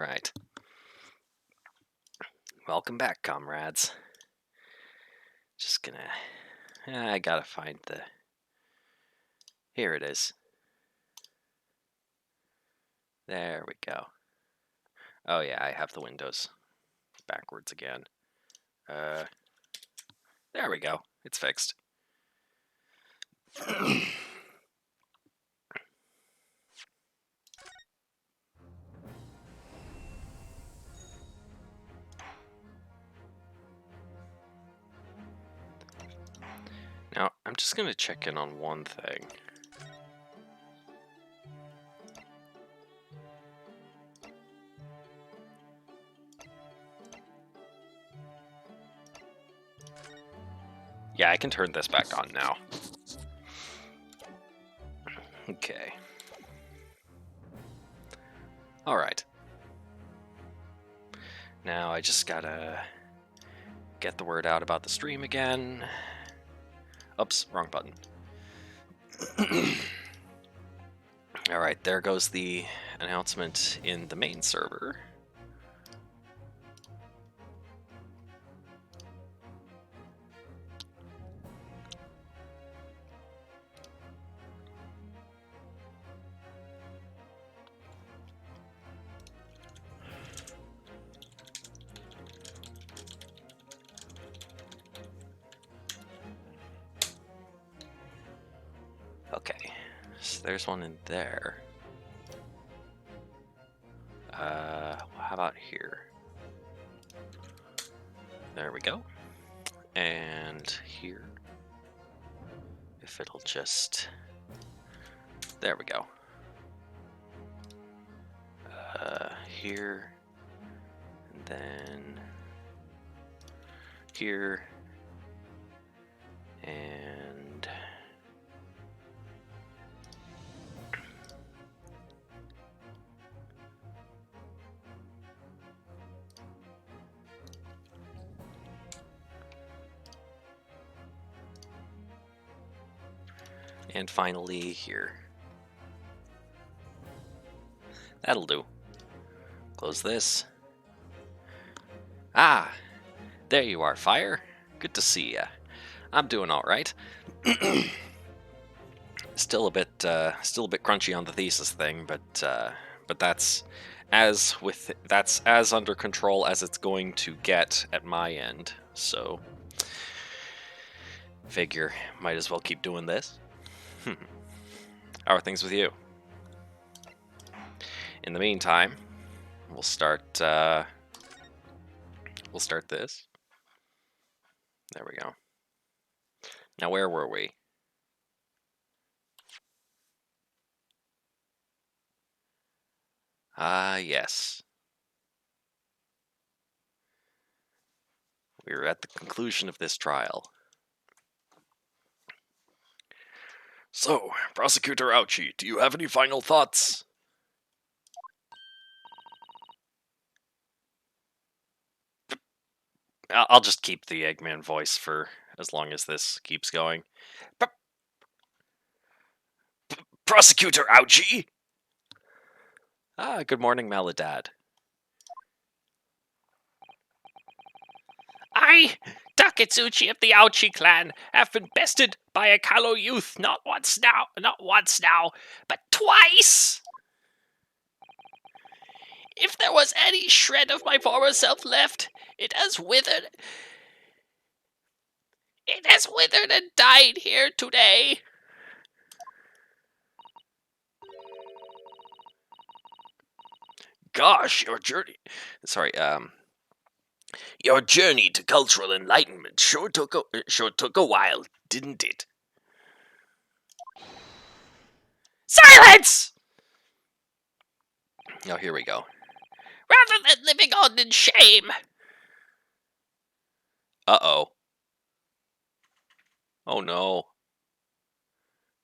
Right. Welcome back, comrades. Just gonna... I gotta find the... Here it is. There we go. Oh yeah, I have the windows backwards again. There we go. It's fixed. Now, I'm just gonna check in on one thing. Yeah, I can turn this back on now. Okay. Alright. Now I just gotta get the word out about the stream again. Oops, wrong button. Alright, there goes the announcement in the main server. Okay, so there's one in there. How about here? There we go. And here. If it'll just... There we go. Here. And then... Here. And... And finally here. That'll do. Close this. Ah! There you are, Fire. Good to see ya. I'm doing all right. Still a bit crunchy on the thesis thing, but that's as under control as it's going to get at my end. So, figure might as well keep doing this. How are things with you? In the meantime, we'll start this. There we go. Now, where were we? Yes. We're at the conclusion of this trial. So, Prosecutor Ouchie, do you have any final thoughts? I'll just keep the Eggman voice for as long as this keeps going. Prosecutor Ouchie! Good morning, Maladad. I, Taketsuchi of the Ouchi clan, have been bested by a callow youth not once now, but twice! If there was any shred of my former self left, it has withered. It has withered and died here today. Gosh, your journey to cultural enlightenment sure took a while, didn't it? Silence! Oh, here we go. Rather than living on in shame. Uh-oh. Oh no.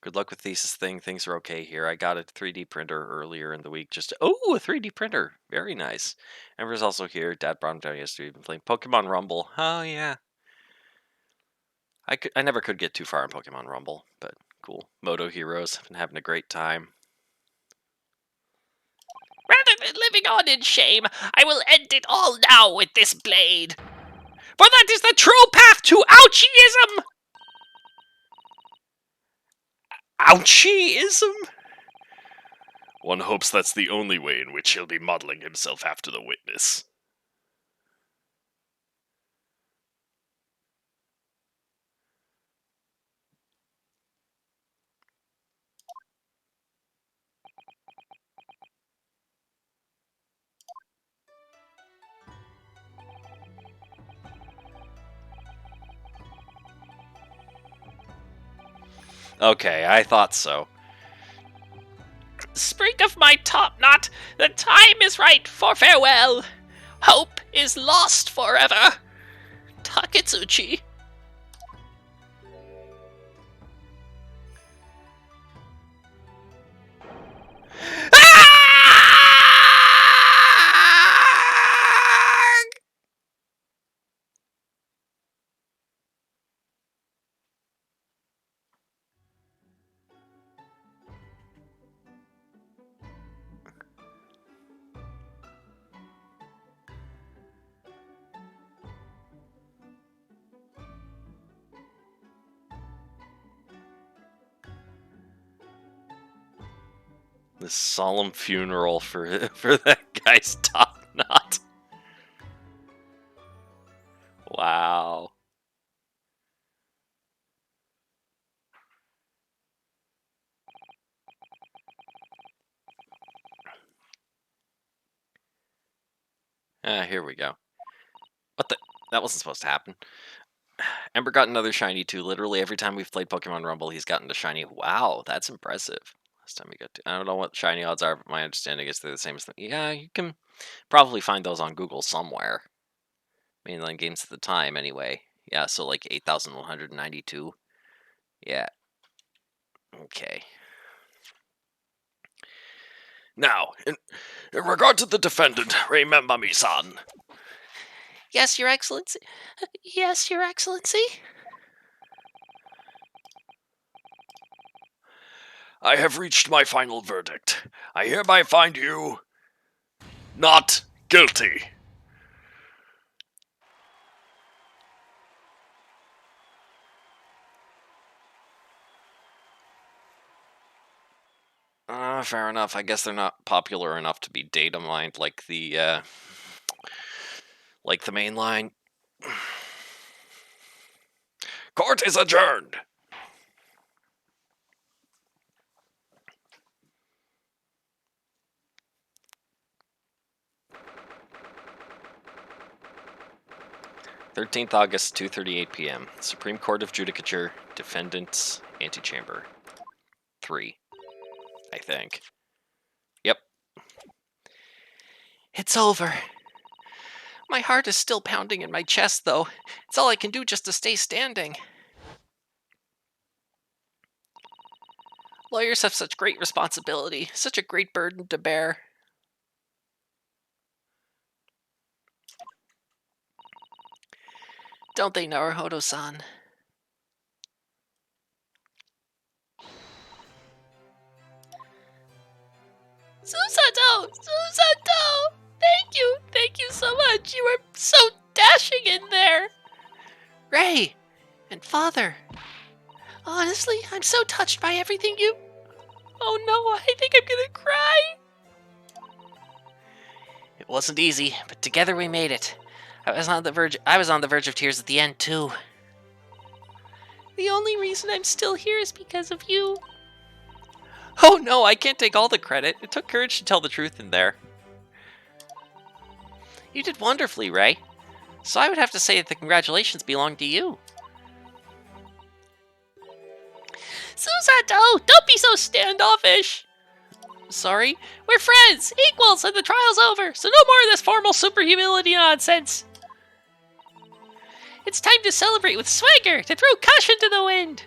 Good luck with thesis thing. Things are okay here. I got a 3D printer earlier in the week. Oh, a 3D printer. Very nice. Ember's also here. Dad brought him down yesterday. Been playing Pokemon Rumble. Oh yeah. I never could get too far in Pokemon Rumble, but cool. Moto Heroes. Been having a great time. Rather than moving on in shame. I will end it all now with this blade. For that is the true path to Ouchieism! Ouchieism? One hopes that's the only way in which he'll be modeling himself after the witness. Okay, I thought so. Spring of my top knot, the time is right for farewell. Hope is lost forever. Taketsuchi. This solemn funeral for that guy's top knot. Wow. Here we go. What the? That wasn't supposed to happen. Ember got another shiny too. Literally every time we've played Pokemon Rumble, he's gotten a shiny. Wow, that's impressive. Last time we got to, I don't know what shiny odds are, but my understanding is they're the same as them. Yeah, you can probably find those on Google somewhere. Mainline games at the time, anyway. Yeah, so like 8,192. Yeah. Okay. Now, in regard to the defendant, remember me, son. Yes, Your Excellency. Yes, Your Excellency. I have reached my final verdict. I hereby find you not guilty. Fair enough. I guess they're not popular enough to be data mined like the main line. Court is adjourned. August, 2:38 p.m. Supreme Court of Judicature, Defendant's Antechamber. 3. I think. Yep. It's over. My heart is still pounding in my chest, though. It's all I can do just to stay standing. Lawyers have such great responsibility, such a great burden to bear. Don't they, Naruhodo-san? Susato! Susato! Thank you so much. You were so dashing in there. Ray and Father. Honestly, I'm so touched by everything you... Oh no, I think I'm gonna cry. It wasn't easy, but together we made it. I was on the verge of tears at the end too. The only reason I'm still here is because of you. Oh no, I can't take all the credit. It took courage to tell the truth in there. You did wonderfully, Ray. So I would have to say that the congratulations belong to you. Susato, don't be so standoffish. Sorry? We're friends, equals, and the trial's over, so no more of this formal superhumility nonsense. It's time to celebrate with swagger, to throw caution to the wind.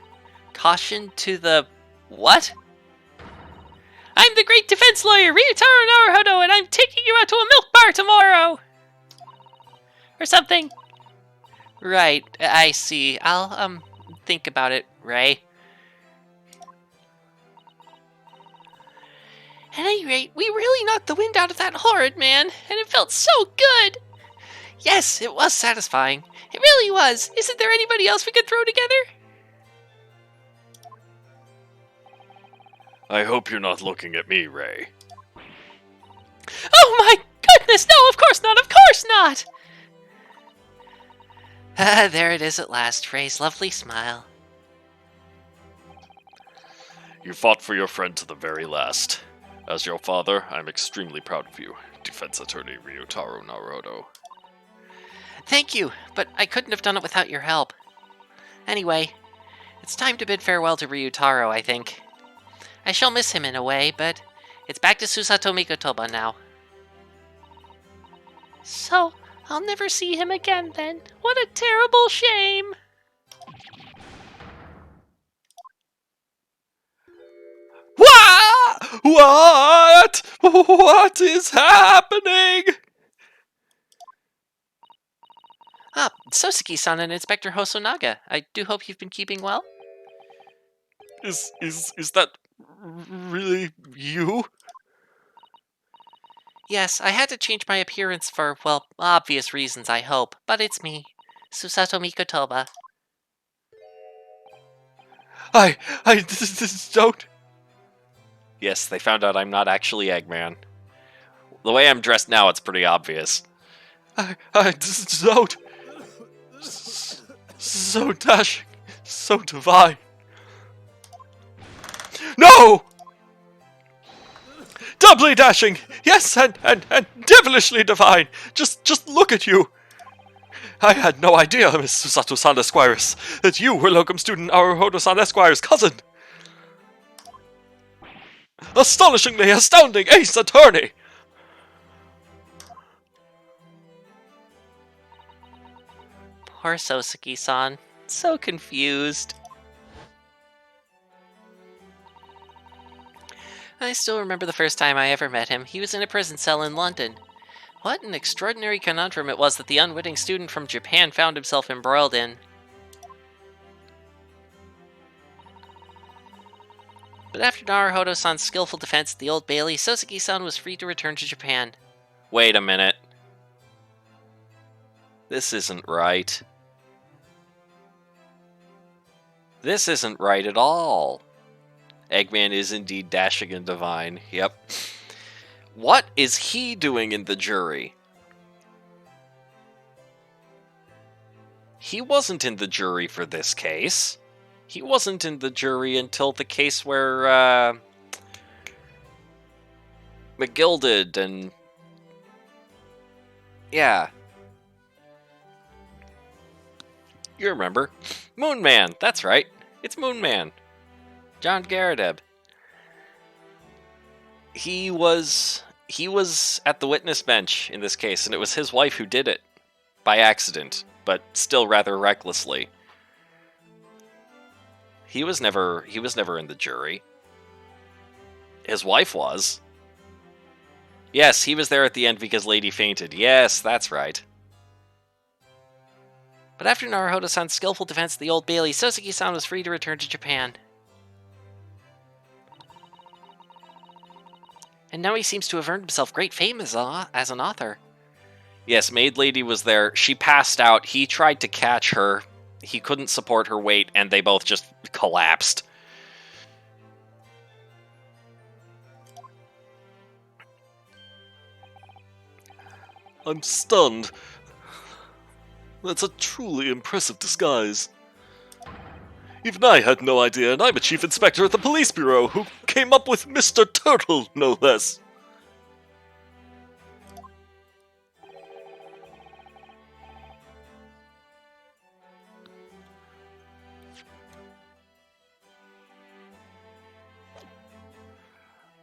Caution to the... what? I'm the great defense lawyer, Ryutaro Naruhodo, and I'm taking you out to a milk bar tomorrow! Or something. Right, I see. I'll, think about it, Ray. At any rate, we really knocked the wind out of that horrid man, and it felt so good! Yes, it was satisfying. It really was. Isn't there anybody else we could throw together? I hope you're not looking at me, Ray. Oh my goodness, no, of course not, of course not! There it is at last, Ray's lovely smile. You fought for your friend to the very last. As your father, I'm extremely proud of you, Defense Attorney Ryutaro Naruto. Thank you, but I couldn't have done it without your help. Anyway, it's time to bid farewell to Ryutaro, I think. I shall miss him in a way, but it's back to Susato Mikotoba now. So, I'll never see him again then. What a terrible shame! What? What is happening? Ah, Sosuke-san and Inspector Hosonaga. I do hope you've been keeping well. Is that really you? Yes, I had to change my appearance for, well, obvious reasons, I hope. But it's me, Susato Mikotoba. I don't. Yes, they found out I'm not actually Eggman. The way I'm dressed now, it's pretty obvious. I don't. So dashing, so divine. No! Doubly dashing! Yes, and devilishly divine! Just look at you! I had no idea, Miss Susato-san Esquires, that you were locum student Naruhodo-san Esquire's cousin! Astonishingly astounding ace attorney! Poor Sosuke-san. So confused. I still remember the first time I ever met him. He was in a prison cell in London. What an extraordinary conundrum it was that the unwitting student from Japan found himself embroiled in. But after Naruhodo-san's skillful defense at the Old Bailey, Sosuke-san was free to return to Japan. Wait a minute. This isn't right. This isn't right at all. Eggman is indeed dashing and divine. Yep. What is he doing in the jury? He wasn't in the jury for this case. He wasn't in the jury until the case where, McGilded and... Yeah. You remember. Moon Man, that's right. It's Moon Man. John Garadeb. He was at the witness bench in this case, and it was his wife who did it. By accident, but still rather recklessly. He was never in the jury. His wife was. Yes, he was there at the end because Lady fainted. Yes, that's right. But after Naruhodo-san's skillful defense of the Old Bailey, Sosuke-san was free to return to Japan. And now he seems to have earned himself great fame as an author. Yes, Maid Lady was there. She passed out. He tried to catch her. He couldn't support her weight, and they both just collapsed. I'm stunned. That's a truly impressive disguise. Even I had no idea, and I'm a chief inspector at the police bureau who came up with Mr. Turtle, no less.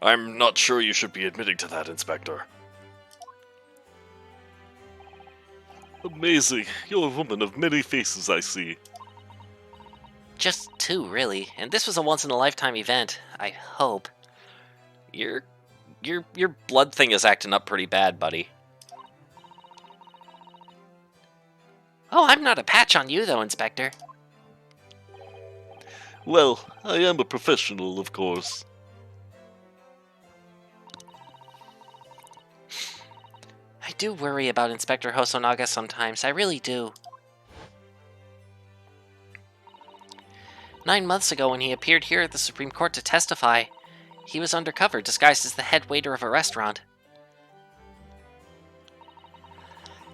I'm not sure you should be admitting to that, Inspector. Amazing. You're a woman of many faces, I see. Just two, really. And this was a once-in-a-lifetime event. I hope. Your blood thing is acting up pretty bad, buddy. Oh, I'm not a patch on you, though, Inspector. Well, I am a professional, of course. I do worry about Inspector Hosonaga sometimes, I really do. 9 months ago, when he appeared here at the Supreme Court to testify, he was undercover, disguised as the head waiter of a restaurant.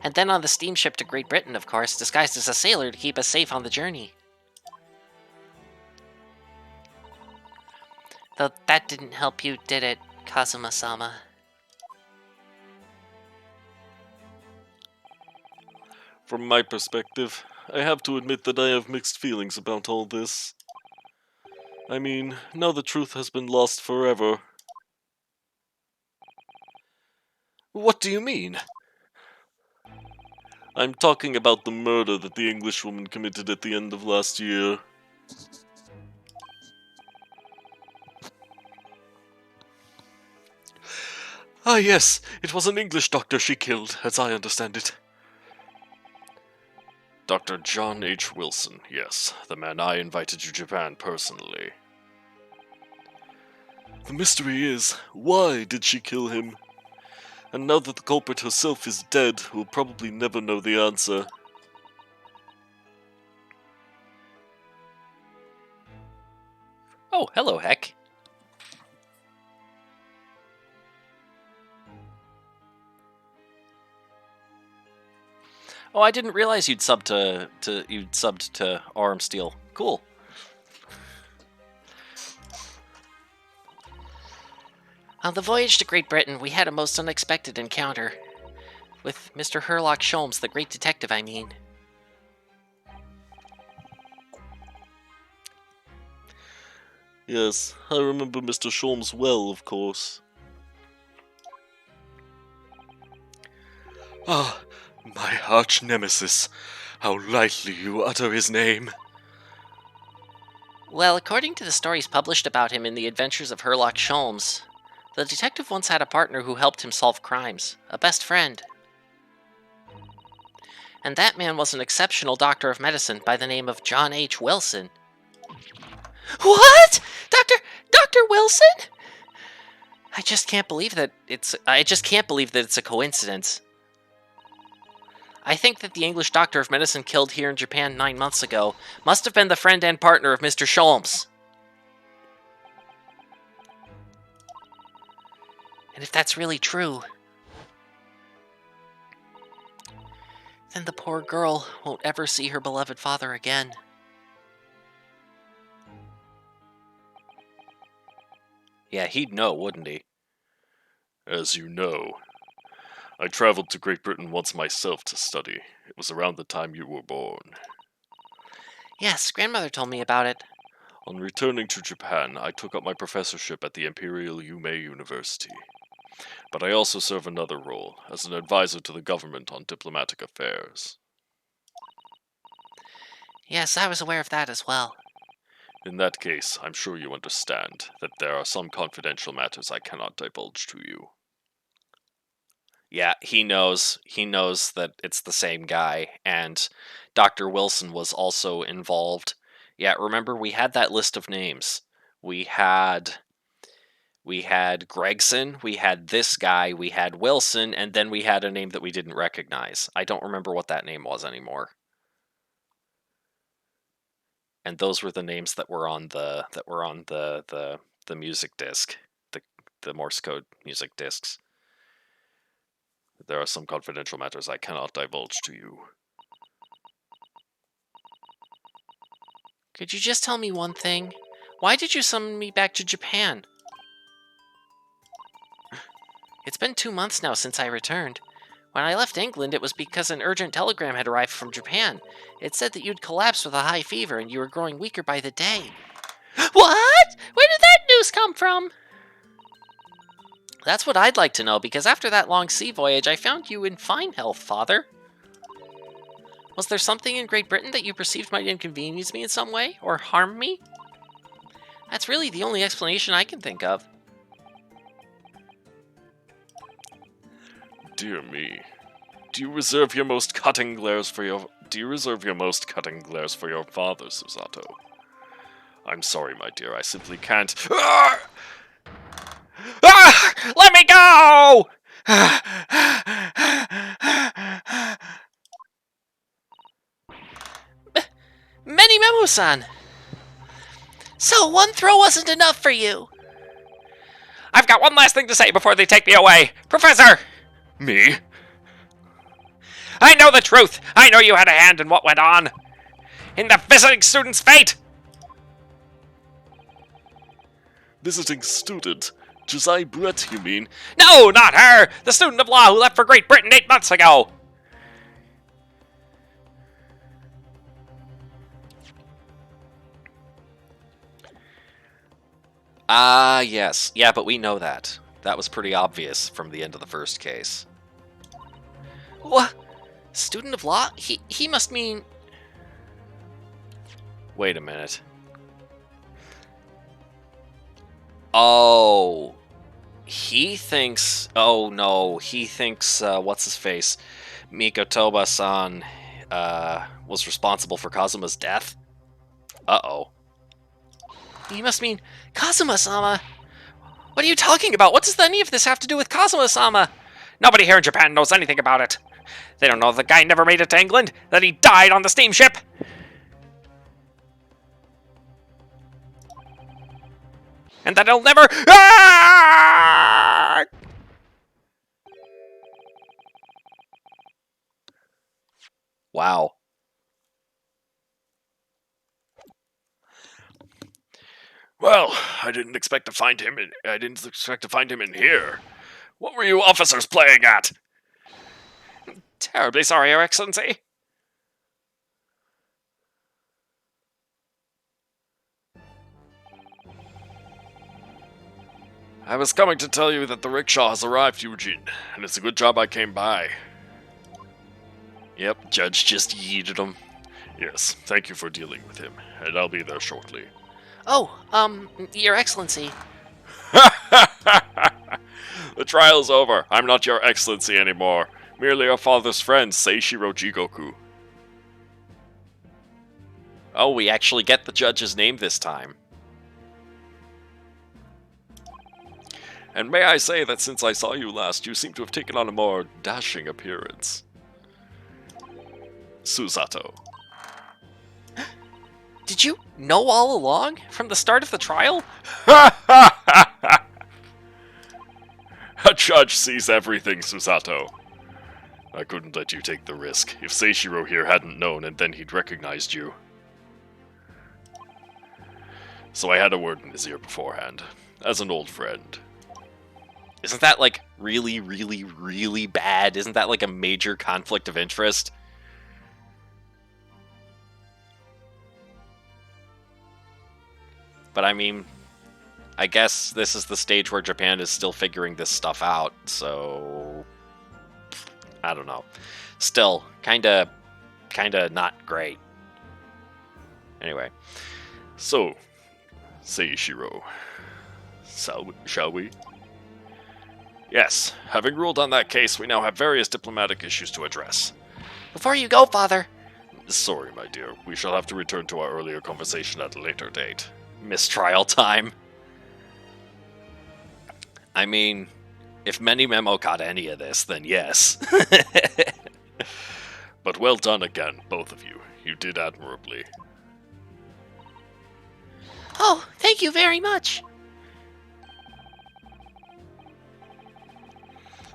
And then on the steamship to Great Britain, of course, disguised as a sailor to keep us safe on the journey. Though that didn't help you, did it, Kazuma-sama? From my perspective, I have to admit that I have mixed feelings about all this. I mean, now the truth has been lost forever. What do you mean? I'm talking about the murder that the Englishwoman committed at the end of last year. Ah yes, it was an English doctor she killed, as I understand it. Dr. John H. Wilson, yes, the man I invited to Japan personally. The mystery is, why did she kill him? And now that the culprit herself is dead, we'll probably never know the answer. Oh, hello, Heck. Oh, I didn't realize you'd subbed to Arm Steel. Cool. On the voyage to Great Britain, we had a most unexpected encounter. With Mr. Herlock Sholmes, the great detective, I mean. Yes, I remember Mr. Sholmes well, of course. Ah, my arch nemesis. How lightly you utter his name. Well, according to the stories published about him in The Adventures of Herlock Sholmes, the detective once had a partner who helped him solve crimes, a best friend. And that man was an exceptional doctor of medicine by the name of John H. Wilson. What? Dr. Wilson? I just can't believe that it's a coincidence. I think that the English doctor of medicine killed here in Japan 9 months ago must have been the friend and partner of Mr. Sholmes. And if that's really true, then the poor girl won't ever see her beloved father again. Yeah, he'd know, wouldn't he? As you know, I traveled to Great Britain once myself to study. It was around the time you were born. Yes, grandmother told me about it. On returning to Japan, I took up my professorship at the Imperial Yume University. But I also serve another role, as an advisor to the government on diplomatic affairs. Yes, I was aware of that as well. In that case, I'm sure you understand that there are some confidential matters I cannot divulge to you. Yeah, he knows. He knows that it's the same guy, and Dr. Wilson was also involved. Yeah, remember we had that list of names. We had Gregson, we had this guy, we had Wilson, and then we had a name that we didn't recognize. I don't remember what that name was anymore. And those were the names that were on the music disc, the Morse code music discs. There are some confidential matters I cannot divulge to you. Could you just tell me one thing? Why did you summon me back to Japan? It's been 2 months now since I returned. When I left England, it was because an urgent telegram had arrived from Japan. It said that you'd collapsed with a high fever and you were growing weaker by the day. What? Where did that news come from? That's what I'd like to know, because after that long sea voyage, I found you in fine health, Father. Was there something in Great Britain that you perceived might inconvenience me in some way, or harm me? That's really the only explanation I can think of. Dear me. Do you reserve your most cutting glares for your father, Susato? I'm sorry, my dear, I simply can't. Ah! Let me go! Many Memo-san! So one throw wasn't enough for you? I've got one last thing to say before they take me away. Professor! Me? I know the truth! I know you had a hand in what went on! In the visiting student's fate! Visiting student? Josiah Brett, you mean? No, not her! The student of law who left for Great Britain 8 months ago! Ah, yes. Yeah, but we know that. That was pretty obvious from the end of the first case. What? Student of law? He must mean... Wait a minute. Oh. He thinks... Oh, no. He thinks, what's his face? Mikotoba-san, was responsible for Kazuma's death? Uh-oh. He must mean Kazuma-sama. What are you talking about? What does any of this have to do with Kazuma-sama? Nobody here in Japan knows anything about it. They don't know the guy never made it to England, that he died on the steamship. And that he'll never... Ah! Wow. Well, I didn't expect to find him in here. What were you officers playing at? Terribly sorry, Your Excellency. I was coming to tell you that the rickshaw has arrived, Eugene, and it's a good job I came by. Yep, Judge just yeeted him. Yes, thank you for dealing with him, and I'll be there shortly. Oh, Your Excellency. The trial's over. I'm not your excellency anymore. Merely your father's friend, Seishiro Jigoku. Oh, we actually get the judge's name this time. And may I say that since I saw you last, you seem to have taken on a more dashing appearance. Susato. Did you know all along? From the start of the trial? A judge sees everything, Susato. I couldn't let you take the risk. If Seishiro here hadn't known, and then he'd recognized you. So I had a word in his ear beforehand, as an old friend. Isn't that, like, really, really, really bad? Isn't that, like, a major conflict of interest? But, I mean, I guess this is the stage where Japan is still figuring this stuff out, so... I don't know. Still, kinda not great. Anyway. So, Seishiro, shall we? Yes, having ruled on that case, we now have various diplomatic issues to address. Before you go, Father. Sorry, my dear. We shall have to return to our earlier conversation at a later date. Mistrial time. I mean, if Many Memo caught any of this, then yes. But well done again, both of you. You did admirably. Oh, thank you very much.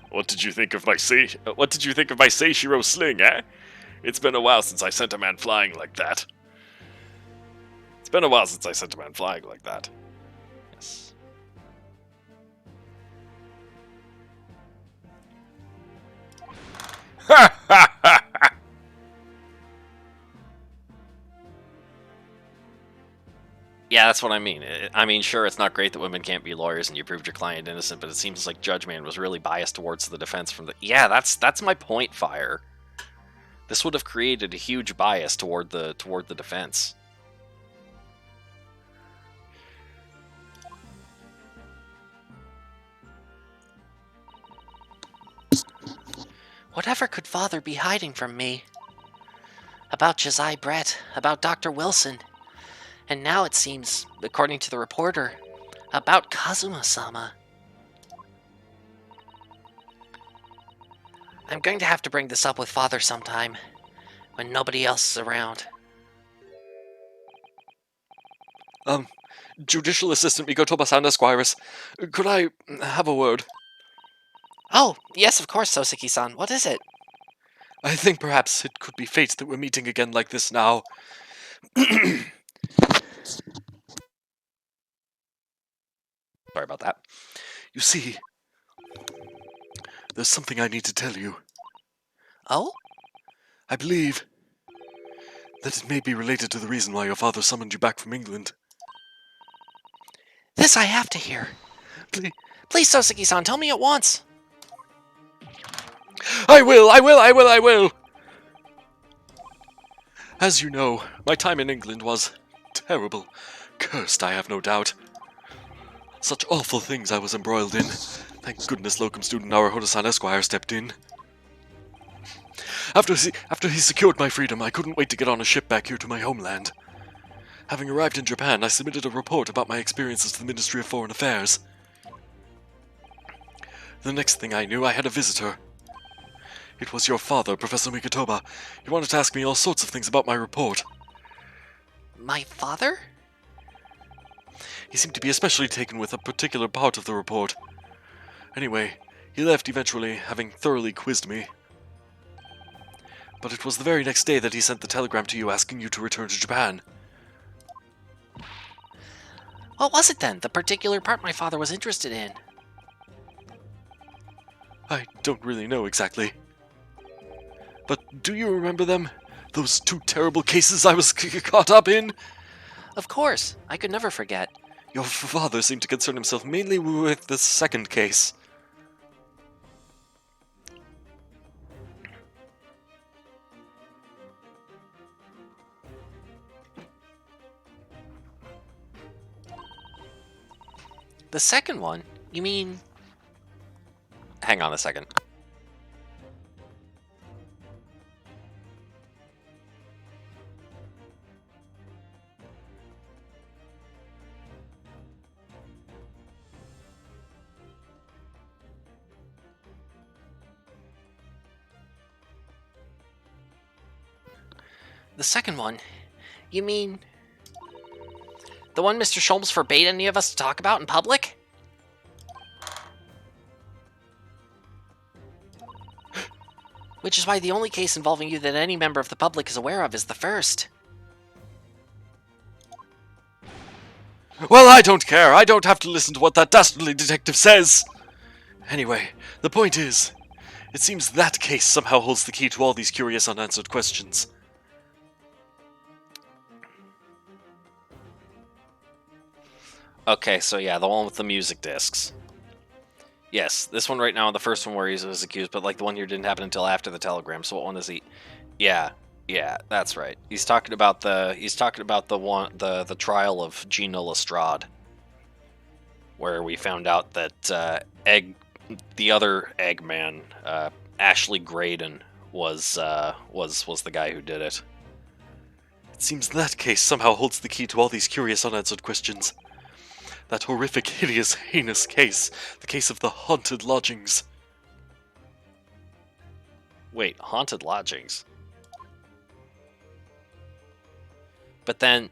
What did you think of my Seishiro sling, eh? It's been a while since I sent a man flying like that. Yes. Yeah, that's what I mean. I mean, sure, it's not great that women can't be lawyers and you proved your client innocent, but it seems like Judge Man was really biased towards the defense from the... Yeah, that's my point, Fire. This would have created a huge bias toward the defense. Whatever could Father be hiding from me? About Josiah Brett, about Dr. Wilson, and now it seems, according to the reporter, about Kazuma-sama. I'm going to have to bring this up with Father sometime, when nobody else is around. Judicial Assistant Mikotoba-san Esquires, could I have a word? Oh, yes, of course, Soseki-san. What is it? I think perhaps it could be fate that we're meeting again like this now. Sorry about that. You see, there's something I need to tell you. Oh? I believe that it may be related to the reason why your father summoned you back from England. This I have to hear. Please, Soseki-san, tell me at once. I will! As you know, my time in England was terrible. Cursed, I have no doubt. Such awful things I was embroiled in. Thank goodness locum student Naruhodo-san Esquire stepped in. After he secured my freedom, I couldn't wait to get on a ship back here to my homeland. Having arrived in Japan, I submitted a report about my experiences to the Ministry of Foreign Affairs. The next thing I knew, I had a visitor. It was your father, Professor Mikotoba. He wanted to ask me all sorts of things about my report. My father? He seemed to be especially taken with a particular part of the report. Anyway, he left eventually, having thoroughly quizzed me. But it was the very next day that he sent the telegram to you asking you to return to Japan. What was it then, the particular part my father was interested in? I don't really know exactly. But do you remember them? Those two terrible cases I was caught up in? Of course, I could never forget. Your father seemed to concern himself mainly with the second case. The second one? You mean... Hang on a second. The second one? You mean... the one Mr. Sholmes forbade any of us to talk about in public? Which is why the only case involving you that any member of the public is aware of is the first. Well, I don't care. I don't have to listen to what that dastardly detective says. Anyway, the point is, it seems that case somehow holds the key to all these curious unanswered questions. Okay, so yeah, the one with the music discs. Yes, this one right now, the first one where he was accused, but like the one here didn't happen until after the telegram. So what one is he? Yeah, that's right. He's talking about the the trial of Gina Lestrade, where we found out that the other Eggman, Ashley Graydon, was the guy who did it. It seems that case somehow holds the key to all these curious unanswered questions. That horrific, hideous, heinous case. The case of the haunted lodgings. Wait, haunted lodgings? But then...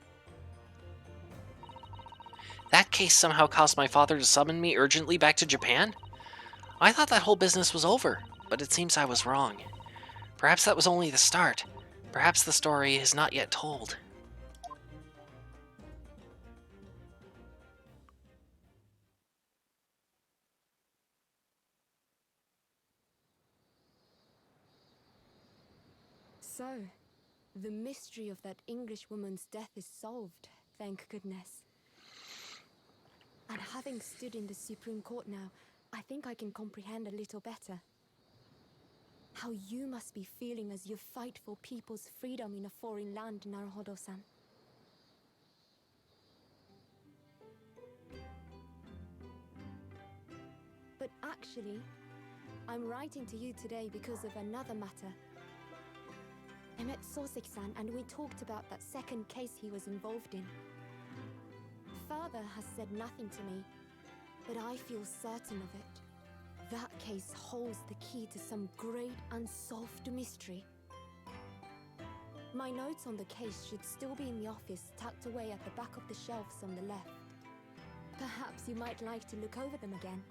that case somehow caused my father to summon me urgently back to Japan? I thought that whole business was over, but it seems I was wrong. Perhaps that was only the start. Perhaps the story is not yet told. So, the mystery of that English woman's death is solved, thank goodness. And having stood in the Supreme Court now, I think I can comprehend a little better. How you must be feeling as you fight for people's freedom in a foreign land, Naruhodo-san. But actually, I'm writing to you today because of another matter. I met Soseki-san and we talked about that second case he was involved in. Father has said nothing to me, but I feel certain of it. That case holds the key to some great unsolved mystery. My notes on the case should still be in the office, tucked away at the back of the shelves on the left. Perhaps you might like to look over them again.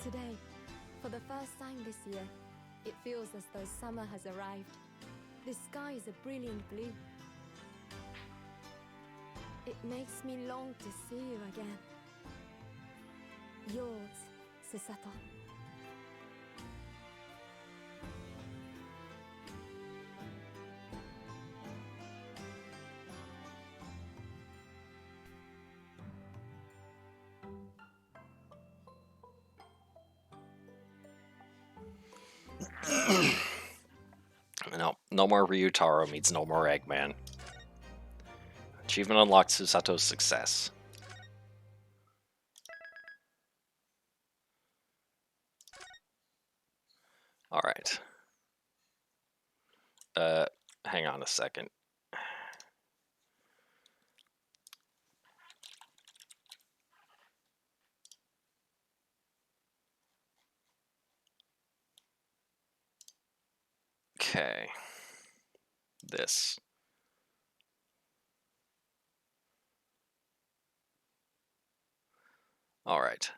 Today, for the first time this year, it feels as though summer has arrived. The sky is a brilliant blue. It makes me long to see you again. Yours, Susato. No more Ryutaro means no more Eggman. Achievement unlocked. Susato's success. Alright. Hang on a second. Okay. This. Alright.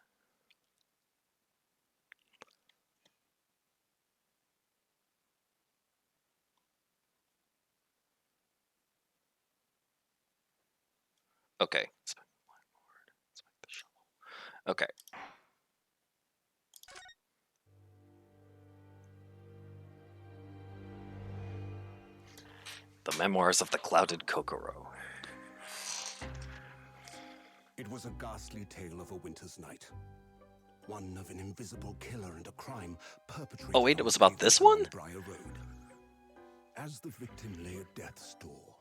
Okay. Okay. The Memoirs of the Clouded Kokoro. It was a ghastly tale of a winter's night. One of an invisible killer and a crime perpetrated. Oh wait, it was about this one? Briar Road. As the victim lay at death's door,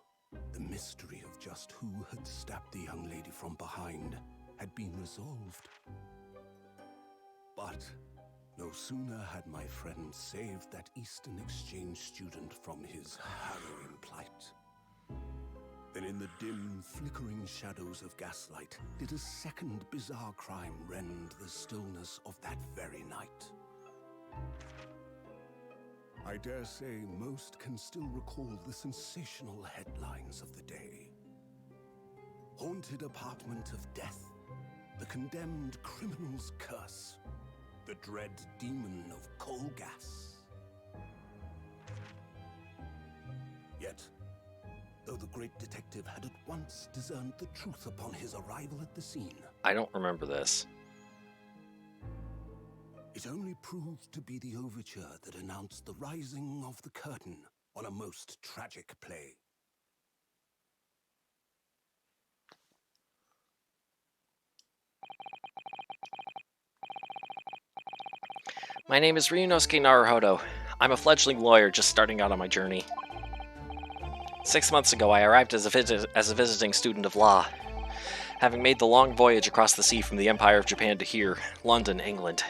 the mystery of just who had stabbed the young lady from behind had been resolved. But no sooner had my friend saved that Eastern Exchange student from his harrowing plight, then in the dim, flickering shadows of gaslight did a second bizarre crime rend the stillness of that very night. I dare say most can still recall the sensational headlines of the day. Haunted apartment of death, the condemned criminal's curse, the dread demon of coal gas. Yet, though the great detective had at once discerned the truth upon his arrival at the scene, I don't remember this. it only proved to be the overture that announced the rising of the curtain on a most tragic play. My name is Ryunosuke Naruhodo. I'm a fledgling lawyer just starting out on my journey. 6 months ago, I arrived as a visiting student of law, having made the long voyage across the sea from the Empire of Japan to here, London, England.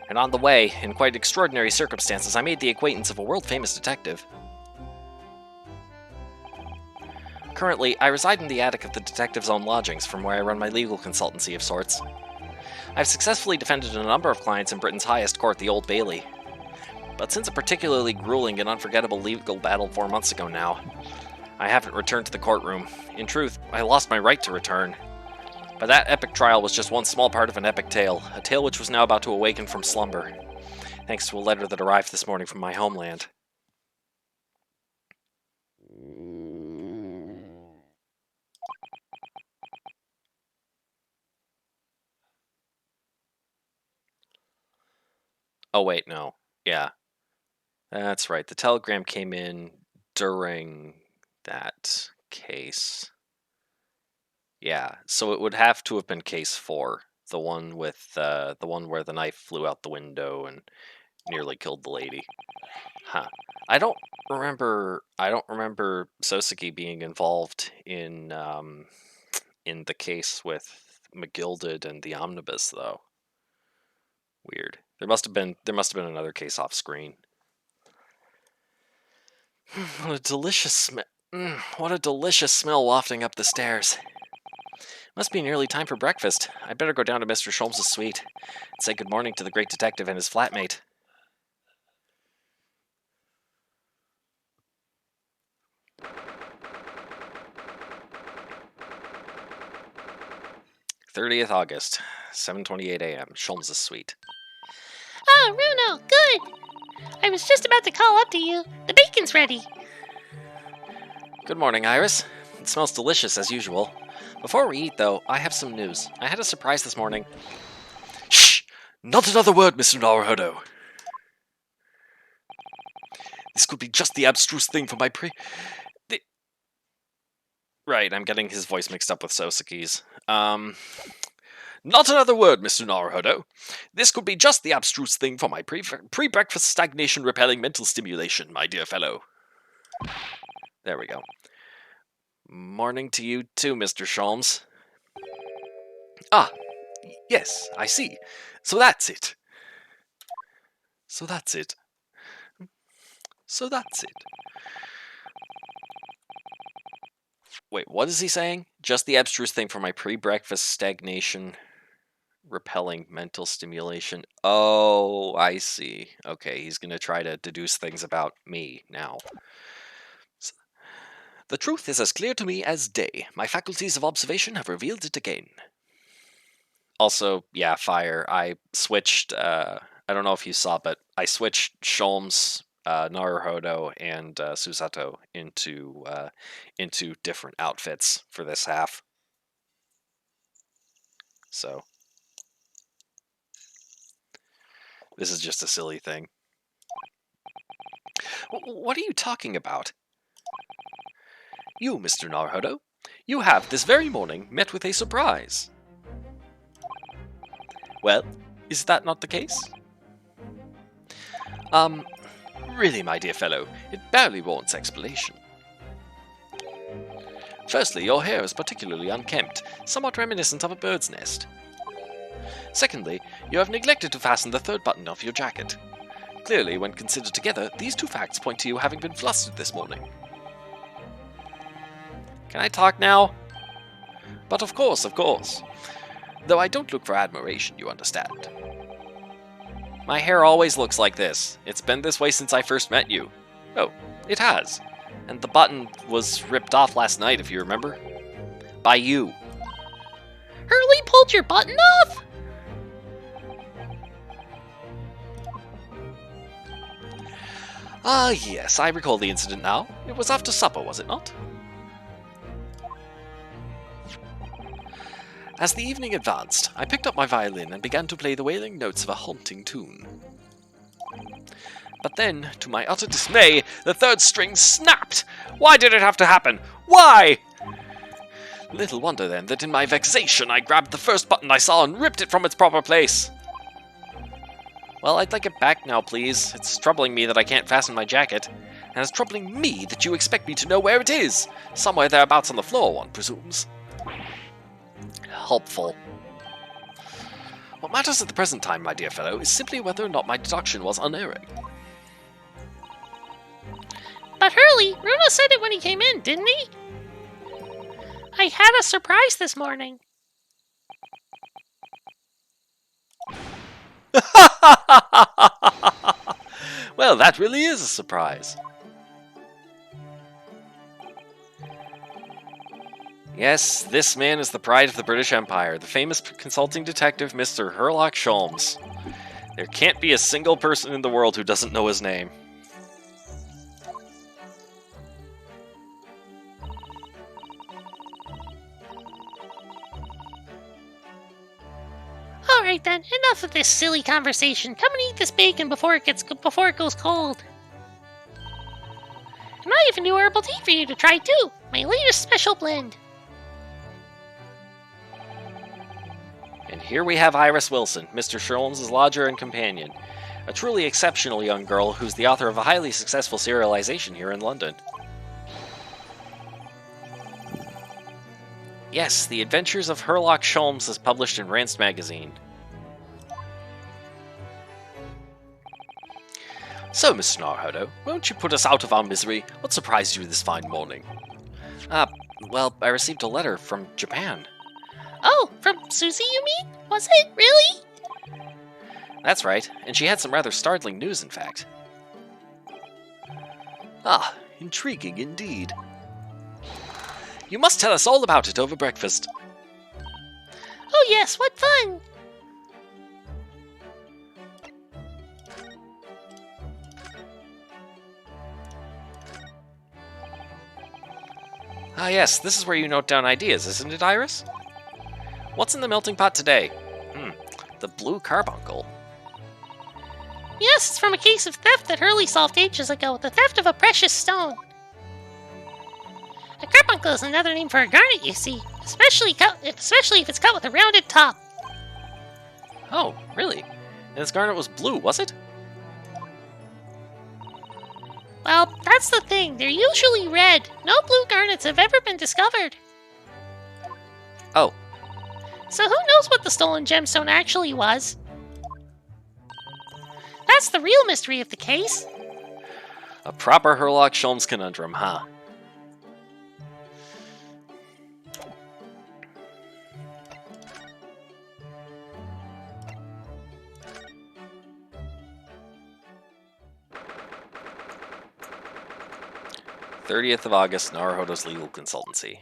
And on the way, in quite extraordinary circumstances, I made the acquaintance of a world-famous detective. Currently, I reside in the attic of the detective's own lodgings, from where I run my legal consultancy of sorts. I've successfully defended a number of clients in Britain's highest court, the Old Bailey. But since a particularly grueling and unforgettable legal battle 4 months ago now, I haven't returned to the courtroom. In truth, I lost my right to return. But that epic trial was just one small part of an epic tale, a tale which was now about to awaken from slumber, thanks to a letter that arrived this morning from my homeland. Oh wait, no. Yeah. That's right, the telegram came in during that case. Yeah, so it would have to have been case 4, the one with the one where the knife flew out the window and nearly killed the lady. Huh. I don't remember Soseki being involved in the case with McGilded and the Omnibus though. Weird. There must have been another case off screen. What a delicious smell wafting up the stairs. Must be nearly time for breakfast. I'd better go down to Mr. Sholmes' suite and say good morning to the great detective and his flatmate. "30th August, 7:28 a.m. Sholmes' suite. Oh, Runo, good! I was just about to call up to you. The bacon's ready. Good morning, Iris. It smells delicious as usual. Before we eat, though, I have some news. I had a surprise this morning. Shh! Not another word, Mr. Naruhodo. This could be just the abstruse thing for my Right, I'm getting his voice mixed up with Sosaki's. Not another word, Mr. Naruhodo. This could be just the abstruse thing for my pre-breakfast stagnation-repelling mental stimulation, my dear fellow. There we go. Morning to you too, Mr. Sholmes. Ah, yes, I see. So that's it. So that's it. So that's it. Wait, what is he saying? Just the abstruse thing for my pre-breakfast stagnation repelling mental stimulation. Oh, I see. Okay, he's going to try to deduce things about me now. The truth is as clear to me as day. My faculties of observation have revealed it again. Also, yeah, fire. I switched, I don't know if you saw, but I switched Sholmes, Naruhodo, and Susato into different outfits for this half. So, this is just a silly thing. What are you talking about? You, Mr. Naruhodo, you have this very morning met with a surprise. Well, is that not the case? Really, my dear fellow, it barely warrants explanation. Firstly, your hair is particularly unkempt, somewhat reminiscent of a bird's nest. Secondly, you have neglected to fasten the third button of your jacket. Clearly, when considered together, these two facts point to you having been flustered this morning. Can I talk now? But of course. Though I don't look for admiration, you understand. My hair always looks like this. It's been this way since I first met you. Oh, it has. And the button was ripped off last night, if you remember. By you. Hurley pulled your button off? Ah, yes, I recall the incident now. It was after supper, was it not? As the evening advanced, I picked up my violin and began to play the wailing notes of a haunting tune. But then, to my utter dismay, the third string snapped! Why did it have to happen? Why? Little wonder then that in my vexation I grabbed the first button I saw and ripped it from its proper place. Well, I'd like it back now, please. It's troubling me that I can't fasten my jacket. And it's troubling me that you expect me to know where it is. Somewhere thereabouts on the floor, one presumes. Helpful. What matters at the present time, my dear fellow, is simply whether or not my deduction was unerring. But Hurley, Runo said it when he came in, didn't he? I had a surprise this morning. Well, that really is a surprise. Yes, this man is the pride of the British Empire, the famous consulting detective Mr. Sherlock Sholmes. There can't be a single person in the world who doesn't know his name. Alright then, enough of this silly conversation. Come and eat this bacon before it goes cold. And I have a new herbal tea for you to try too. My latest special blend. And here we have Iris Wilson, Mr. Sholmes' lodger and companion. A truly exceptional young girl who's the author of a highly successful serialization here in London. Yes, The Adventures of Sherlock Sholmes is published in Rance magazine. So, Mr. Naruhodo, won't you put us out of our misery? What surprised you this fine morning? Well, I received a letter from Japan. Oh, from Susie, you mean? Was it? Really? That's right, and she had some rather startling news, in fact. Ah, intriguing indeed. You must tell us all about it over breakfast. Oh yes, what fun! Ah yes, this is where you note down ideas, isn't it, Iris? What's in the melting pot today? The blue carbuncle. Yes, it's from a case of theft that Hurley solved ages ago. The theft of a precious stone. A carbuncle is another name for a garnet, you see. Especially if it's cut with a rounded top. Oh, really? And this garnet was blue, was it? Well, that's the thing. They're usually red. No blue garnets have ever been discovered. Oh, So who knows what the stolen gemstone actually was? That's the real mystery of the case. a proper Herlock Sholmes conundrum, huh? "30th of August, Naruhodo's legal consultancy.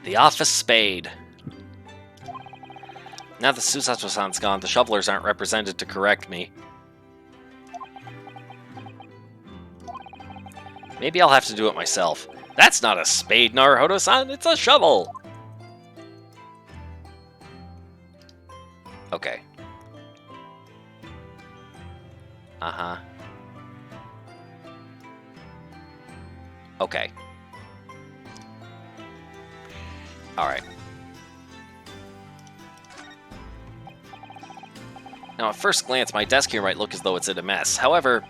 The office spade. Now that Susato-san's gone, the shovelers aren't represented to correct me. Maybe I'll have to do it myself. That's not a spade, Naruhodo-san, it's a shovel! Okay. Uh-huh. Okay. Alright. Now, at first glance, my desk here might look as though it's in a mess. However,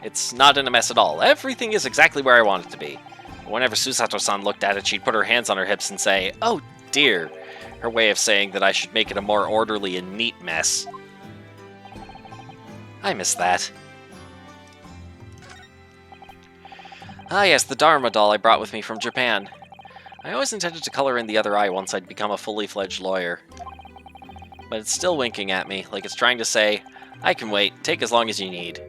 it's not in a mess at all. Everything is exactly where I want it to be. Whenever Susato-san looked at it, she'd put her hands on her hips and say, "Oh dear," her way of saying that I should make it a more orderly and neat mess. I miss that. Ah yes, the Dharma doll I brought with me from Japan. I always intended to color in the other eye once I'd become a fully fledged lawyer. But it's still winking at me, like it's trying to say, "I can wait, take as long as you need."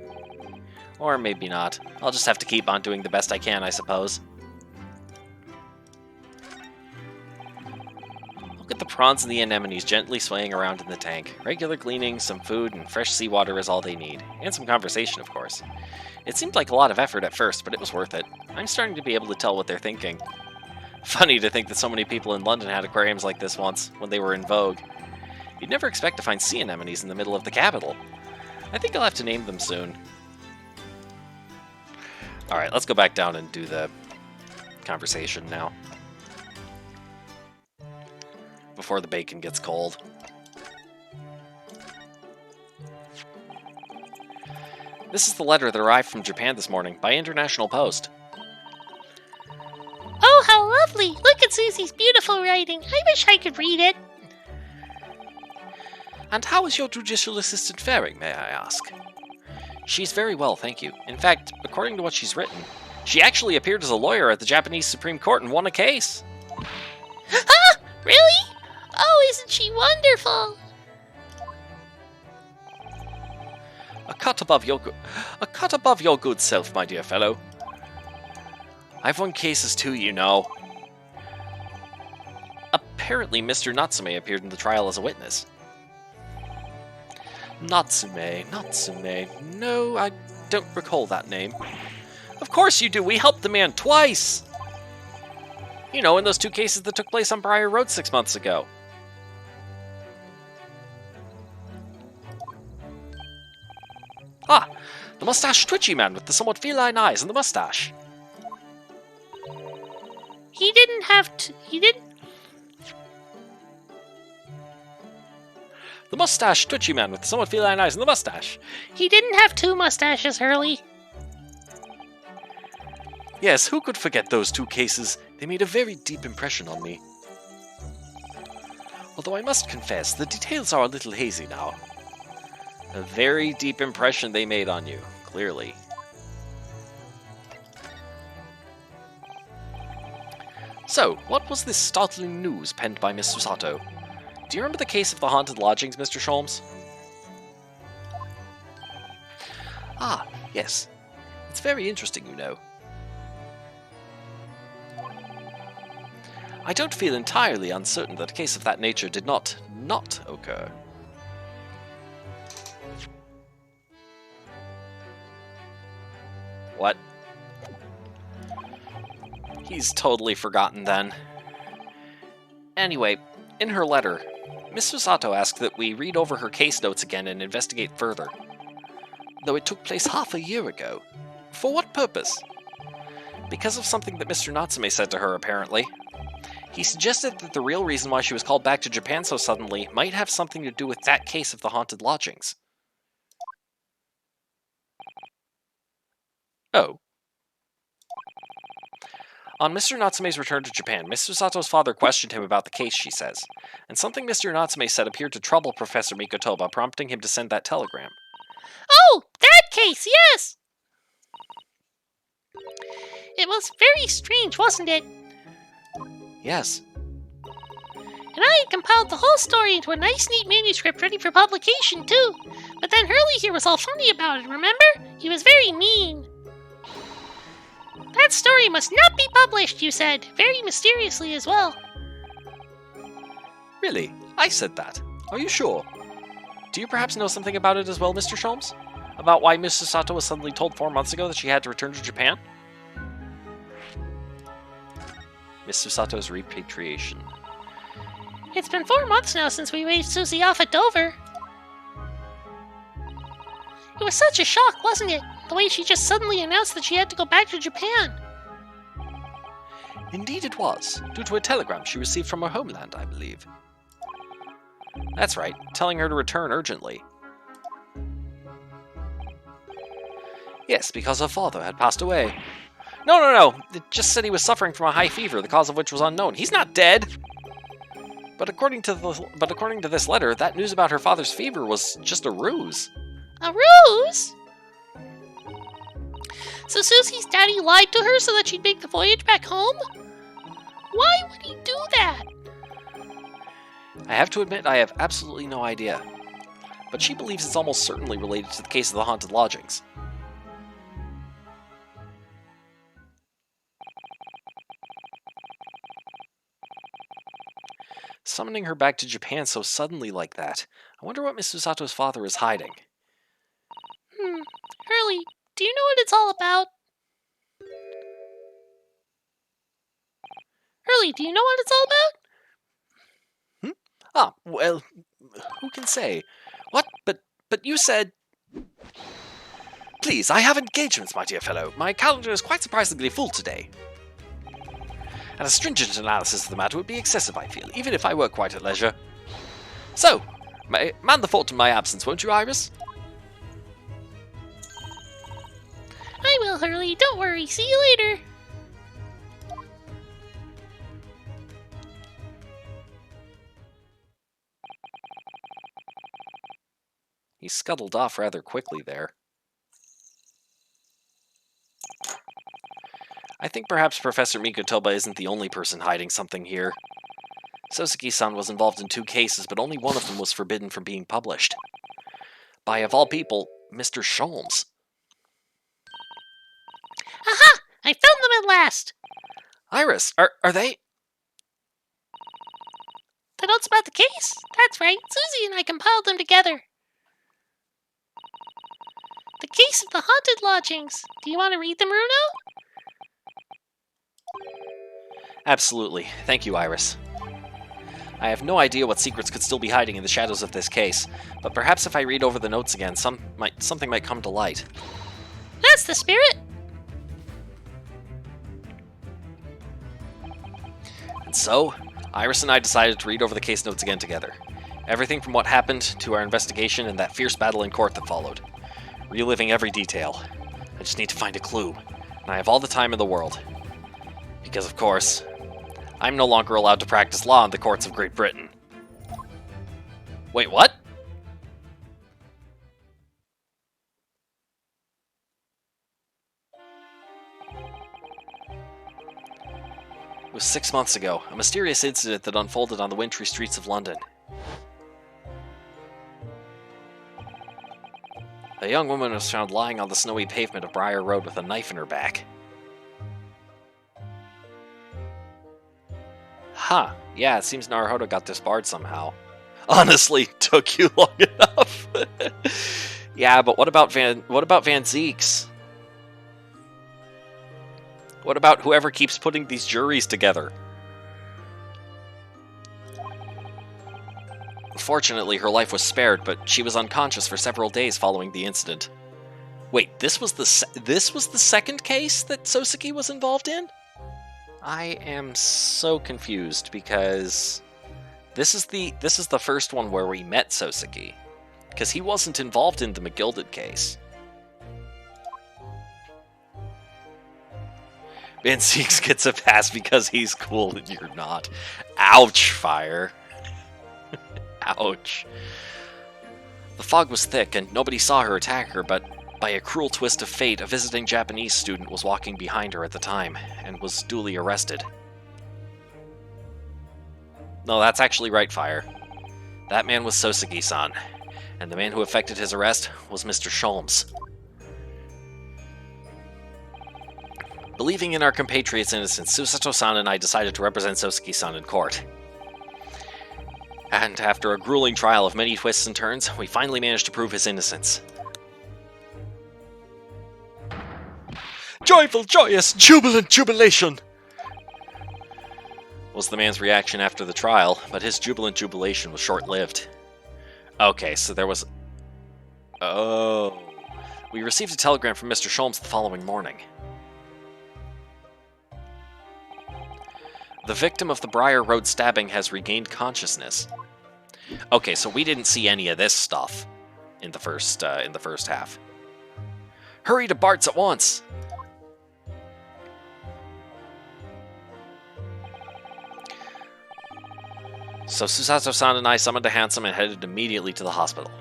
Or maybe not. I'll just have to keep on doing the best I can, I suppose. Look at the prawns and the anemones gently swaying around in the tank. Regular cleaning, some food, and fresh seawater is all they need. And some conversation, of course. It seemed like a lot of effort at first, but it was worth it. I'm starting to be able to tell what they're thinking. Funny to think that so many people in London had aquariums like this once, when they were in vogue. You'd never expect to find sea anemones in the middle of the capital. I think I'll have to name them soon. Alright, let's go back down and do the conversation now. Before the bacon gets cold. This is the letter that arrived from Japan this morning by international post. Oh, how lovely! Look at Susie's beautiful writing. I wish I could read it. And how is your judicial assistant faring, may I ask? She's very well, thank you. In fact, according to what she's written, she actually appeared as a lawyer at the Japanese Supreme Court and won a case. Ah! Really? Oh, isn't she wonderful? A cut above your good self, my dear fellow. I've won cases too, you know. Apparently, Mr. Natsume appeared in the trial as a witness. Natsume. No, I don't recall that name. Of course you do, we helped the man twice! You know, in those 2 cases that took place on Briar Road 6 months ago. Ah, the mustached twitchy man with the somewhat feline eyes and the mustache. He didn't have to. The mustached twitchy man with the somewhat feline eyes and the mustache. He didn't have 2 mustaches, Hurley. Yes, who could forget those 2 cases? They made a very deep impression on me. Although I must confess, the details are a little hazy now. A very deep impression they made on you, clearly. So, what was this startling news penned by Miss Susato? Do you remember the case of the haunted lodgings, Mr. Sholmes? Ah, yes. It's very interesting, you know. I don't feel entirely uncertain that a case of that nature did not occur. What? He's totally forgotten then. Anyway, in her letter, Miss Susato asked that we read over her case notes again and investigate further. Though it took place half a year ago. For what purpose? Because of something that Mr. Natsume said to her, apparently. He suggested that the real reason why she was called back to Japan so suddenly might have something to do with that case of the haunted lodgings. Oh. On Mr. Natsume's return to Japan, Miss Susato's father questioned him about the case, she says, and something Mr. Natsume said appeared to trouble Professor Mikotoba, prompting him to send that telegram. Oh, that case, yes! It was very strange, wasn't it? Yes. And I had compiled the whole story into a nice, neat manuscript ready for publication, too. But then Hurley here was all funny about it, remember? He was very mean. That story must not be published, you said, very mysteriously as well. Really? I said that. Are you sure? Do you perhaps know something about it as well, Mr. Sholmes? About why Miss Susato was suddenly told 4 months ago that she had to return to Japan? Miss Susato's repatriation. It's been 4 months now since we raised Susie off at Dover. It was such a shock, wasn't it? The way she just suddenly announced that she had to go back to Japan. Indeed it was, due to a telegram she received from her homeland, I believe. That's right, telling her to return urgently. Yes, because her father had passed away. No, it just said he was suffering from a high fever, the cause of which was unknown. He's not dead! But according to this letter, that news about her father's fever was just a ruse. A ruse? So Susie's daddy lied to her so that she'd make the voyage back home? Why would he do that? I have to admit I have absolutely no idea. But she believes it's almost certainly related to the case of the haunted lodgings. Summoning her back to Japan so suddenly like that. I wonder what Miss Susato's father is hiding. Hurley, do you know what it's all about? Hurley, do you know what it's all about? Ah, well, who can say? What? But you said... Please, I have engagements, my dear fellow. My calendar is quite surprisingly full today. And a stringent analysis of the matter would be excessive, I feel, even if I were quite at leisure. So, man the fort in my absence, won't you, Iris? I will, Hurley. Don't worry. See you later. He scuttled off rather quickly there. I think perhaps Professor Mikotoba isn't the only person hiding something here. Soseki-san was involved in 2 cases, but only one of them was forbidden from being published. By, of all people, Mr. Sholmes. Aha! I found them at last! Iris, are they... The notes about the case? That's right. Susie and I compiled them together. The case of the haunted lodgings. Do you want to read them, Runo? Absolutely. Thank you, Iris. I have no idea what secrets could still be hiding in the shadows of this case, but perhaps if I read over the notes again, something might come to light. That's the spirit! And so, Iris and I decided to read over the case notes again together. Everything from what happened to our investigation and that fierce battle in court that followed. Reliving every detail. I just need to find a clue, and I have all the time in the world. Because, of course, I'm no longer allowed to practice law in the courts of Great Britain. Wait, what? It was 6 months ago, a mysterious incident that unfolded on the wintry streets of London. A young woman was found lying on the snowy pavement of Briar Road with a knife in her back. Huh. Yeah, it seems Naruhodo got disbarred somehow. Honestly, took you long enough. Yeah, but what about Van Zieks? What about whoever keeps putting these juries together? Fortunately, her life was spared, but she was unconscious for several days following the incident. Wait, this was the second case that Soseki was involved in? I am so confused because this is the first one where we met Soseki, because he wasn't involved in the McGilded case. Van Zieks gets a pass because he's cool and you're not. Ouch, Fire. Ouch. The fog was thick and nobody saw her attack her, but by a cruel twist of fate, a visiting Japanese student was walking behind her at the time and was duly arrested. No, that's actually right, Fire. That man was Soseki-san, and the man who effected his arrest was Mr. Sholmes. Believing in our compatriot's innocence, Susato-san and I decided to represent Soseki-san in court. And after a grueling trial of many twists and turns, we finally managed to prove his innocence. Joyful, joyous, jubilant jubilation! Was the man's reaction after the trial, but his jubilant jubilation was short-lived. Okay, so there was... Oh... We received a telegram from Mr. Sholmes the following morning. The victim of the Briar Road stabbing has regained consciousness. Okay, so we didn't see any of this stuff in the first half. Hurry to Bart's at once! So Susato-san and I summoned a hansom and headed immediately to the hospital.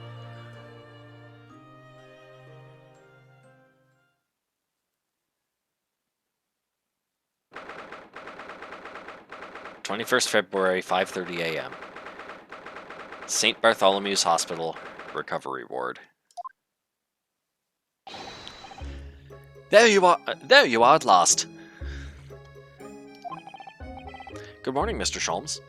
February 21st, 5:30 a.m. St. Bartholomew's Hospital, Recovery Ward. There you are at last. Good morning, Mr. Sholmes.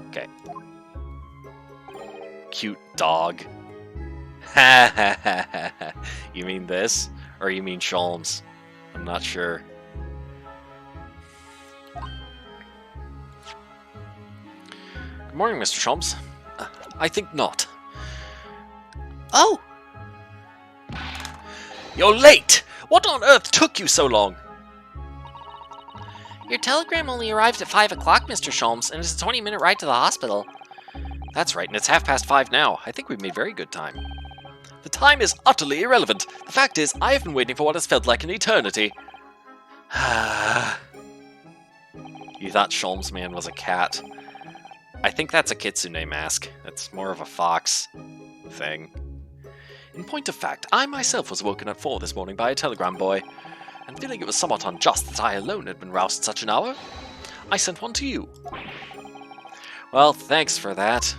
Okay. Cute dog. Ha ha ha ha ha. You mean this? Or you mean Sholmes? I'm not sure. Good morning, Mr. Sholmes. I think not. Oh! You're late! What on earth took you so long? Your telegram only arrived at 5 o'clock, Mr. Sholmes, and it's a 20-minute ride to the hospital. That's right, and it's 5:30 now. I think we've made very good time. The time is utterly irrelevant. The fact is, I have been waiting for what has felt like an eternity. You thought Sholmes Man was a cat. I think that's a kitsune mask. That's more of a fox thing. In point of fact, I myself was woken at 4 this morning by a telegram boy, and feeling it was somewhat unjust that I alone had been roused at such an hour, I sent one to you. Well, thanks for that.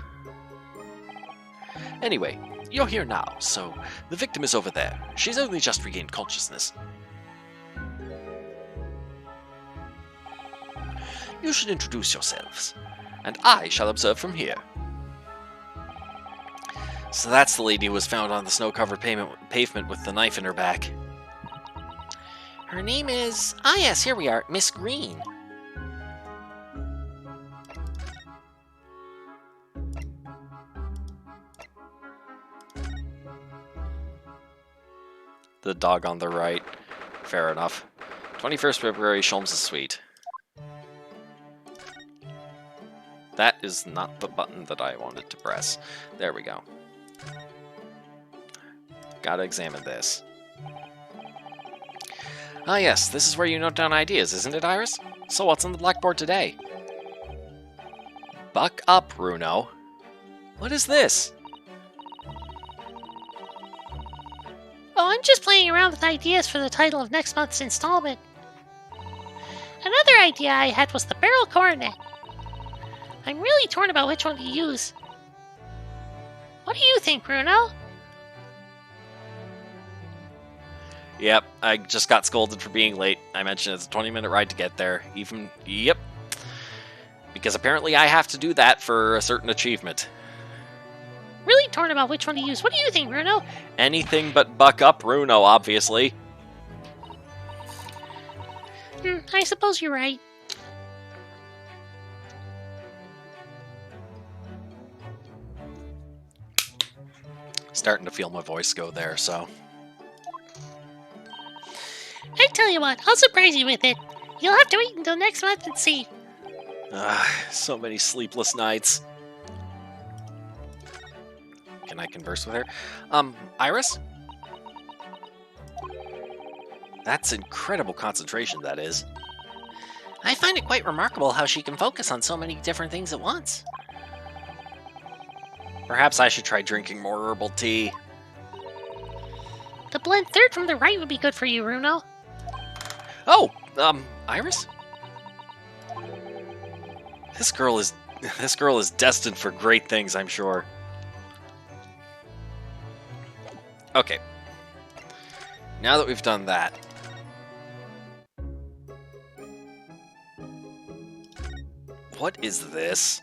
Anyway, you're here now, so the victim is over there. She's only just regained consciousness. You should introduce yourselves, and I shall observe from here. So that's the lady who was found on the snow-covered pavement with the knife in her back. Her name is... Ah yes, here we are, Miss Green. The dog on the right. Fair enough. 21st February, Sholmes' suite. That is not the button that I wanted to press. There we go. Gotta examine this. Ah yes, this is where you note down ideas, isn't it, Iris? So what's on the blackboard today? Buck up, Bruno. What is this? Oh, I'm just playing around with ideas for the title of next month's installment. Another idea I had was the barrel coronet. I'm really torn about which one to use. What do you think, Bruno? Yep, I just got scolded for being late. I mentioned it's a 20-minute ride to get there. Yep. Because apparently I have to do that for a certain achievement. Really torn about which one to use. What do you think, Bruno? Anything but buck up, Bruno, obviously. I suppose you're right. Starting to feel my voice go there, so. I tell you what, I'll surprise you with it. You'll have to wait until next month and see. So many sleepless nights. Can I converse with her? Iris? That's incredible concentration, that is. I find it quite remarkable how she can focus on so many different things at once. Perhaps I should try drinking more herbal tea. The blend third from the right would be good for you, Bruno. Oh, Iris? This girl is destined for great things, I'm sure. Okay. Now that we've done that. What is this?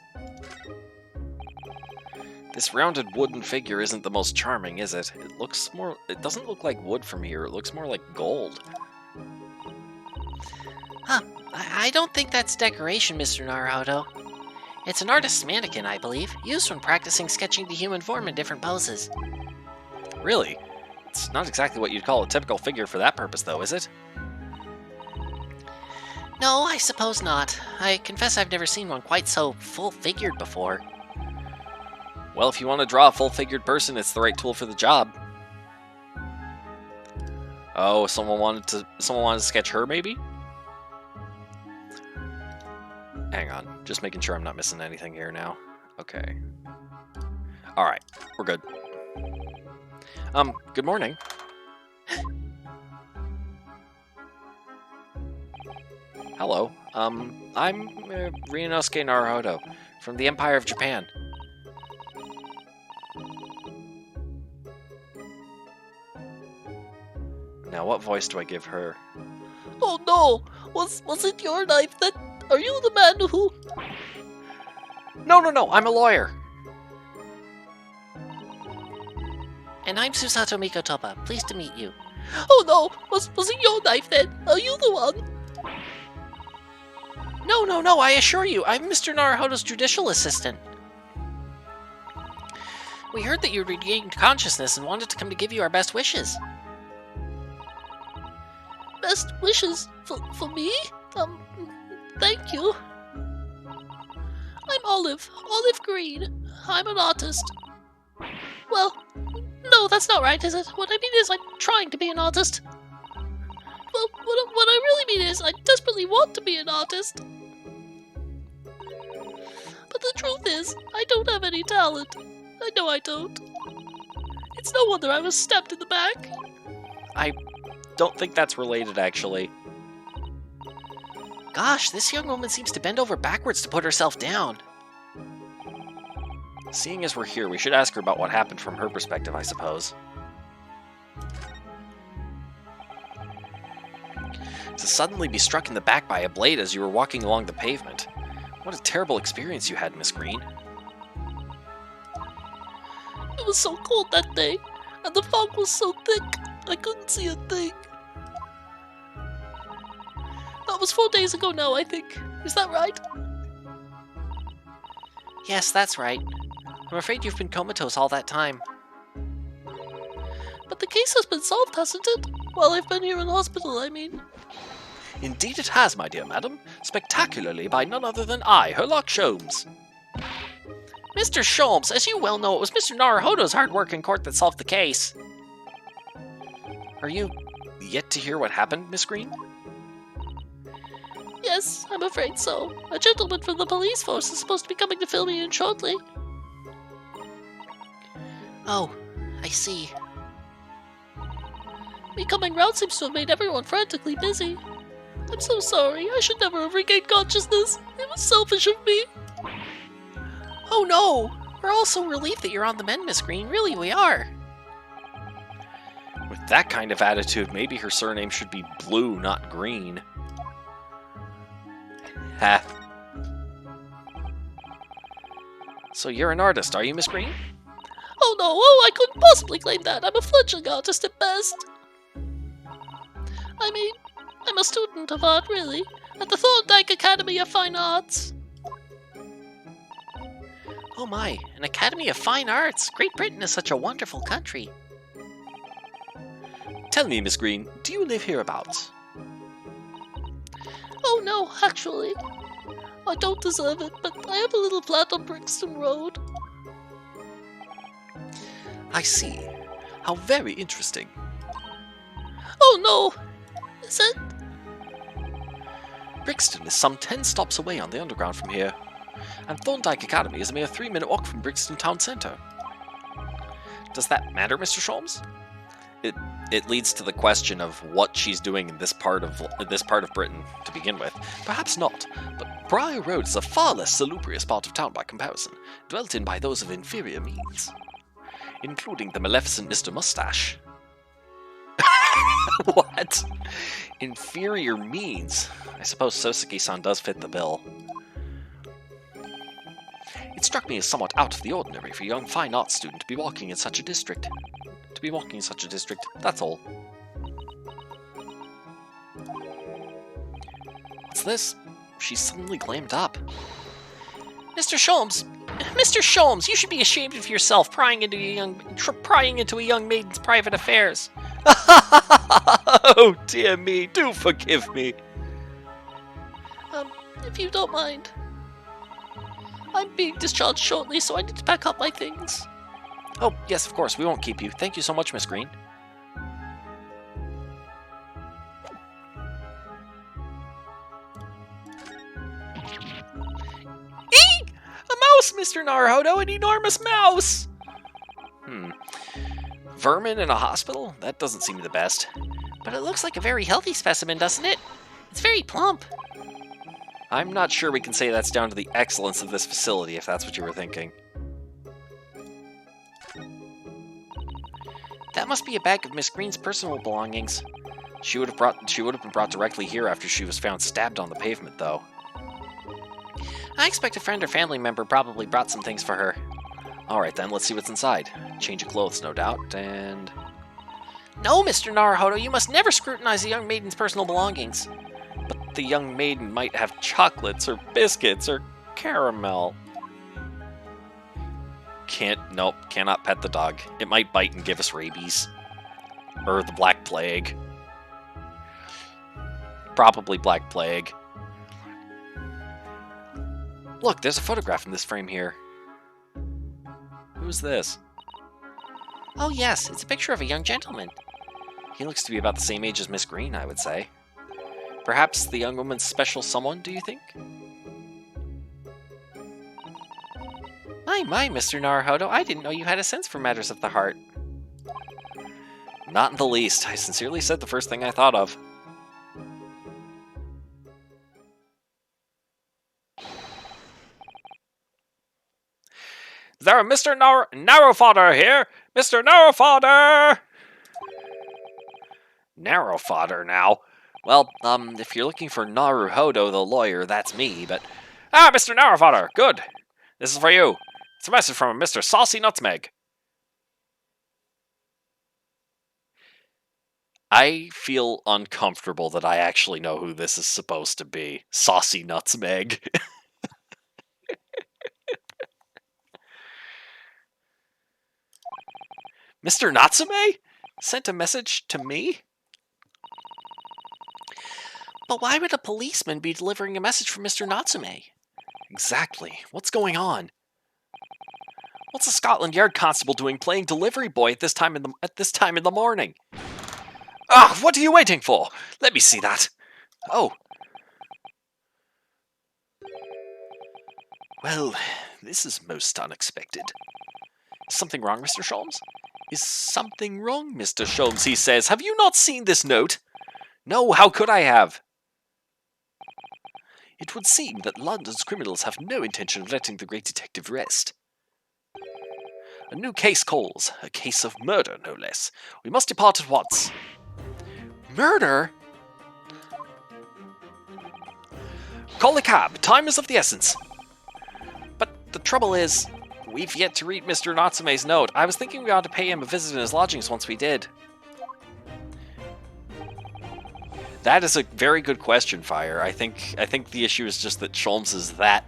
This rounded wooden figure isn't the most charming, is it? It doesn't look like wood from here. It looks more like gold. Huh. I don't think that's decoration, Mr. Naruhodo. It's an artist's mannequin, I believe, used when practicing sketching the human form in different poses. Really? It's not exactly what you'd call a typical figure for that purpose, though, is it? No, I suppose not. I confess I've never seen one quite so full-figured before. Well, if you want to draw a full-figured person, it's the right tool for the job. Oh, someone wanted to sketch her, maybe? Hang on, just making sure I'm not missing anything here now. Okay. Alright, we're good. Good morning. Hello, I'm Ryunosuke Naruhodo, from the Empire of Japan. Now, what voice do I give her? Oh no! Was it your knife that... Are you the man who... No, I'm a lawyer! And I'm Susato Mikotopa. Pleased to meet you. Oh no! Was it your knife then? Are you the one? No, I assure you, I'm Mr. Naruhodo's judicial assistant. We heard that you regained consciousness and wanted to come to give you our best wishes. Best wishes? For me? Thank you. I'm Olive Green. I'm an artist. Well, no, that's not right, is it? What I mean is I'm trying to be an artist. Well, what I really mean is I desperately want to be an artist. But the truth is, I don't have any talent. I know I don't. It's no wonder I was stabbed in the back. I don't think that's related, actually. Gosh, this young woman seems to bend over backwards to put herself down. Seeing as we're here, we should ask her about what happened from her perspective, I suppose. To suddenly be struck in the back by a blade as you were walking along the pavement. What a terrible experience you had, Miss Green. It was so cold that day, and the fog was so thick, I couldn't see a thing. That was 4 days ago now, I think. Is that right? Yes, that's right. I'm afraid you've been comatose all that time. But the case has been solved, hasn't it? While I've been here in hospital, I mean. Indeed it has, my dear madam. Spectacularly by none other than I, Herlock Sholmes. Mr. Sholmes, as you well know, it was Mr. Naruhodo's hard work in court that solved the case. Are you yet to hear what happened, Miss Green? Yes, I'm afraid so. A gentleman from the police force is supposed to be coming to fill me in shortly. Oh, I see. Me coming round seems to have made everyone frantically busy. I'm so sorry. I should never have regained consciousness. It was selfish of me. Oh no! We're all so relieved that you're on the mend, Miss Green. Really, we are. With that kind of attitude, maybe her surname should be Blue, not Green. Ha. So you're an artist, are you, Miss Green? Oh no, I couldn't possibly claim that. I'm a fledgling artist at best. I mean, I'm a student of art, really, at the Thorndyke Academy of Fine Arts. Oh my, an Academy of Fine Arts! Great Britain is such a wonderful country. Tell me, Miss Green, do you live hereabouts? Oh no, actually. I don't deserve it, but I have a little flat on Brixton Road. I see. How very interesting. Oh no! Is it? Brixton is some 10 stops away on the underground from here, and Thorndyke Academy is a mere 3-minute walk from Brixton town centre. Does that matter, Mr. Sholmes? It leads to the question of what she's doing in this part of Britain to begin with. Perhaps not, but Briar Road is a far less salubrious part of town by comparison, dwelt in by those of inferior means, including the maleficent Mr. Mustache. What? Inferior means? I suppose Soseki-san does fit the bill. It struck me as somewhat out of the ordinary for a young fine arts student to be walking in such a district. That's all. What's this? She's suddenly glammed up. Mr. Sholmes, you should be ashamed of yourself prying into a young maiden's private affairs. Oh dear me, do forgive me. If you don't mind. I'm being discharged shortly, so I need to pack up my things. Oh, yes, of course, we won't keep you. Thank you so much, Miss Green. Eek! A mouse, Mr. Naruhodo, an enormous mouse! Vermin in a hospital? That doesn't seem the best. But it looks like a very healthy specimen, doesn't it? It's very plump. I'm not sure we can say that's down to the excellence of this facility, if that's what you were thinking. That must be a bag of Miss Green's personal belongings. She would have been brought directly here after she was found stabbed on the pavement, though. I expect a friend or family member probably brought some things for her. Alright then, let's see what's inside. Change of clothes, no doubt, and... No, Mr. Naruhodo, you must never scrutinize a young maiden's personal belongings. But the young maiden might have chocolates, or biscuits, or caramel. Cannot pet the dog. It might bite and give us rabies. Or the Black Plague. Probably Black Plague. Look, there's a photograph in this frame here. Who's this? Oh yes, it's a picture of a young gentleman. He looks to be about the same age as Miss Green, I would say. Perhaps the young woman's special someone, do you think? My, Mr. Naruhodo, I didn't know you had a sense for matters of the heart. Not in the least. I sincerely said the first thing I thought of. Is there a Mr. Narrowfodder here? Mr. Narrowfodder! Narrowfodder now? Well, if you're looking for Naruhodo the lawyer, that's me, but... Ah, Mr. Narrowfodder! Good! This is for you. It's a message from Mr. Saucy Nutmeg. I feel uncomfortable that I actually know who this is supposed to be. Saucy Nutmeg. Mr. Natsume? Sent a message to me? But why would a policeman be delivering a message from Mr. Natsume? Exactly. What's going on? What's a Scotland Yard constable doing playing delivery boy at this time in the morning? Ah, what are you waiting for? Let me see that. Oh. Well, this is most unexpected. Is something wrong, Mr. Sholmes? Is something wrong, Mr. Sholmes, he says. Have you not seen this note? No, how could I have? It would seem that London's criminals have no intention of letting the great detective rest. A new case calls. A case of murder, no less. We must depart at once. Murder? Call a cab. Time is of the essence. But the trouble is, we've yet to read Mr. Natsume's note. I was thinking we ought to pay him a visit in his lodgings once we did. That is a very good question, Fire. I think the issue is just that Sholmes is that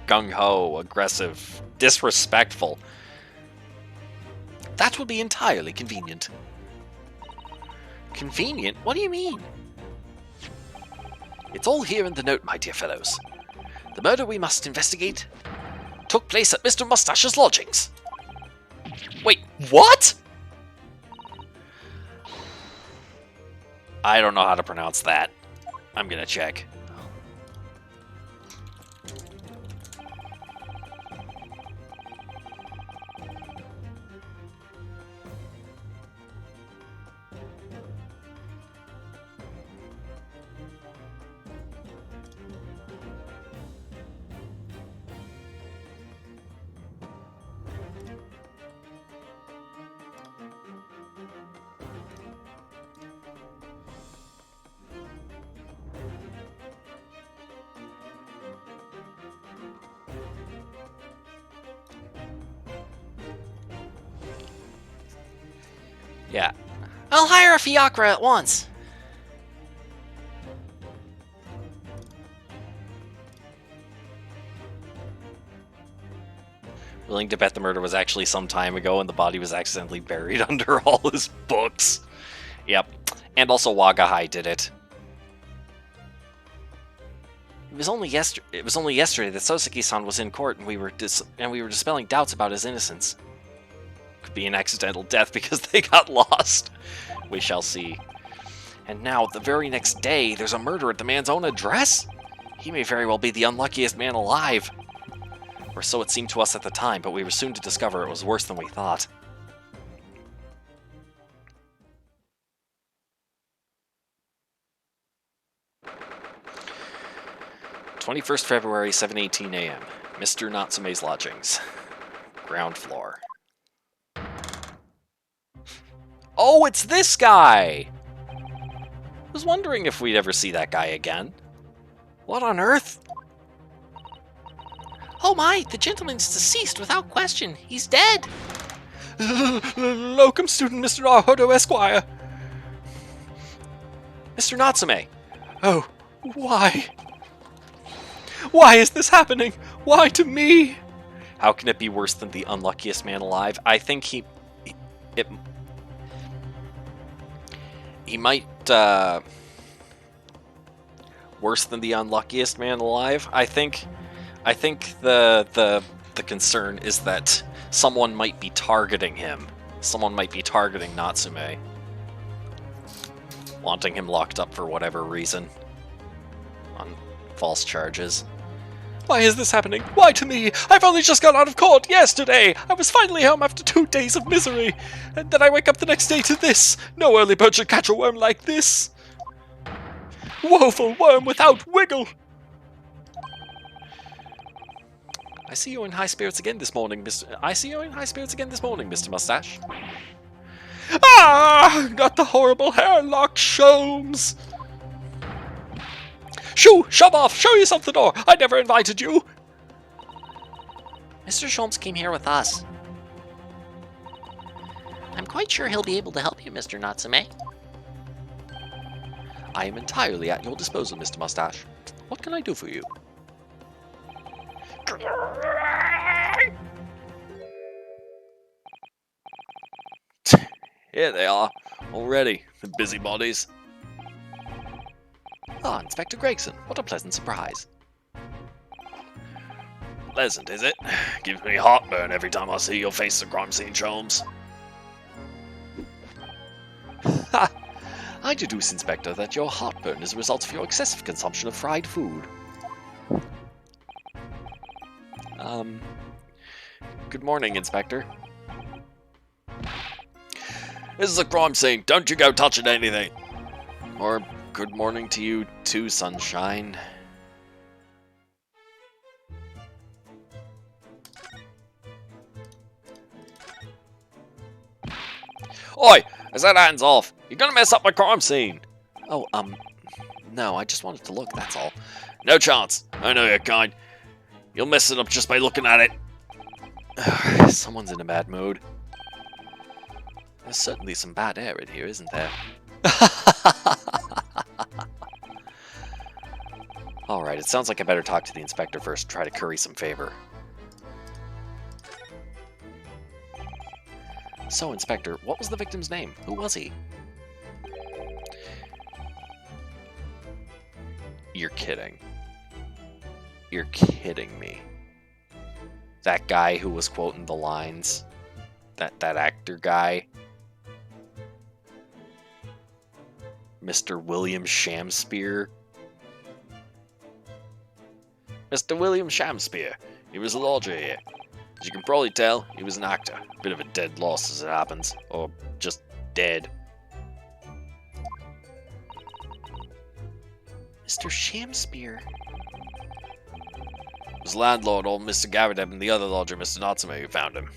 gung-ho, aggressive, disrespectful. That would be entirely convenient. Convenient? What do you mean? It's all here in the note, my dear fellows. The murder we must investigate took place at Mr. Mustache's lodgings. Wait, what? I don't know how to pronounce that. I'm gonna check. Yeah. I'll hire a fiacre at once. Willing to bet the murder was actually some time ago and the body was accidentally buried under all his books. Yep. And also Wagahai did it. It was only yesterday that Soseki-san was in court and we were dispelling doubts about his innocence. Could be an accidental death because they got lost. We shall see. And now, the very next day, there's a murder at the man's own address? He may very well be the unluckiest man alive. Or so it seemed to us at the time, but we were soon to discover it was worse than we thought. "21st February, 7:18 a.m. Mr. Natsume's lodgings. Ground floor." Oh, it's this guy! I was wondering if we'd ever see that guy again. What on earth? Oh my, the gentleman's deceased without question. He's dead. Locum student Mr. Naruhodo Esquire. Mr. Natsume. Oh, why? Why is this happening? Why to me? How can it be worse than the unluckiest man alive? I think he might, worse than the unluckiest man alive. I think the concern is that someone might be targeting him. Someone might be targeting Natsume. Wanting him locked up for whatever reason. On false charges. Why is this happening? Why to me? I've only just got out of court yesterday! I was finally home after 2 days of misery! And then I wake up the next day to this! No early bird should catch a worm like this! Woeful worm without wiggle! I see you in high spirits again this morning, Mr. Mustache. Ah! Not the horrible hairlock Sholmes! Shoo! Shove off! Show yourself the door! I never invited you! Mr. Sholmes came here with us. I'm quite sure he'll be able to help you, Mr. Natsume. I am entirely at your disposal, Mr. Mustache. What can I do for you? Here they are, already, the busybodies. Ah, Inspector Gregson, what a pleasant surprise. Pleasant, is it? Gives me heartburn every time I see your face at crime scene, Sholmes. Ha! I deduce, Inspector, that your heartburn is a result of your excessive consumption of fried food. Good morning, Inspector. This is a crime scene. Don't you go touching anything. Or good morning to you too, Sunshine. Oi! I said hands off. You're gonna mess up my crime scene. Oh, no, I just wanted to look, that's all. No chance. I know your kind. You'll mess it up just by looking at it. Someone's in a bad mood. There's certainly some bad air in here, isn't there? Alright, it sounds like I better talk to the inspector first and try to curry some favor. So, Inspector, what was the victim's name? Who was he? You're kidding. You're kidding me. That guy who was quoting the lines? That actor guy? Mr. William Shamspeare? Mr. William Shamspeare. He was a lodger here. As you can probably tell, he was an actor. Bit of a dead loss as it happens. Or just dead. Mr. Shamspeare. It was landlord, old Mr. Garadeb, and the other lodger, Mr. Natsume, who found him.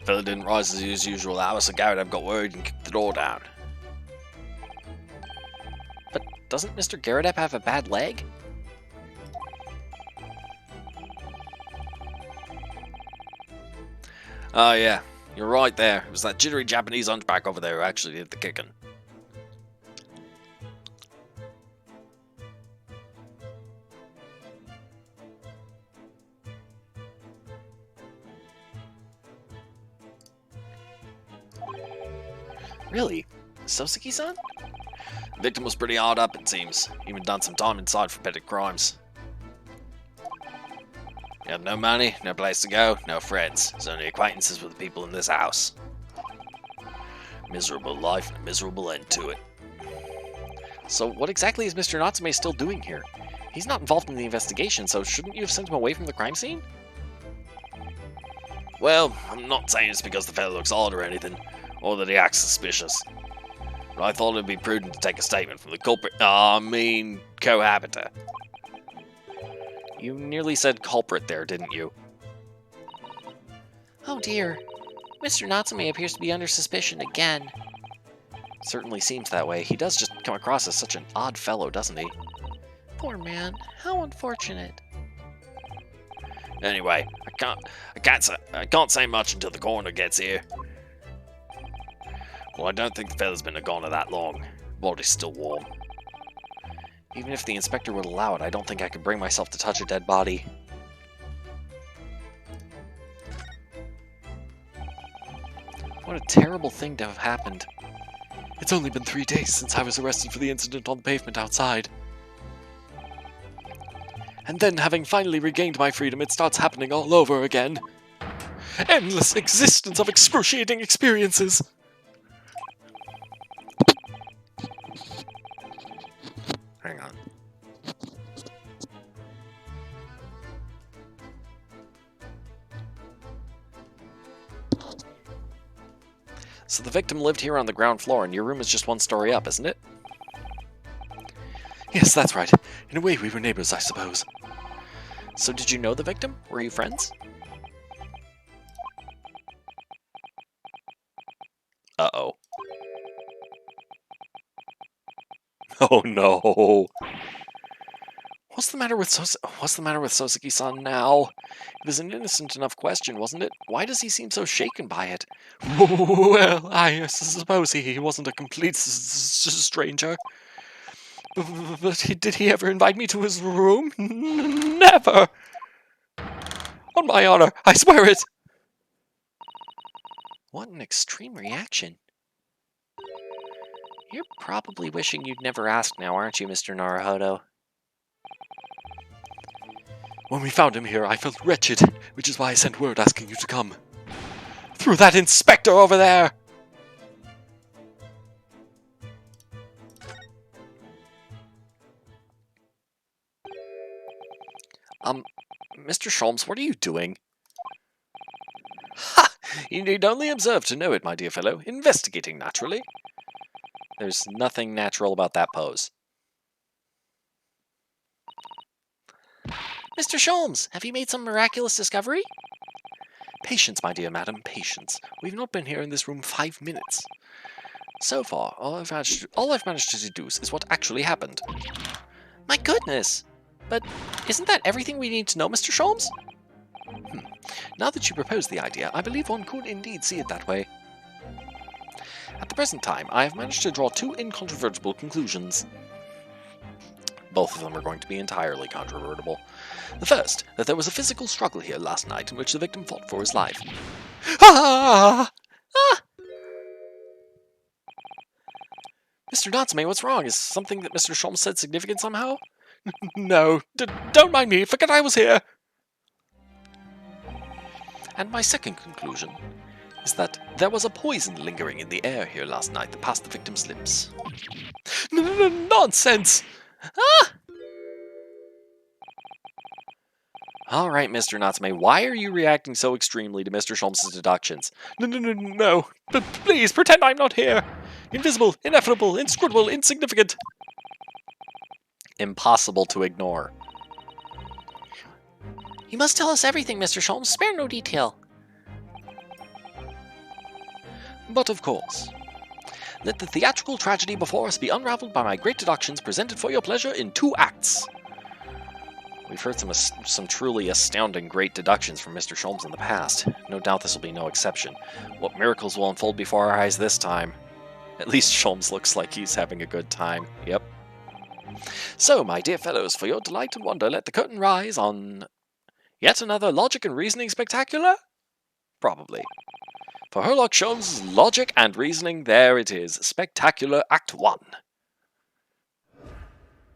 Fella didn't rise at his usual hour, so Garadeb got worried and kicked the door down. But doesn't Mr. Garadeb have a bad leg? Oh yeah, you're right there. It was that jittery Japanese hunchback over there who actually did the kicking. Really? Soseki-san? The victim was pretty hard up, it seems. Even done some time inside for petty crimes. He had no money, no place to go, no friends. His only acquaintances with the people in this house. Miserable life and a miserable end to it. So what exactly is Mr. Natsume still doing here? He's not involved in the investigation, so shouldn't you have sent him away from the crime scene? Well, I'm not saying it's because the fellow looks odd or anything, or that he acts suspicious. But I thought it'd be prudent to take a statement from the culprit, cohabiter. You nearly said culprit there, didn't you? Oh dear. Mr. Natsume appears to be under suspicion again. Certainly seems that way. He does just come across as such an odd fellow, doesn't he? Poor man. How unfortunate. Anyway, I can't say much until the coroner gets here. Well, I don't think the fella's been a goner that long. Body's still warm. Even if the inspector would allow it, I don't think I could bring myself to touch a dead body. What a terrible thing to have happened. It's only been 3 days since I was arrested for the incident on the pavement outside. And then, having finally regained my freedom, it starts happening all over again. Endless existence of excruciating experiences! Hang on. So the victim lived here on the ground floor, and your room is just 1 story up, isn't it? Yes, that's right. In a way, we were neighbors, I suppose. So did you know the victim? Were you friends? Uh-oh. Oh no. What's the matter with Soseki-san now? It was an innocent enough question, wasn't it? Why does he seem so shaken by it? Well, I suppose he wasn't a complete stranger. But did he ever invite me to his room? Never! On my honor, I swear it! What an extreme reaction. You're probably wishing you'd never asked now, aren't you, Mr. Naruhodo? When we found him here, I felt wretched, which is why I sent word asking you to come. Through that inspector over there! Mr. Sholmes, what are you doing? Ha! You need only observe to know it, my dear fellow. Investigating, naturally. There's nothing natural about that pose. Mr. Sholmes, have you made some miraculous discovery? Patience, my dear madam, patience. We've not been here in this room 5 minutes. So far, all I've managed to deduce is what actually happened. My goodness! But isn't that everything we need to know, Mr. Sholmes? Now that you propose the idea, I believe one could indeed see it that way. At the present time, I have managed to draw 2 incontrovertible conclusions. Both of them are going to be entirely controvertible. The first, that there was a physical struggle here last night in which the victim fought for his life. Ah! Ah! Mr. Natsume, what's wrong? Is something that Mr. Sholmes said significant somehow? No, don't mind me, forget I was here! And my second conclusion is that there was a poison lingering in the air here last night that passed the victim's lips. Nonsense! Ah! Alright, Mr. Natsume, why are you reacting so extremely to Mr. Sholmes' deductions? No. Please, pretend I'm not here! Invisible, ineffable, inscrutable, insignificant! Impossible to ignore. You must tell us everything, Mr. Sholmes. Spare no detail. But of course. Let the theatrical tragedy before us be unraveled by my great deductions presented for your pleasure in 2 acts. We've heard some truly astounding great deductions from Mr. Sholmes in the past. No doubt this will be no exception. What miracles will unfold before our eyes this time? At least Sholmes looks like he's having a good time. Yep. So, my dear fellows, for your delight and wonder, let the curtain rise on yet another logic and reasoning spectacular? Probably. For Herlock Sholmes' logic and reasoning, there it is. Spectacular Act 1.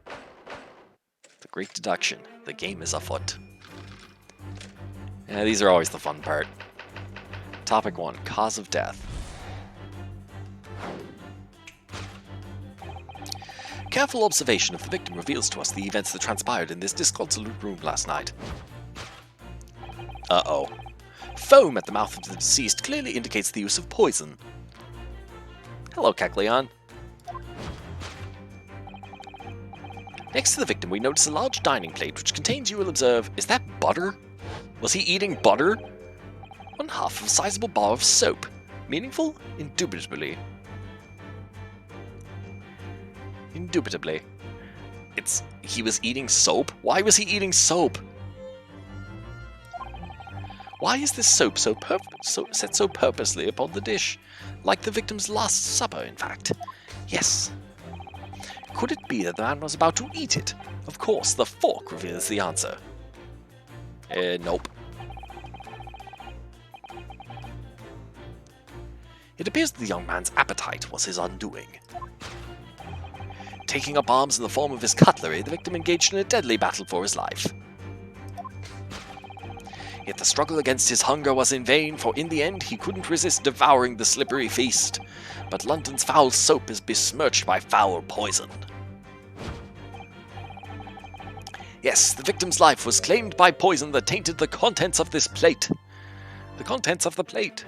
The great deduction. The game is afoot. Yeah, these are always the fun part. Topic 1. Cause of death. Careful observation of the victim reveals to us the events that transpired in this disconsolate room last night. Uh-oh. Foam at the mouth of the deceased clearly indicates the use of poison. Hello, Kecleon. Next to the victim, we notice a large dining plate which contains, you will observe, is that butter? Was he eating butter? One half of a sizable bar of soap. Meaningful? Indubitably. Indubitably. He was eating soap? Why was he eating soap? Why is this soap set so purposely upon the dish? Like the victim's last supper, in fact. Yes. Could it be that the man was about to eat it? Of course, the fork reveals the answer. Nope. It appears that the young man's appetite was his undoing. Taking up arms in the form of his cutlery, the victim engaged in a deadly battle for his life. Yet the struggle against his hunger was in vain, for in the end he couldn't resist devouring the slippery feast. But London's foul soap is besmirched by foul poison. Yes, the victim's life was claimed by poison that tainted the contents of this plate. The contents of the plate.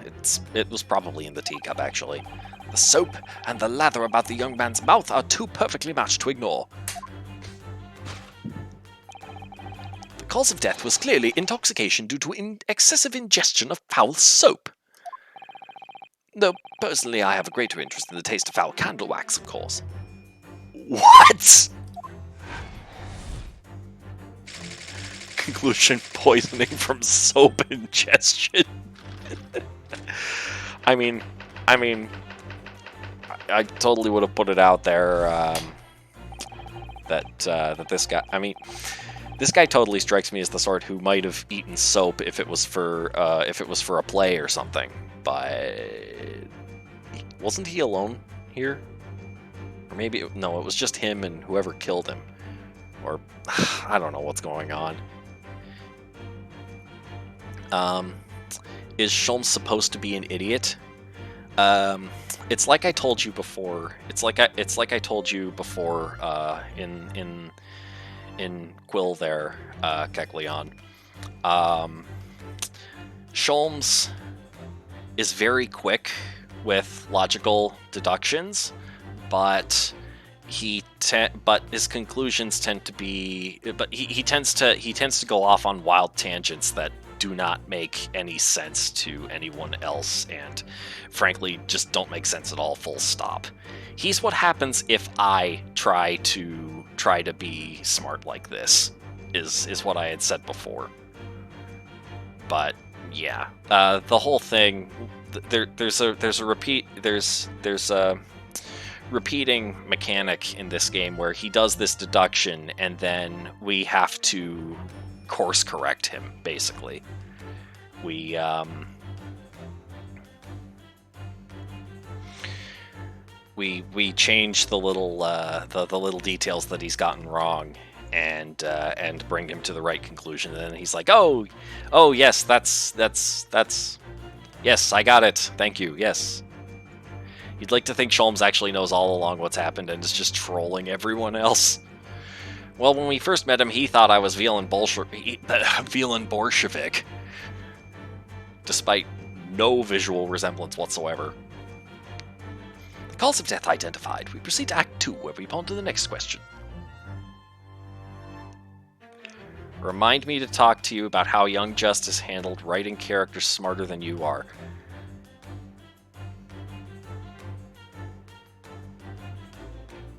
It was probably in the teacup, actually. The soap and the lather about the young man's mouth are too perfectly matched to ignore. The cause of death was clearly intoxication due to excessive ingestion of foul soap. Though, personally, I have a greater interest in the taste of foul candle wax, of course. What? Conclusion: poisoning from soap ingestion. I mean, I totally would have put it out there that this guy. I mean, this guy totally strikes me as the sort who might have eaten soap if it was for a play or something. But wasn't he alone here? Or maybe no, it was just him and whoever killed him. Or I don't know what's going on. Is Sholmes supposed to be an idiot? It's like I told you before. It's like I told you before in Quill there, Kecleon. Sholmes is very quick with logical deductions, but his conclusions tend to be, but he tends to go off on wild tangents that do not make any sense to anyone else, and frankly just don't make sense at all, full stop. He's what happens if I try to be smart like this, is what I had said before. But yeah, the whole thing, there's a repeating mechanic in this game where he does this deduction and then we have to course correct him, basically. We change the little the little details that he's gotten wrong and bring him to the right conclusion, and then he's like, oh yes, that's yes, I got it, thank you, yes. You'd like to think Sholmes actually knows all along what's happened and is just trolling everyone else. Well, when we first met him, he thought I was Velen Bolshevik, despite no visual resemblance whatsoever. The cause of death identified. We proceed to Act 2, where we ponder the next question. Remind me to talk to you about how Young Justice handled writing characters smarter than you are.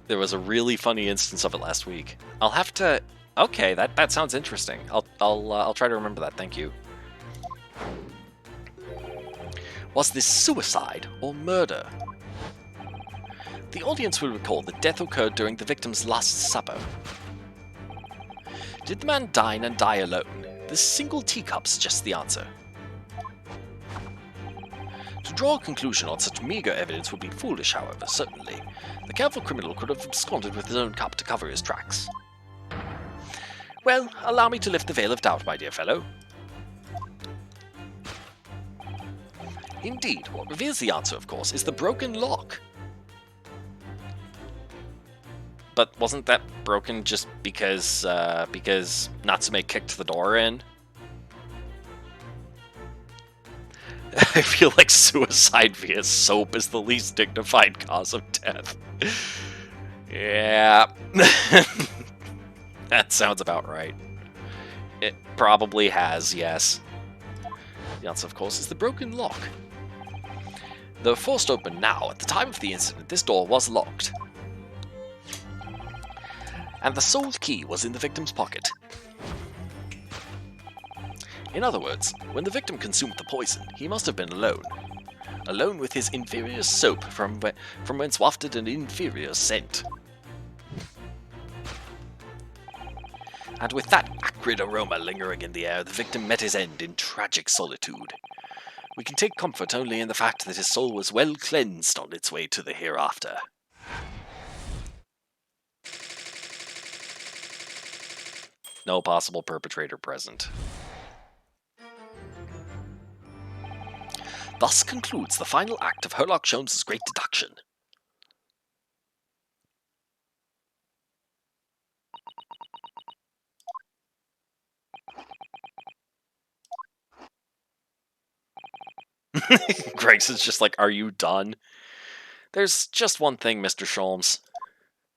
There was a really funny instance of it last week. I'll have to... Okay, that sounds interesting. I'll try to remember that, thank you. Was this suicide or murder? The audience will recall that death occurred during the victim's last supper. Did the man dine and die alone? This single teacup suggests the answer. To draw a conclusion on such meager evidence would be foolish, however, certainly. The careful criminal could have absconded with his own cup to cover his tracks. Well, allow me to lift the veil of doubt, my dear fellow. Indeed, what reveals the answer, of course, is the broken lock. But wasn't that broken just because Natsume kicked the door in? I feel like suicide via soap is the least dignified cause of death. Yeah. That sounds about right. It probably has, yes. The answer, of course, is the broken lock. Though forced open now, at the time of the incident, this door was locked. And the sole key was in the victim's pocket. In other words, when the victim consumed the poison, he must have been alone. Alone with his inferior soap, from whence wafted an inferior scent. And with that acrid aroma lingering in the air, the victim met his end in tragic solitude. We can take comfort only in the fact that his soul was well cleansed on its way to the hereafter. No possible perpetrator present. Thus concludes the final act of Herlock Sholmes' great deduction. Gregson's just like, are you done? There's just one thing, Mr. Sholmes.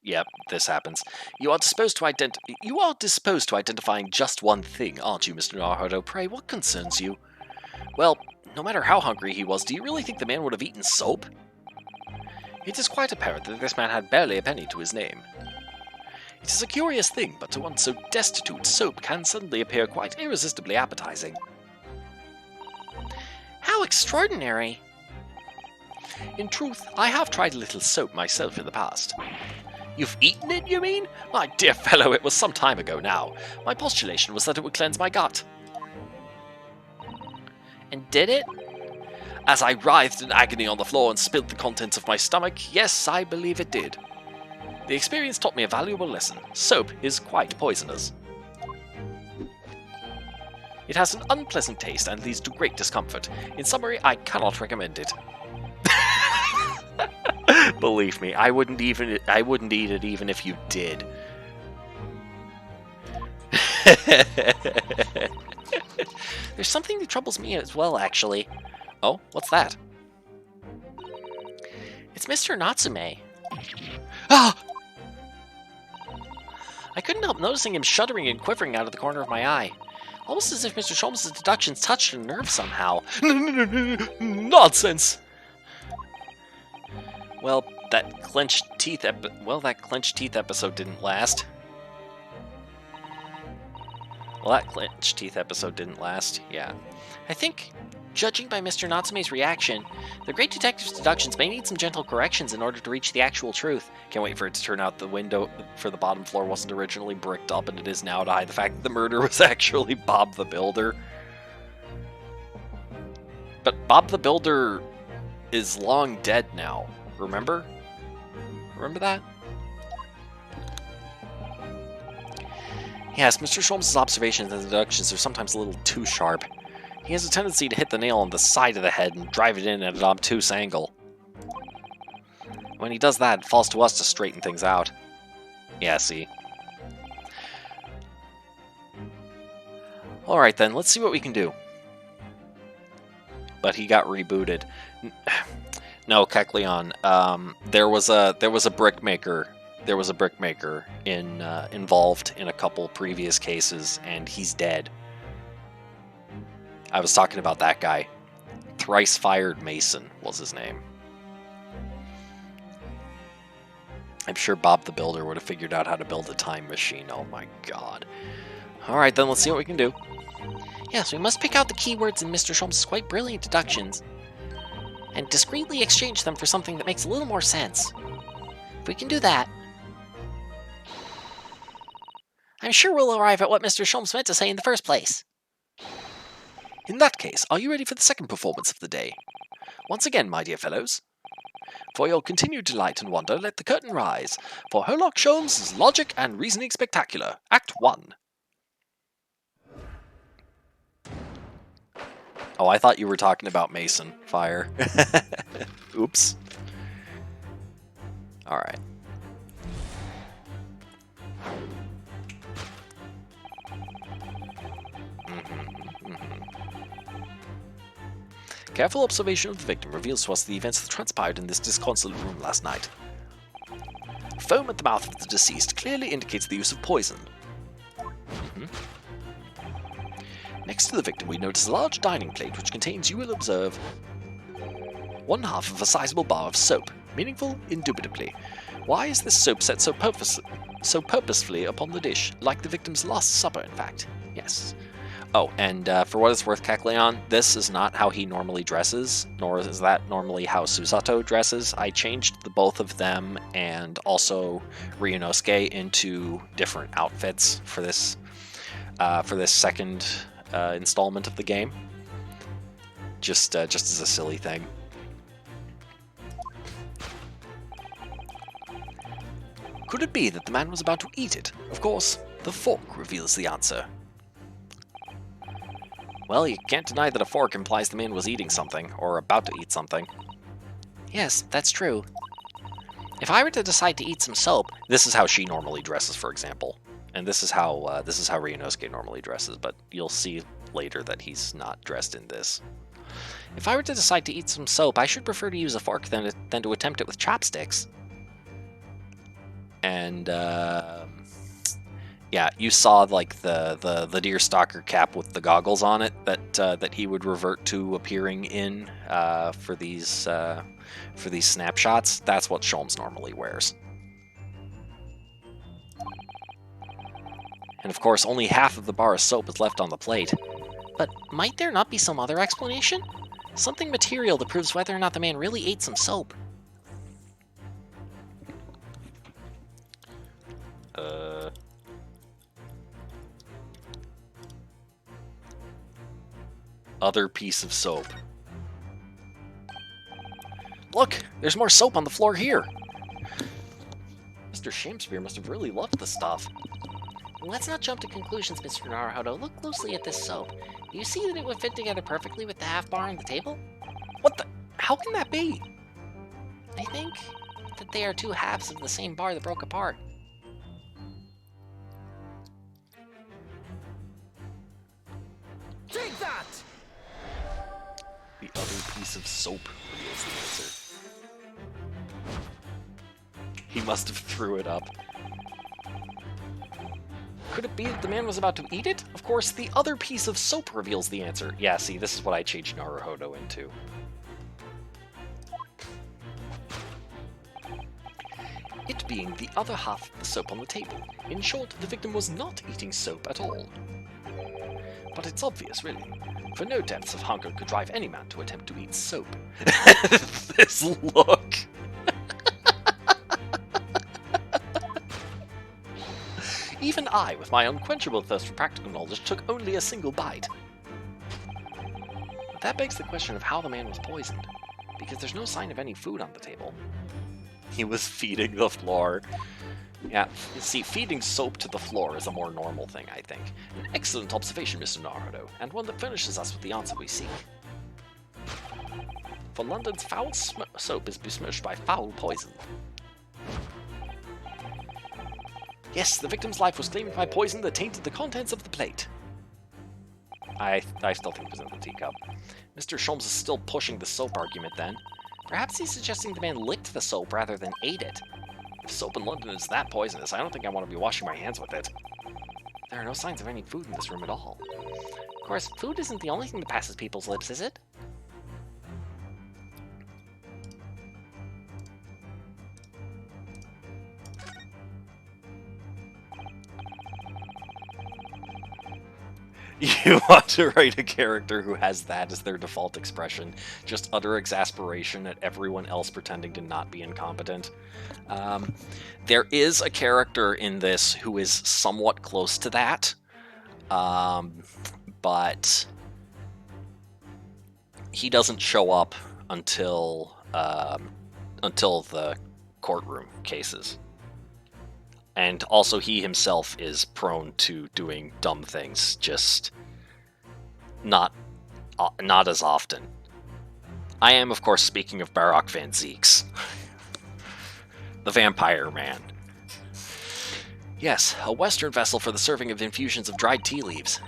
Yep, this happens. You are disposed to identifying just one thing, aren't you, Mr. Naruhodo? Pray, what concerns you? Well, no matter how hungry he was, do you really think the man would have eaten soap? It is quite apparent that this man had barely a penny to his name. It is a curious thing, but to one so destitute, soap can suddenly appear quite irresistibly appetizing. How extraordinary! In truth, I have tried a little soap myself in the past. You've eaten it, you mean? My dear fellow, it was some time ago now. My postulation was that it would cleanse my gut. And did it? As I writhed in agony on the floor and spilled the contents of my stomach, yes, I believe it did. The experience taught me a valuable lesson. Soap is quite poisonous. It has an unpleasant taste and leads to great discomfort. In summary, I cannot recommend it. Believe me, I wouldn't eat it even if you did. There's something that troubles me as well, actually. Oh, what's that? It's Mr. Natsume. Ah! I couldn't help noticing him shuddering and quivering out of the corner of my eye. Almost as if Mr. Sholmes' deductions touched a nerve somehow. Nonsense! Well, that clenched teeth episode didn't last. Well, that clenched teeth episode didn't last. Yeah. I think, judging by Mr. Natsume's reaction, the great detective's deductions may need some gentle corrections in order to reach the actual truth. Can't wait for it to turn out the window for the bottom floor wasn't originally bricked up, and it is now, to hide the fact that the murder was actually Bob the Builder. But Bob the Builder is long dead now. Remember? Remember that? Yes, Mr. Sholmes' observations and deductions are sometimes a little too sharp. He has a tendency to hit the nail on the side of the head and drive it in at an obtuse angle. When he does that, it falls to us to straighten things out. Yeah, see. Alright then, let's see what we can do. But he got rebooted. No, Kecleon. There was a brickmaker. There was a brickmaker involved in a couple previous cases, and he's dead. I was talking about that guy. Thrice Fired Mason was his name. I'm sure Bob the Builder would have figured out how to build a time machine. Oh my god. Alright then, let's see what we can do. Yes, we must pick out the keywords in Mr. Sholmes' quite brilliant deductions and discreetly exchange them for something that makes a little more sense. If we can do that, I'm sure we'll arrive at what Mr. Sholmes meant to say in the first place. In that case, are you ready for the second performance of the day? Once again, my dear fellows, for your continued delight and wonder, let the curtain rise for Herlock Sholmes' Logic and Reasoning Spectacular, Act 1. Oh, I thought you were talking about Mason. Fire. Oops. Alright. Careful observation of the victim reveals to us the events that transpired in this disconsolate room last night. Foam at the mouth of the deceased clearly indicates the use of poison. Next to the victim, we notice a large dining plate which contains, you will observe, one half of a sizable bar of soap. Meaningful? Indubitably. Why is this soap set so purposefully upon the dish? Like the victim's last supper, in fact. Yes. Oh, and for what it's worth, Kecleon, this is not how he normally dresses, nor is that normally how Susato dresses. I changed the both of them and also Ryunosuke into different outfits for this second installment of the game. Just as a silly thing. Could it be that the man was about to eat it? Of course, the fork reveals the answer. Well, you can't deny that a fork implies the man was eating something, or about to eat something. Yes, that's true. If I were to decide to eat some soap, this is how she normally dresses, for example. And this is how Ryunosuke normally dresses, but you'll see later that he's not dressed in this. If I were to decide to eat some soap, I should prefer to use a fork than to attempt it with chopsticks. And yeah, you saw like the Deerstalker cap with the goggles on it that he would revert to appearing in for these snapshots. That's what Sholmes normally wears. And of course, only half of the bar of soap is left on the plate. But might there not be some other explanation? Something material that proves whether or not the man really ate some soap. Other piece of soap. Look, there's more soap on the floor here. Mr. Shamspeare must have really loved the stuff. Let's not jump to conclusions, Mr. Naruhodo. Look closely at this soap. Do you see that it would fit together perfectly with the half bar on the table? What the? How can that be? I think that they are two halves of the same bar that broke apart. The other piece of soap reveals the answer. He must have threw it up. Could it be that the man was about to eat it? Of course, the other piece of soap reveals the answer. Yeah, see, this is what I changed Naruhodo into. It being the other half of the soap on the table. In short, the victim was not eating soap at all. But it's obvious, really. For no depths of hunger could drive any man to attempt to eat soap. This look! Even I, with my unquenchable thirst for practical knowledge, took only a single bite. But that begs the question of how the man was poisoned, because there's no sign of any food on the table. He was feeding the floor. Yeah, see, feeding soap to the floor is a more normal thing, I think. An excellent observation, Mr. Naruto, and one that furnishes us with the answer we seek. For London's foul soap is besmirched by foul poison. Yes, the victim's life was claimed by poison that tainted the contents of the plate. I still think it was in the teacup. Mr. Sholmes is still pushing the soap argument then. Perhaps he's suggesting the man licked the soap rather than ate it. If soap in London is that poisonous, I don't think I want to be washing my hands with it. There are no signs of any food in this room at all. Of course, food isn't the only thing that passes people's lips, is it? You want to write a character who has that as their default expression, just utter exasperation at everyone else pretending to not be incompetent. There is a character in this who is somewhat close to that, but he doesn't show up until the courtroom cases. And also he himself is prone to doing dumb things, just not as often. I am, of course, speaking of Barak Van Zeeks. The Vampire Man. Yes, a Western vessel for the serving of infusions of dried tea leaves.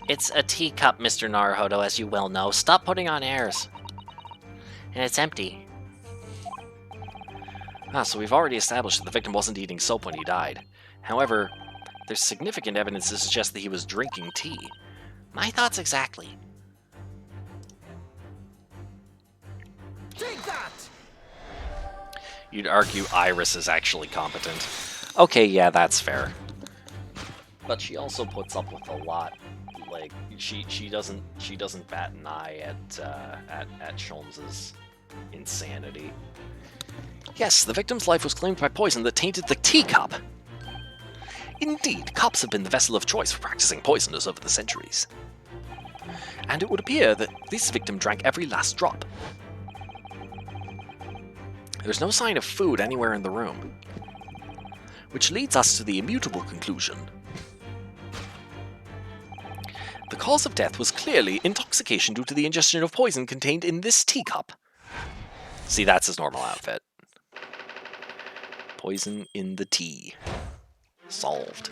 It's a teacup, Mr. Naruhodo, as you well know. Stop putting on airs. And it's empty. So we've already established that the victim wasn't eating soap when he died. However, there's significant evidence to suggest that he was drinking tea. My thoughts exactly. Take that! You'd argue Iris is actually competent. Okay, yeah, that's fair. But she also puts up with a lot. Like, she doesn't bat an eye at Sholmes's insanity. Yes, the victim's life was claimed by poison that tainted the teacup. Indeed, cups have been the vessel of choice for practicing poisoners over the centuries. And it would appear that this victim drank every last drop. There's no sign of food anywhere in the room, which leads us to the immutable conclusion. The cause of death was clearly intoxication due to the ingestion of poison contained in this teacup. See, that's his normal outfit. Poison in the tea. Solved.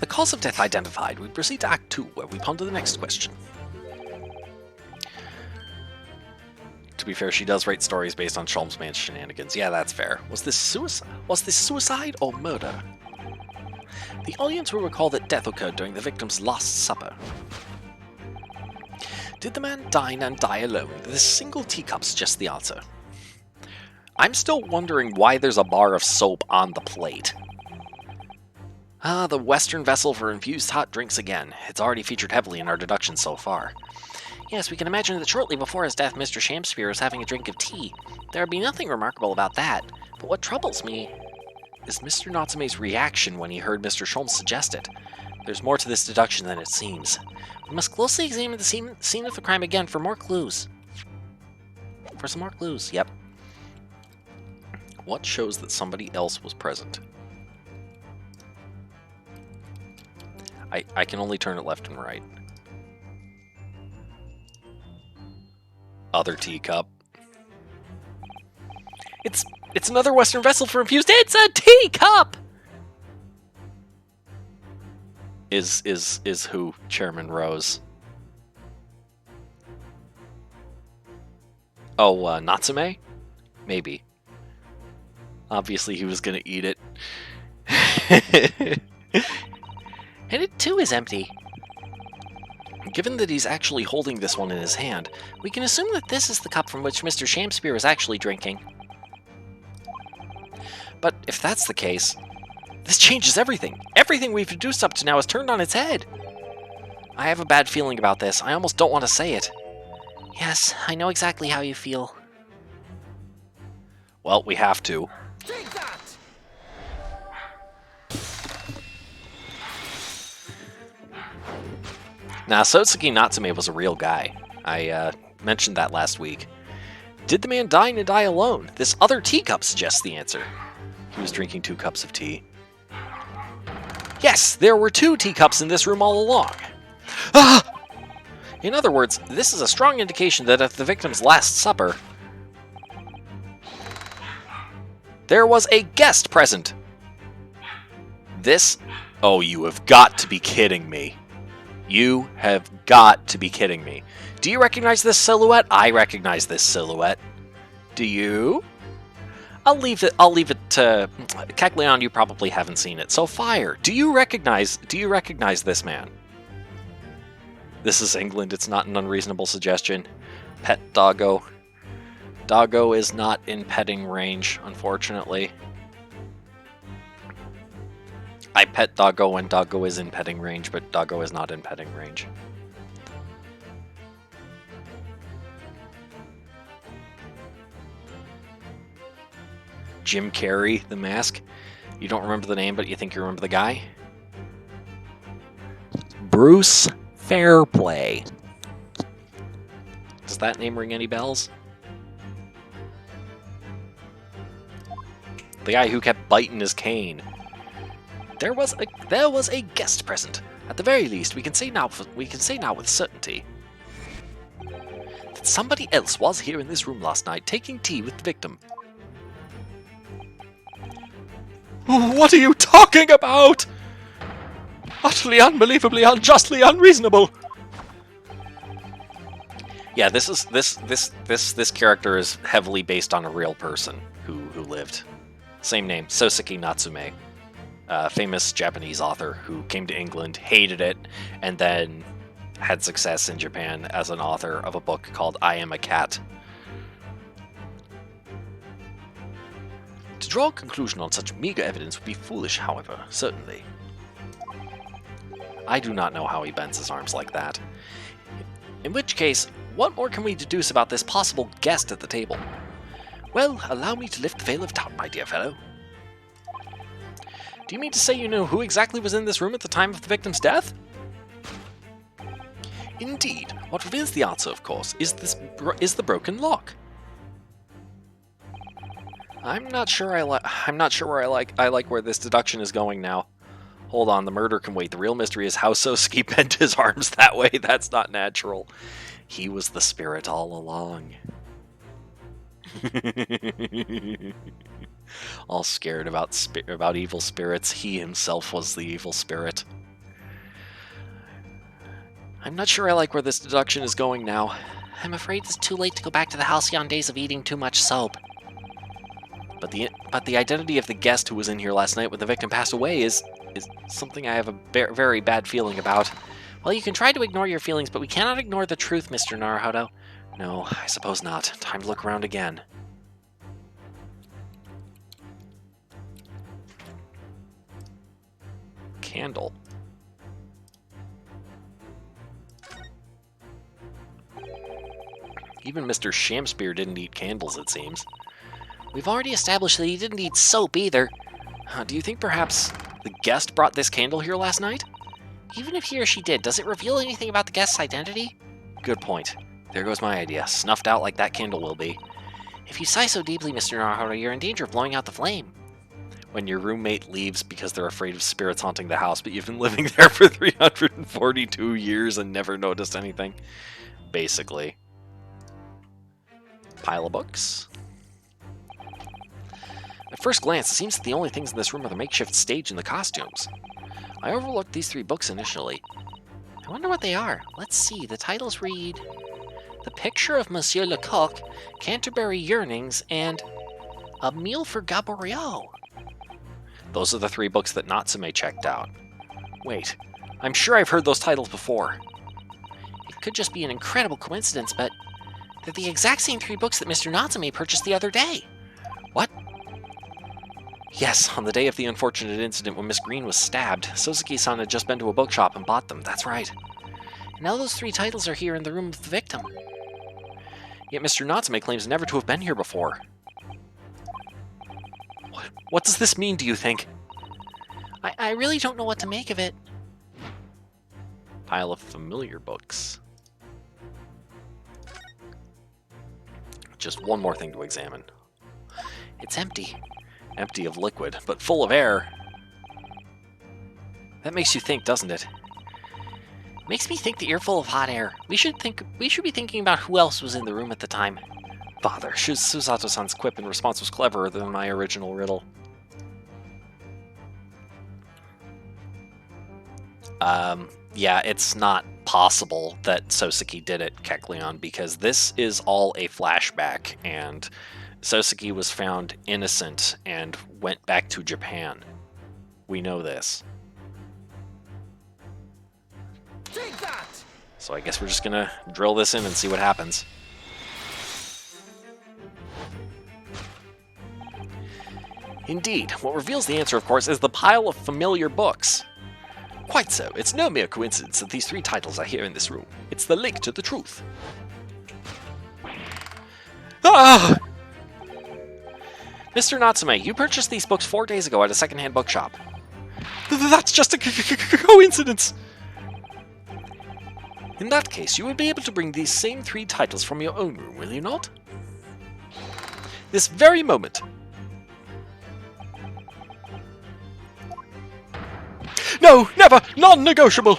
The cause of death identified, we proceed to Act 2, where we ponder the next question. To be fair, she does write stories based on Sholmes Man's shenanigans. Yeah, that's fair. Was this suicide or murder? The audience will recall that death occurred during the victim's last supper. Did the man dine and die alone? This single teacup suggests the answer. I'm still wondering why there's a bar of soap on the plate. The Western vessel for infused hot drinks again. It's already featured heavily in our deductions so far. Yes, we can imagine that shortly before his death, Mr. Shamspeare was having a drink of tea. There would be nothing remarkable about that, but what troubles me is Mr. Natsume's reaction when he heard Mr. Sholmes suggest it. There's more to this deduction than it seems. We must closely examine the scene of the crime again for more clues. For some more clues, yep. What shows that somebody else was present? I can only turn it left and right. Other teacup. It's It's another Western vessel for infused. It's a teacup! Is who? Chairman Rose. Oh, Natsume? Maybe. Obviously he was gonna eat it. And it too is empty. Given that he's actually holding this one in his hand, We can assume that this is the cup from which Mr. Shamspear is actually drinking. but if that's the case, this changes everything. Everything we've deduced up to now is turned on its head. I have a bad feeling about this. I almost don't want to say it. Yes, I know exactly how you feel. Well, we have to. Take that! Now, Sotsuki Natsume was a real guy. I mentioned that last week. Did the man die and die alone? This other teacup suggests the answer. He was drinking 2 cups of tea. Yes, there were 2 teacups in this room all along. Ah! In other words, this is a strong indication that at the victim's last supper, there was a guest present. This? Oh, you have got to be kidding me. You have got to be kidding me. Do you recognize this silhouette? I recognize this silhouette. Do you? I'll leave it to Kekleon. You probably haven't seen it. So Fire, do you recognize this man? This is England. It's not an unreasonable suggestion. Pet Doggo. Doggo is not in petting range, unfortunately. I pet Doggo when Doggo is in petting range, but Doggo is not in petting range. Jim Carrey, The Mask. You don't remember the name, but you think you remember the guy? Bruce Fairplay. Does that name ring any bells? The guy who kept biting his cane. There was a guest present. At the very least, we can say now with certainty that somebody else was here in this room last night taking tea with the victim. What are you talking about? Utterly, unbelievably, unjustly unreasonable. Yeah, this character is heavily based on a real person who lived. Same name, Soseki Natsume. Famous Japanese author who came to England, hated it, and then had success in Japan as an author of a book called I Am a Cat. To draw a conclusion on such meager evidence would be foolish, however, certainly. I do not know how he bends his arms like that. In which case, what more can we deduce about this possible guest at the table? Well, allow me to lift the veil of doubt, my dear fellow. Do you mean to say you know who exactly was in this room at the time of the victim's death? Indeed. What reveals the answer, of course, is the broken lock. I'm not sure where I like where this deduction is going now. Hold on, the murder can wait. The real mystery is how Soseki bent his arms that way. That's not natural. He was the spirit all along. All scared about evil spirits. He himself was the evil spirit. I'm not sure I like where this deduction is going now. I'm afraid it's too late to go back to the halcyon days of eating too much soap. But the identity of the guest who was in here last night when the victim passed away is something I have a very bad feeling about. Well, you can try to ignore your feelings, but we cannot ignore the truth, Mr. Naruhodo. No, I suppose not. Time to look around again. Candle. Even Mr. Shamspear didn't eat candles, it seems. We've already established that he didn't eat soap either. Do you think perhaps the guest brought this candle here last night? Even if he or she did, does it reveal anything about the guest's identity? Good point. There goes my idea. Snuffed out like that candle will be. If you sigh so deeply, Mr. Naruhodo, you're in danger of blowing out the flame. When your roommate leaves because they're afraid of spirits haunting the house, but you've been living there for 342 years and never noticed anything. Basically. Pile of books. At first glance, it seems that the only things in this room are the makeshift stage and the costumes. I overlooked these 3 books initially. I wonder what they are. Let's see, the titles read... The Picture of Monsieur Lecoq, Canterbury Yearnings, and A Meal for Gaboriau. Those are the 3 books that Natsume checked out. Wait, I'm sure I've heard those titles before. It could just be an incredible coincidence, but they're the exact same 3 books that Mr. Natsume purchased the other day. What? Yes, on the day of the unfortunate incident when Miss Green was stabbed, Sosuke-san had just been to a bookshop and bought them, that's right. And now those 3 titles are here in the room of the victim. Yet Mr. Natsume claims never to have been here before. What does this mean, do you think? I really don't know what to make of it. Pile of familiar books. Just one more thing to examine. It's empty. Empty of liquid, but full of air. That makes you think, doesn't it? Makes me think the earful of hot air. We should be thinking about who else was in the room at the time. Bother, Susato-san's quip in response was cleverer than my original riddle. Yeah, it's not possible that Sosuke did it, Kecleon, because this is all a flashback, and Sosuke was found innocent and went back to Japan. We know this. Take that! So I guess we're just gonna drill this in and see what happens. Indeed, what reveals the answer, of course, is the pile of familiar books. Quite so. It's no mere coincidence that these 3 titles are here in this room. It's the link to the truth. Ah! Mr. Natsume, you purchased these books 4 days ago at a secondhand bookshop. That's just a coincidence! In that case, you will be able to bring these same 3 titles from your own room, will you not? This very moment. No, never! Non-negotiable!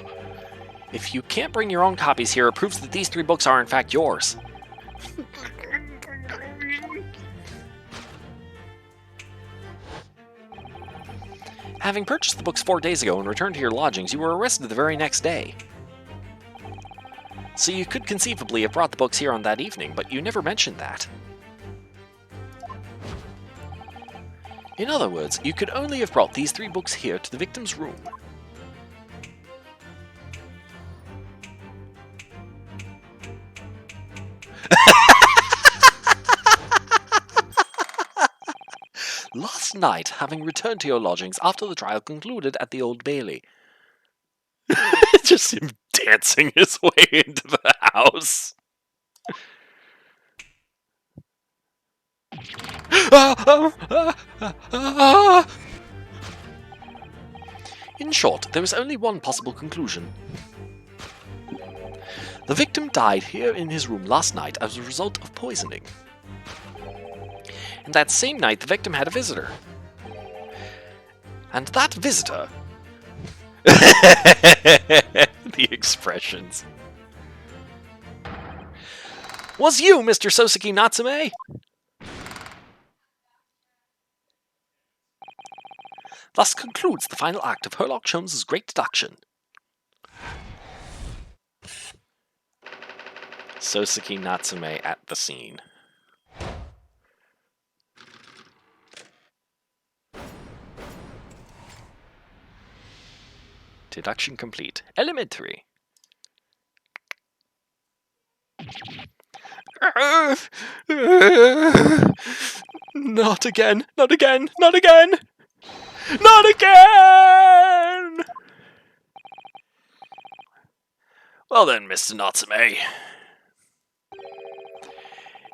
If you can't bring your own copies here, it proves that these 3 books are in fact yours. Having purchased the books 4 days ago and returned to your lodgings, you were arrested the very next day. So you could conceivably have brought the books here on that evening, but you never mentioned that. In other words, you could only have brought these 3 books here to the victim's room. Last night, having returned to your lodgings after the trial concluded at the Old Bailey. Just him dancing his way into the house. In short, there is only one possible conclusion. The victim died here in his room last night as a result of poisoning. And that same night, the victim had a visitor. And that visitor... The expressions. Was you, Mr. Sosuke Natsume? Thus concludes the final act of Herlock Sholmes' great deduction. Sosuke Natsume at the scene. Deduction complete. Elementary. Not again! Not again! Not again! Not again! Well then, Mr. Natsume.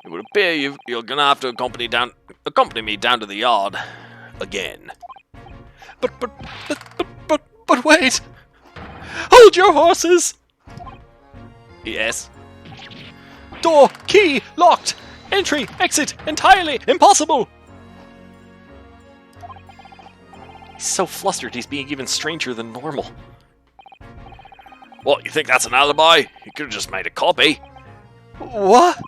It would appear you're gonna have to accompany me down to the yard again. But wait! Hold your horses! Yes. Door, key, locked! Entry, exit, entirely impossible! He's so flustered he's being even stranger than normal. What, you think that's an alibi? You could have just made a copy. What?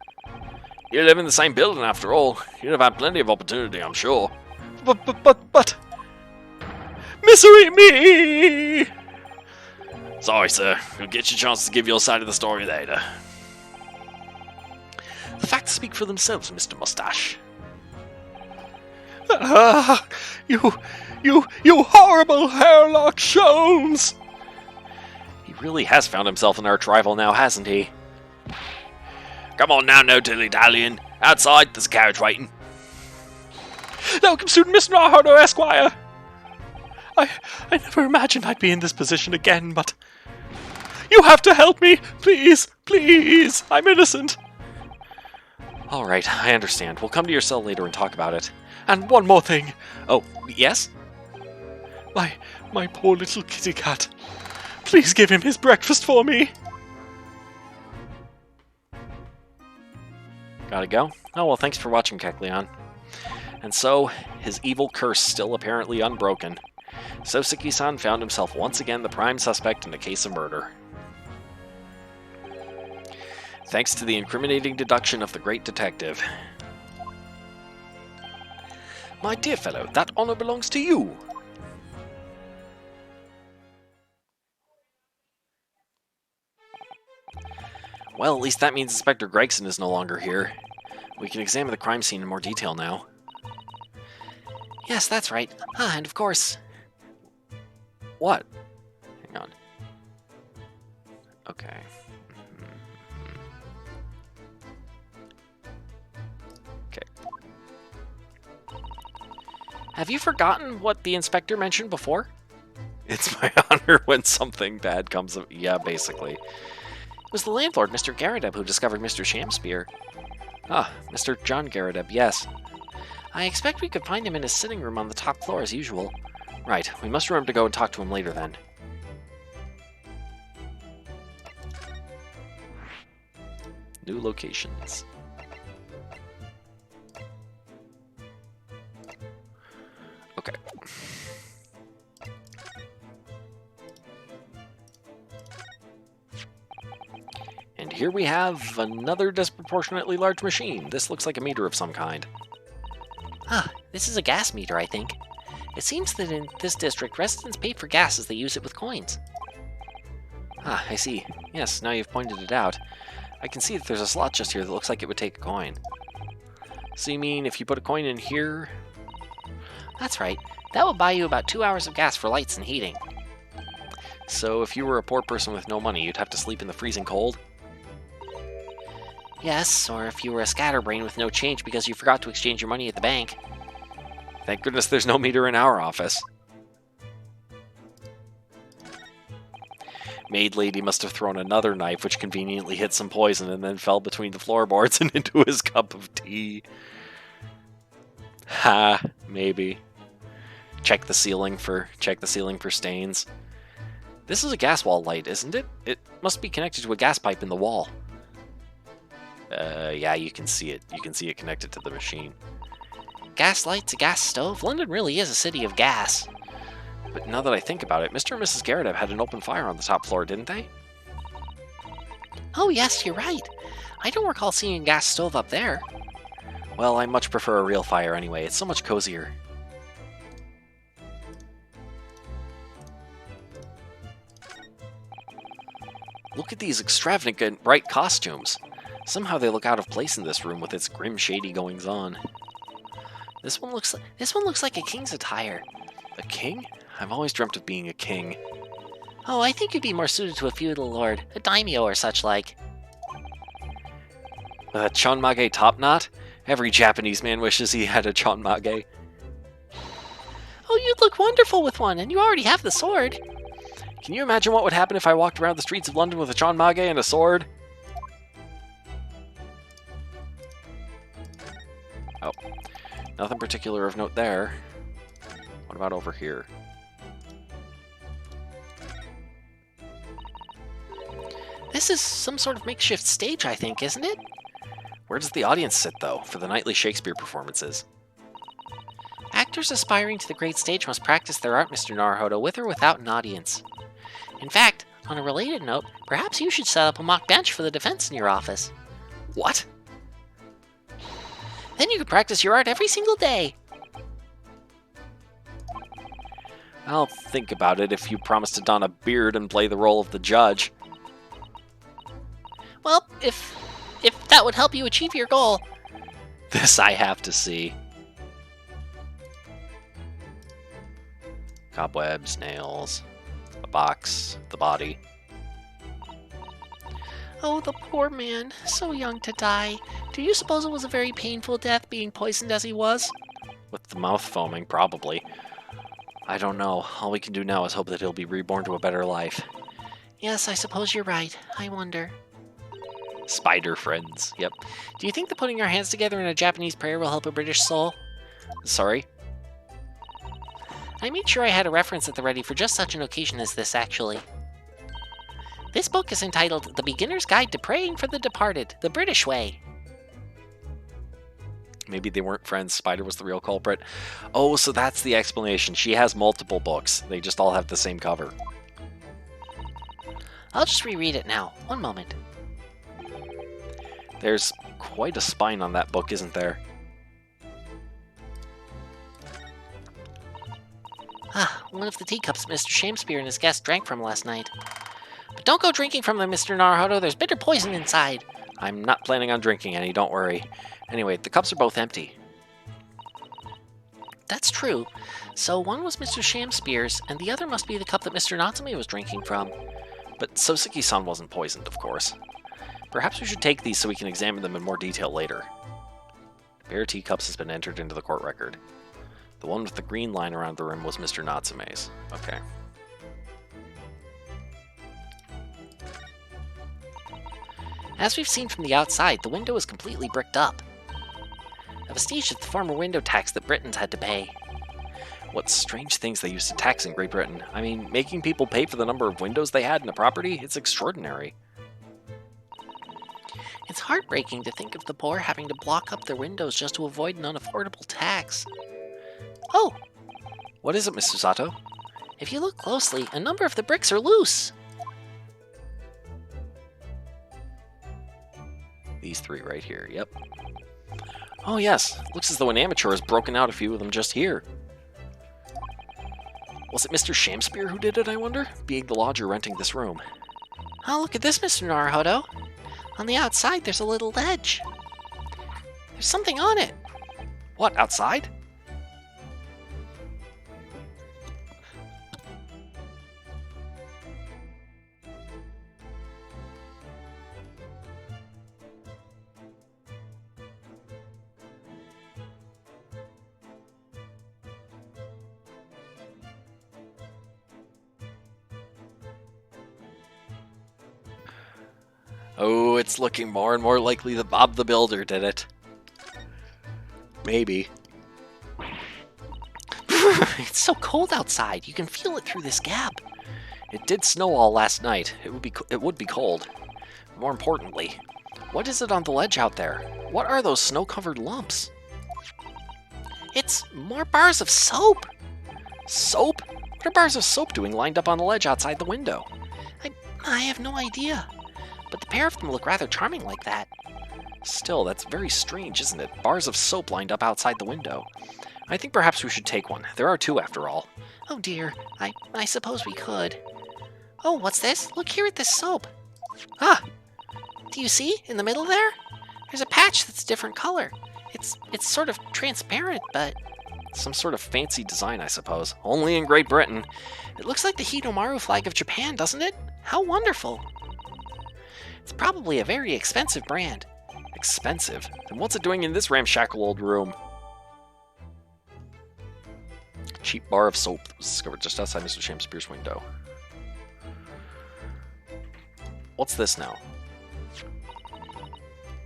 You live in the same building after all. You'd have had plenty of opportunity, I'm sure. But... Misery me! Sorry, sir. You'll get your chance to give your side of the story later. The facts speak for themselves, Mr. Mustache. Ah, you horrible hairlock Sholmes! He really has found himself an arch rival now, hasn't he? Come on now, no dilly-dallying. Outside, there's a carriage waiting. Welcome, student Mr. Narhodo, Esquire. I never imagined I'd be in this position again, but... You have to help me! Please! Please! I'm innocent! Alright, I understand. We'll come to your cell later and talk about it. And one more thing! Oh, yes? My poor little kitty cat. Please give him his breakfast for me! Gotta go? Oh well, thanks for watching, Kecleon. And so, his evil curse still apparently unbroken. Soseki-san found himself once again the prime suspect in a case of murder. Thanks to the incriminating deduction of the great detective. My dear fellow, that honor belongs to you! Well, at least that means Inspector Gregson is no longer here. We can examine the crime scene in more detail now. Yes, that's right. Ah, and of course... What? Hang on. Okay. Okay. Have you forgotten what the inspector mentioned before? It's my honor when something bad comes of... Yeah, basically. It was the landlord, Mr. Garadeb, who discovered Mr. Shamspear. Ah, Mr. John Garadeb, yes. I expect we could find him in his sitting room on the top floor as usual. Right, we must remember to go and talk to him later then. New locations. Okay. And here we have another disproportionately large machine. This looks like a meter of some kind. Ah, this is a gas meter, I think. It seems that in this district, residents pay for gas as they use it with coins. Ah, I see. Yes, now you've pointed it out. I can see that there's a slot just here that looks like it would take a coin. So you mean if you put a coin in here... That's right. That will buy you about 2 hours of gas for lights and heating. So if you were a poor person with no money, you'd have to sleep in the freezing cold? Yes, or if you were a scatterbrain with no change because you forgot to exchange your money at the bank. Thank goodness there's no meter in our office. Maid lady must have thrown another knife which conveniently hit some poison and then fell between the floorboards and into his cup of tea. Ha, maybe. Check the ceiling for stains. This is a gas wall light, isn't it? It must be connected to a gas pipe in the wall. Yeah, you can see it. You can see it connected to the machine. Gas lights, a gas stove? London really is a city of gas. But now that I think about it, Mr. and Mrs. Garadeb had an open fire on the top floor, didn't they? Oh yes, you're right. I don't recall seeing a gas stove up there. Well, I much prefer a real fire anyway. It's so much cozier. Look at these extravagant bright costumes. Somehow they look out of place in this room with its grim, shady goings-on. This one looks like a king's attire. A king? I've always dreamt of being a king. Oh, I think you'd be more suited to a feudal lord, a daimyo or such like. With a chonmage top knot? Every Japanese man wishes he had a chonmage. Oh, you'd look wonderful with one, and you already have the sword. Can you imagine what would happen if I walked around the streets of London with a chonmage and a sword? Oh, nothing particular of note there. What about over here? This is some sort of makeshift stage, I think, isn't it? Where does the audience sit, though, for the nightly Shakespeare performances? Actors aspiring to the great stage must practice their art, Mr. Naruhodo, with or without an audience. In fact, on a related note, perhaps you should set up a mock bench for the defense in your office. What? Then you could practice your art every single day. I'll think about it if you promise to don a beard and play the role of the judge. Well, if that would help you achieve your goal. This I have to see. Cobwebs, nails, a box, the body. Oh, the poor man, so young to die. Do you suppose it was a very painful death, being poisoned as he was? With the mouth foaming, probably. I don't know. All we can do now is hope that he'll be reborn to a better life. Yes, I suppose you're right. I wonder. Spider friends, yep. Do you think that putting our hands together in a Japanese prayer will help a British soul? Sorry? I made sure I had a reference at the ready for just such an occasion as this, actually. This book is entitled The Beginner's Guide to Praying for the Departed, the British Way. Maybe they weren't friends. Spider was the real culprit. Oh, so that's the explanation. She has multiple books. They just all have the same cover. I'll just reread it now. One moment. There's quite a spine on that book, isn't there? Ah, one of the teacups Mr. Shakespeare and his guest drank from last night. But don't go drinking from them, Mr. Naruhodo. There's bitter poison inside. I'm not planning on drinking any, don't worry. Anyway, the cups are both empty. That's true. So one was Mr. Shakespeare's, and the other must be the cup that Mr. Natsume was drinking from. But Soseki-san wasn't poisoned, of course. Perhaps we should take these so we can examine them in more detail later. A pair of teacups has been entered into the court record. The one with the green line around the rim was Mr. Natsume's. Okay. As we've seen from the outside, the window is completely bricked up. A vestige of the former window tax that Britons had to pay. What strange things they used to tax in Great Britain. I mean, making people pay for the number of windows they had in a property? It's extraordinary. It's heartbreaking to think of the poor having to block up their windows just to avoid an unaffordable tax. Oh! What is it, Mr. Sato? If you look closely, a number of the bricks are loose. These three right here, yep. Oh yes, looks as though an amateur has broken out a few of them just here. Was it Mr. Shakespeare who did it, I wonder? Being the lodger renting this room. Oh, look at this, Mr. Naruhodo. On the outside, there's a little ledge. There's something on it. What, outside? Oh, it's looking more and more likely that Bob the Builder did it. Maybe. It's so cold outside. You can feel it through this gap. It did snow all last night. It would be cold. More importantly, what is it on the ledge out there? What are those snow-covered lumps? It's more bars of soap. Soap? What are bars of soap doing lined up on the ledge outside the window? I have no idea. But the pair of them look rather charming like that. Still, that's very strange, isn't it? Bars of soap lined up outside the window. I think perhaps we should take one. There are two, after all. Oh dear, I suppose we could. Oh, what's this? Look here at this soap. Ah! Do you see, in the middle there? There's a patch that's a different color. It's sort of transparent, but... Some sort of fancy design, I suppose. Only in Great Britain. It looks like the Hitomaru flag of Japan, doesn't it? How wonderful! It's probably a very expensive brand. Expensive? Then what's it doing in this ramshackle old room? A cheap bar of soap that was discovered just outside Mr. Shakespeare's window. What's this now?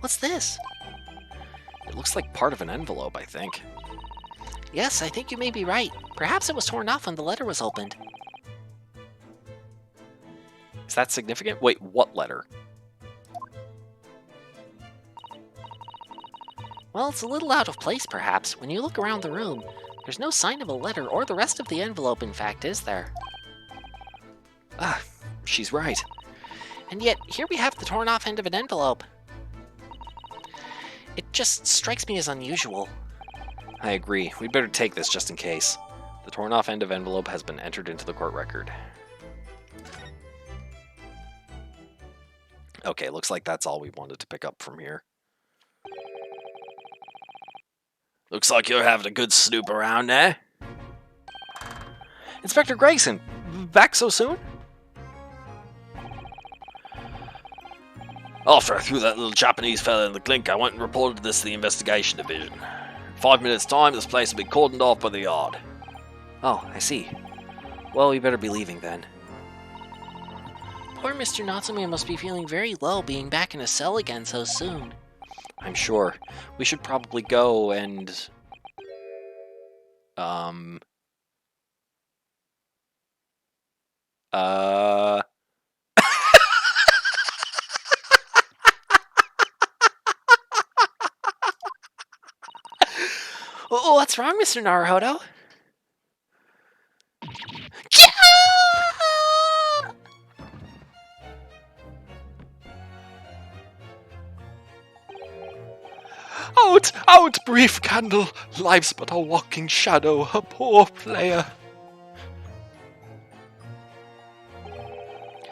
What's this? It looks like part of an envelope, I think. Yes, I think you may be right. Perhaps it was torn off when the letter was opened. Is that significant? Wait, what letter? Well, it's a little out of place, perhaps. When you look around the room, there's no sign of a letter or the rest of the envelope, in fact, is there? Ah, she's right. And yet, here we have the torn off end of an envelope. It just strikes me as unusual. I agree. We'd better take this just in case. The torn off end of envelope has been entered into the court record. Okay, looks like that's all we wanted to pick up from here. Looks like you're having a good snoop around there. Inspector Gregson, back so soon? After I threw that little Japanese fella in the clink, I went and reported this to the investigation division. In 5 minutes' time, this place will be cordoned off by the yard. Oh, I see. Well, we better be leaving then. Poor Mr. Natsume must be feeling very low being back in a cell again so soon. I'm sure. We should probably go and... What's wrong, Mr. Naruhodo? Out, out, brief candle! Life's but a walking shadow, a poor player.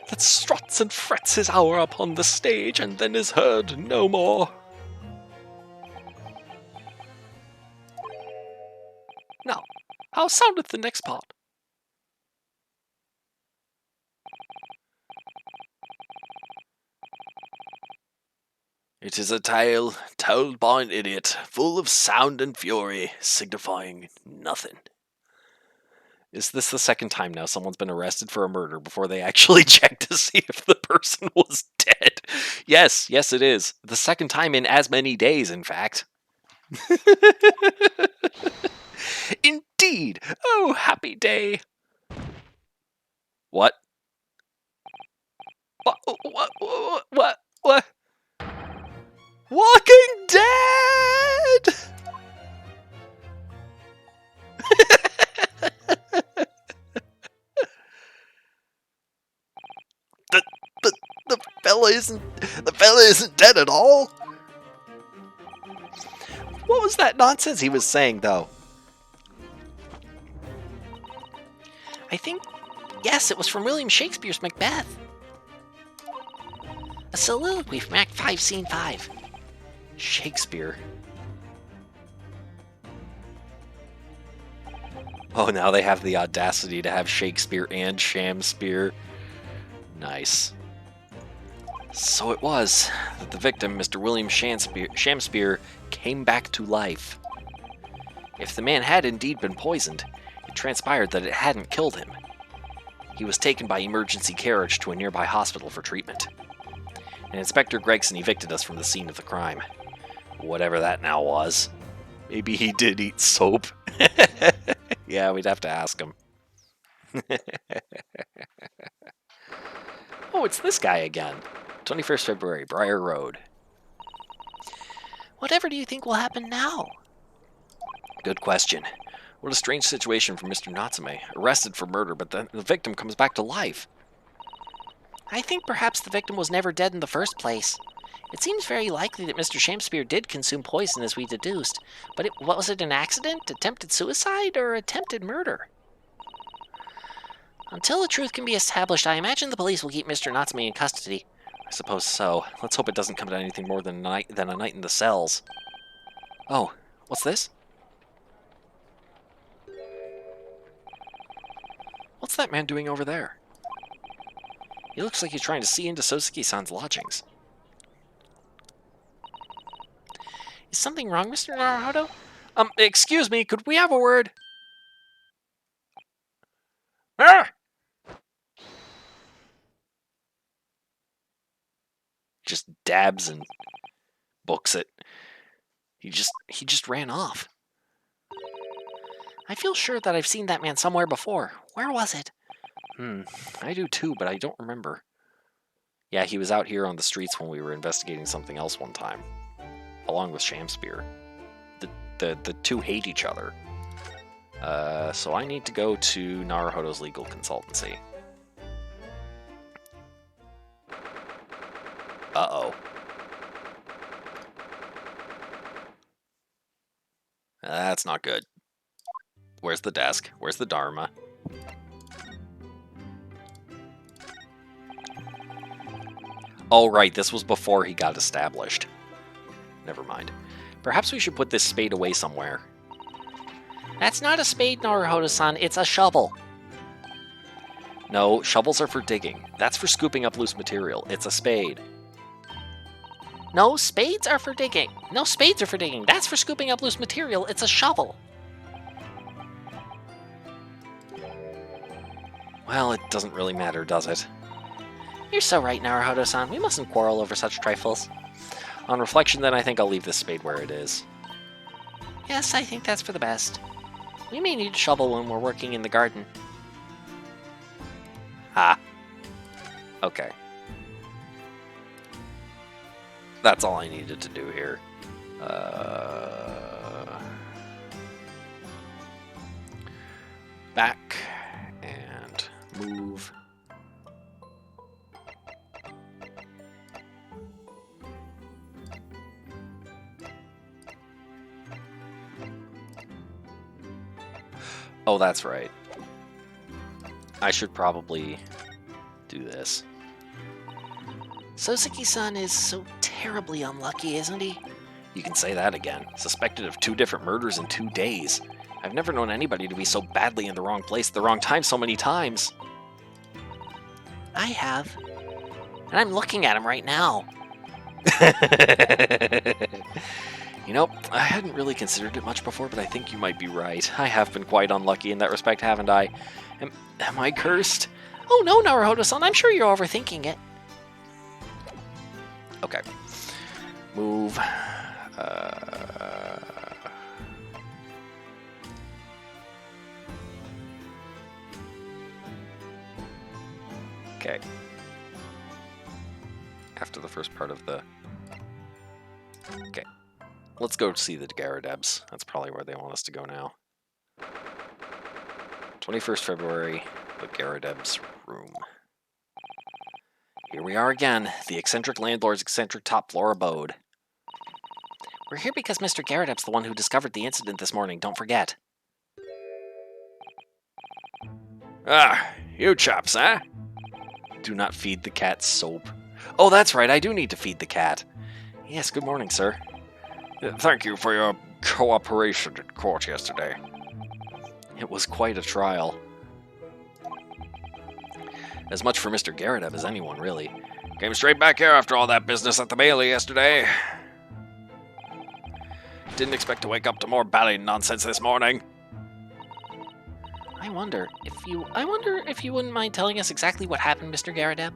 That struts and frets his hour upon the stage, and then is heard no more. Now, how soundeth the next part? It is a tale told by an idiot, full of sound and fury, signifying nothing. Is this the second time now someone's been arrested for a murder before they actually checked to see if the person was dead? Yes, yes it is. The second time in as many days, in fact. Indeed! Oh, happy day! What? What? Walking Dead! the fella isn't dead at all. What was that nonsense he was saying, though? I think, yes, it was from William Shakespeare's Macbeth. A soliloquy from Act 5, Scene 5. Shakespeare. Oh, now they have the audacity to have Shakespeare and Shamspeare. Nice. So it was that the victim, Mr. William Shamspeare, came back to life. If the man had indeed been poisoned, it transpired that it hadn't killed him. He was taken by emergency carriage to a nearby hospital for treatment. And Inspector Gregson evicted us from the scene of the crime. Whatever that now was. Maybe he did eat soap. Yeah, we'd have to ask him. Oh, it's this guy again. 21st February, Briar Road. Whatever do you think will happen now? Good question. What a strange situation for Mr. Natsume. Arrested for murder, but then the victim comes back to life. I think perhaps the victim was never dead in the first place. It seems very likely that Mr. Shamspeare did consume poison as we deduced, but what was it, an accident, attempted suicide, or attempted murder? Until the truth can be established, I imagine the police will keep Mr. Natsume in custody. I suppose so. Let's hope it doesn't come to anything more than a night in the cells. Oh, what's this? What's that man doing over there? He looks like he's trying to see into Soseki-san's lodgings. Is something wrong, Mr. Naruhodo? Excuse me, could we have a word? Ah! Just dabs and books it. He just ran off. I feel sure that I've seen that man somewhere before. Where was it? I do too, but I don't remember. Yeah, he was out here on the streets when we were investigating something else one time. Along with Shamspeare. The two hate each other. So I need to go to Naruhodo's legal consultancy. Uh-oh. That's not good. Where's the desk? Where's the Dharma? Oh, right, this was before he got established. Never mind. Perhaps we should put this spade away somewhere. That's not a spade, Naruhodo-san. It's a shovel. No, shovels are for digging. That's for scooping up loose material. It's a spade. No, spades are for digging. No, spades are for digging. That's for scooping up loose material. It's a shovel. Well, it doesn't really matter, does it? You're so right, Naruhodo-san. We mustn't quarrel over such trifles. On reflection, then, I think I'll leave this spade where it is. Yes, I think that's for the best. We may need a shovel when we're working in the garden. Ah. Okay. That's all I needed to do here. Back and move. Oh, that's right. I should probably do this. Soseki-san is so terribly unlucky, isn't he? You can say that again. Suspected of 2 different murders in 2 days. I've never known anybody to be so badly in the wrong place at the wrong time so many times. I have. And I'm looking at him right now. You know, I hadn't really considered it much before, but I think you might be right. I have been quite unlucky in that respect, haven't I? Am I cursed? Oh no, Naruhodo-san, I'm sure you're overthinking it. Okay. Move. Okay. After the first part of the... Okay. Let's go see the Garradebs. That's probably where they want us to go now. 21st February, the Garradebs' room. Here we are again, the eccentric landlord's eccentric top floor abode. We're here because Mr. Garradeb's the one who discovered the incident this morning, don't forget. Ah, you chaps, eh? Do not feed the cat soap. Oh, that's right, I do need to feed the cat. Yes, good morning, sir. Thank you for your cooperation in court yesterday. It was quite a trial. As much for Mr. Garradeb as anyone, really. Came straight back here after all that business at the Bailey yesterday. Didn't expect to wake up to more bally nonsense this morning. I wonder if you wouldn't mind telling us exactly what happened, Mr. Garradeb?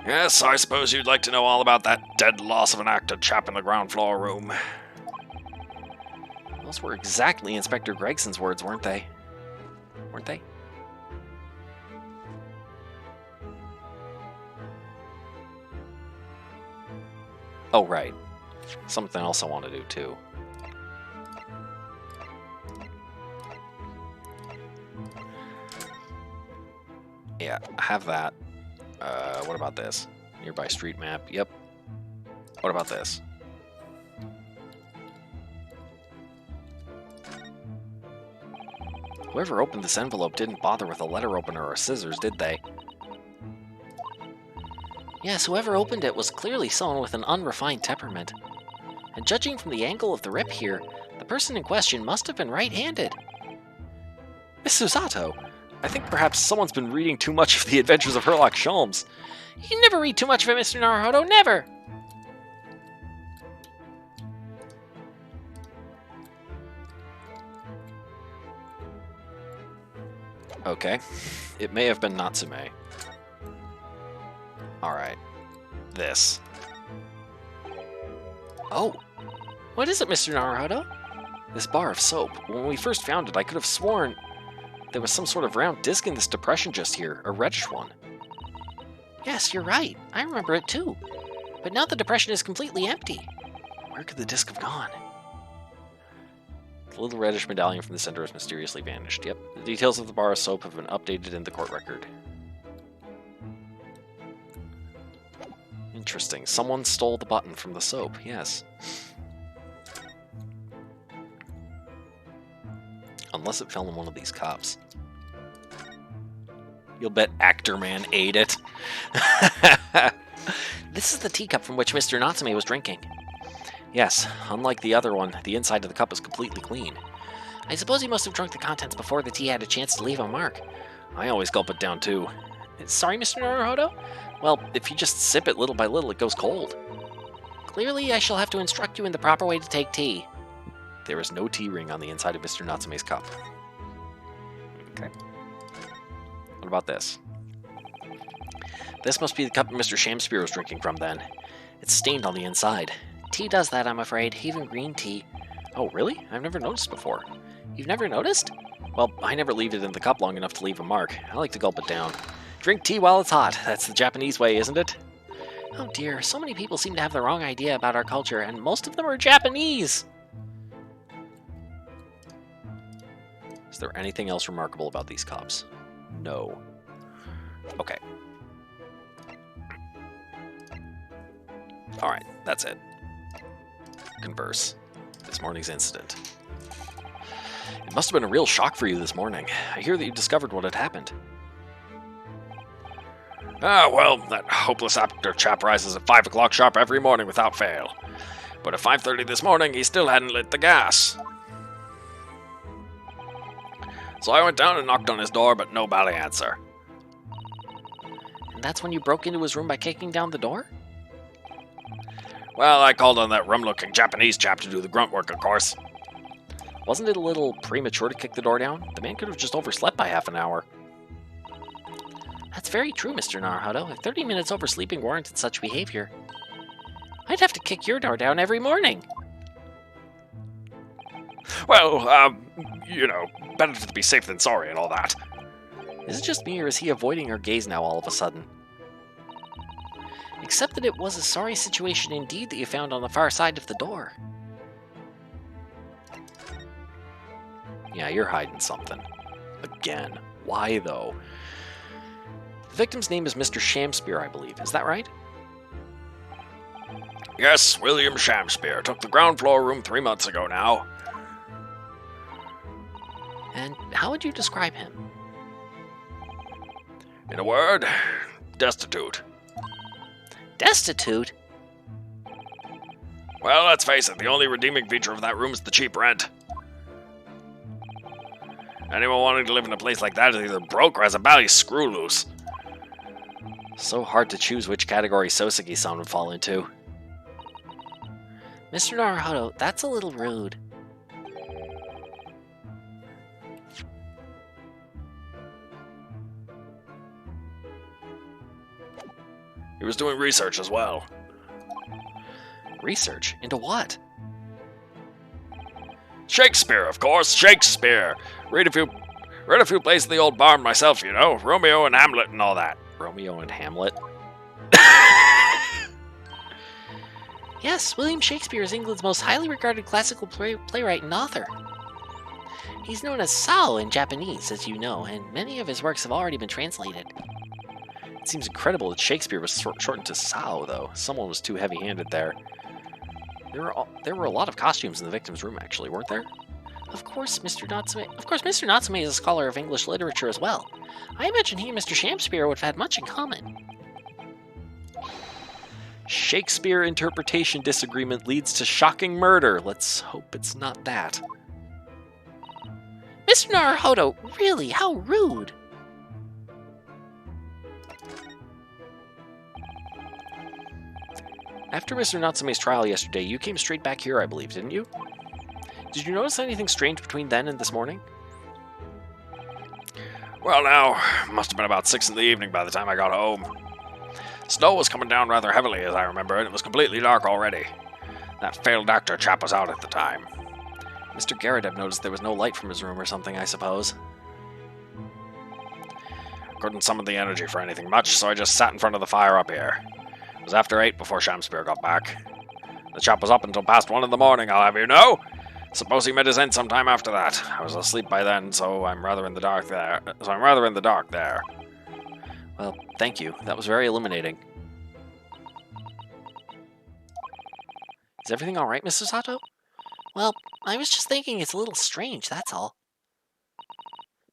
Yes, I suppose you'd like to know all about that dead loss of an actor chap in the ground floor room. Those were exactly Inspector Gregson's words, weren't they? Weren't they? Oh, right. Something else I want to do, too. Yeah, have that. What about this? Nearby street map. Yep. What about this? Whoever opened this envelope didn't bother with a letter opener or scissors, did they? Yes, whoever opened it was clearly someone with an unrefined temperament. And judging from the angle of the rip here, the person in question must have been right-handed. Miss Susato! I think perhaps someone's been reading too much of The Adventures of Sherlock Sholmes. You never read too much of it, Mr. Naruhodo, never! Okay. It may have been Natsume. Alright. This. Oh. What is it, Mr. Naruhodo? This bar of soap. When we first found it, I could have sworn there was some sort of round disc in this depression just here. A reddish one. Yes, you're right. I remember it too. But now the depression is completely empty. Where could the disc have gone? The little reddish medallion from the center has mysteriously vanished. Yep, the details of the bar of soap have been updated in the court record. Interesting. Someone stole the button from the soap, yes. unless it fell in one of these cups. You'll bet Actor Man ate it. This is the teacup from which Mr. Natsume was drinking. Yes, unlike the other one, the inside of the cup is completely clean. I suppose he must have drunk the contents before the tea had a chance to leave a mark. I always gulp it down too. Sorry, Mr. Naruhodo? Well, if you just sip it little by little, it goes cold. Clearly, I shall have to instruct you in the proper way to take tea. There is no tea ring on the inside of Mr. Natsume's cup. Okay. What about this? This must be the cup Mr. Shamspear was drinking from then. It's stained on the inside. Tea does that, I'm afraid. Even green tea. Oh, really? I've never noticed before. You've never noticed? Well, I never leave it in the cup long enough to leave a mark. I like to gulp it down. Drink tea while it's hot. That's the Japanese way, isn't it? Oh dear, so many people seem to have the wrong idea about our culture, and most of them are Japanese. Is there anything else remarkable about these cups? No. Okay. Alright, that's it. Converse. This morning's incident. It must have been a real shock for you this morning. I hear that you discovered what had happened. Ah, well, that hopeless actor chap rises at 5 o'clock sharp every morning without fail. But at 5:30 this morning, he still hadn't lit the gas. So I went down and knocked on his door, but no bally answer. And that's when you broke into his room by kicking down the door? Well, I called on that rum-looking Japanese chap to do the grunt work, of course. Wasn't it a little premature to kick the door down? The man could have just overslept by half an hour. That's very true, Mr. Naruhodo. If 30 minutes oversleeping warranted such behavior, I'd have to kick your door down every morning. Well, you know, better to be safe than sorry and all that. Is it just me, or is he avoiding our gaze now all of a sudden? Except that it was a sorry situation indeed that you found on the far side of the door. Yeah, you're hiding something. Again. Why, though? The victim's name is Mr. Shamspear, I believe. Is that right? Yes, William Shamspear. Took the ground floor room 3 months ago now. And how would you describe him? In a word, destitute. Destitute? Well, let's face it, the only redeeming feature of that room is the cheap rent. Anyone wanting to live in a place like that is either broke or has a bally screw loose. So hard to choose which category Soseki-san would fall into. Mr. Naruhodo, that's a little rude. He was doing research as well. Research? Into what? Shakespeare, of course, Shakespeare. Read a few plays in the old barn myself, you know. Romeo and Hamlet and all that. Romeo and Hamlet? Yes, William Shakespeare is England's most highly regarded classical playwright and author. He's known as Sao in Japanese, as you know, and many of his works have already been translated. It seems incredible that Shakespeare was shortened to Sao, though. Someone was too heavy-handed there. There were a lot of costumes in the victim's room, actually, weren't there? Of course, Mr. Natsume is a scholar of English literature as well. I imagine he and Mr. Shamspear would have had much in common. Shakespeare interpretation disagreement leads to shocking murder. Let's hope it's not that. Mr. Naruhodo, really, how rude! After Mr. Natsume's trial yesterday, you came straight back here, I believe, didn't you? Did you notice anything strange between then and this morning? Well, now, must have been about 6 in the evening by the time I got home. Snow was coming down rather heavily, as I remember, and it was completely dark already. That failed actor chap was out at the time. Mr. Garrett noticed there was no light from his room or something, I suppose. Couldn't summon the energy for anything much, so I just sat in front of the fire up here. It was after 8 before Shamspear got back. The chap was up until past 1 in the morning, I'll have you know. Suppose he met his end sometime after that. I was asleep by then, so I'm rather in the dark there. Well, thank you. That was very illuminating. Is everything all right, Mrs. Sato? Well, I was just thinking it's a little strange, that's all.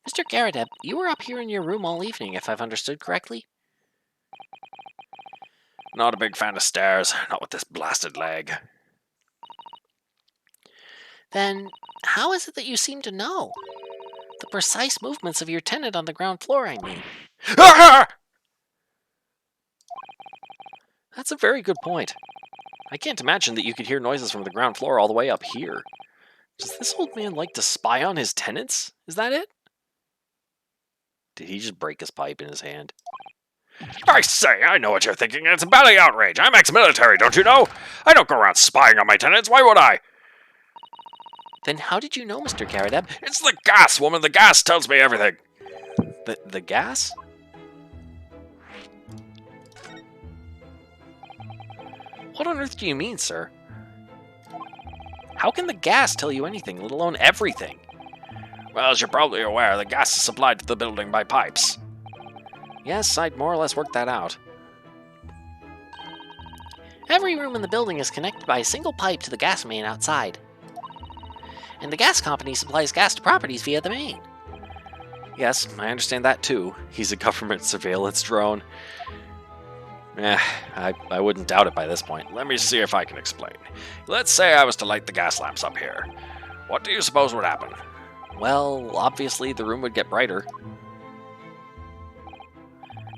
Mr. Garrideb, you were up here in your room all evening, if I've understood correctly. Not a big fan of stairs, not with this blasted leg. Then, how is it that you seem to know? The precise movements of your tenant on the ground floor, I mean. That's a very good point. I can't imagine that you could hear noises from the ground floor all the way up here. Does this old man like to spy on his tenants? Is that it? Did he just break his pipe in his hand? I say, I know what you're thinking. It's a belly outrage. I'm ex-military, don't you know? I don't go around spying on my tenants. Why would I? Then how did you know, Mr. Garrideb? It's the gas, woman. The gas tells me everything. The gas? What on earth do you mean, sir? How can the gas tell you anything, let alone everything? Well, as you're probably aware, the gas is supplied to the building by pipes. Yes, I'd more or less worked that out. Every room in the building is connected by a single pipe to the gas main outside. And the gas company supplies gas to properties via the main. Yes, I understand that too. He's a government surveillance drone. I wouldn't doubt it by this point. Let me see if I can explain. Let's say I was to light the gas lamps up here. What do you suppose would happen? Well, obviously the room would get brighter.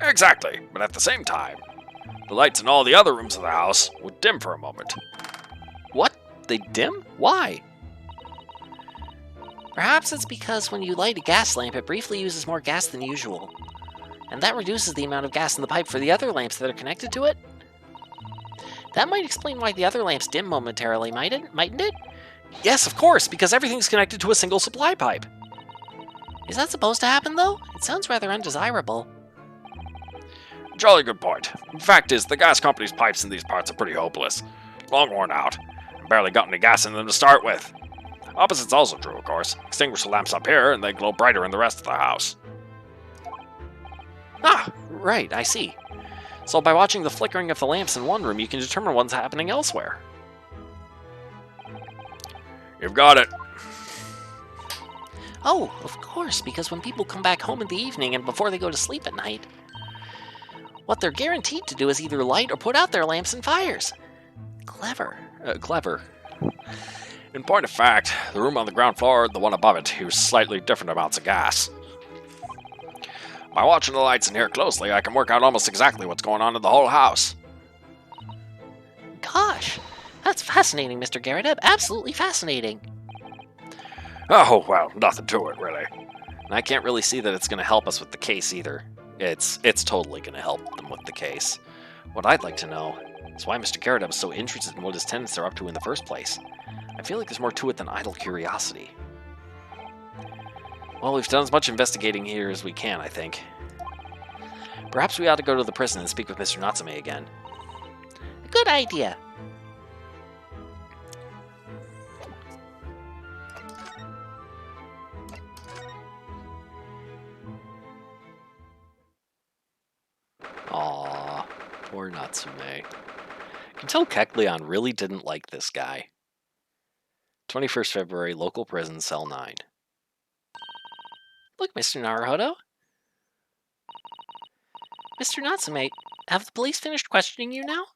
Exactly, but at the same time, the lights in all the other rooms of the house would dim for a moment. What? They dim? Why? Perhaps it's because when you light a gas lamp, it briefly uses more gas than usual. And that reduces the amount of gas in the pipe for the other lamps that are connected to it. That might explain why the other lamps dim momentarily, mightn't it? Yes, of course, because everything's connected to a single supply pipe. Is that supposed to happen, though? It sounds rather undesirable. Jolly good point. The fact is, the gas company's pipes in these parts are pretty hopeless. Long worn out. Barely got any gas in them to start with. Opposite's also true, of course. Extinguish the lamps up here, and they glow brighter in the rest of the house. Ah, right, I see. So by watching the flickering of the lamps in one room, you can determine what's happening elsewhere. You've got it. Oh, of course, because when people come back home in the evening and before they go to sleep at night, what they're guaranteed to do is either light or put out their lamps and fires. Clever. Clever. In point of fact, the room on the ground floor and the one above it use slightly different amounts of gas. By watching the lights in here closely, I can work out almost exactly what's going on in the whole house. Gosh, that's fascinating, Mr. Garrideb. Absolutely fascinating. Oh, well, nothing to it, really. And I can't really see that it's going to help us with the case either. It's totally going to help them with the case. What I'd like to know is why Mr. Garrideb is so interested in what his tenants are up to in the first place. I feel like there's more to it than idle curiosity. Well, we've done as much investigating here as we can, I think. Perhaps we ought to go to the prison and speak with Mr. Natsume again. Good idea. Aww, poor Natsume. I can tell Kecleon really didn't like this guy. 21st February, local prison, cell 9. Look, Mr. Naruhodo. Mr. Natsume, have the police finished questioning you now?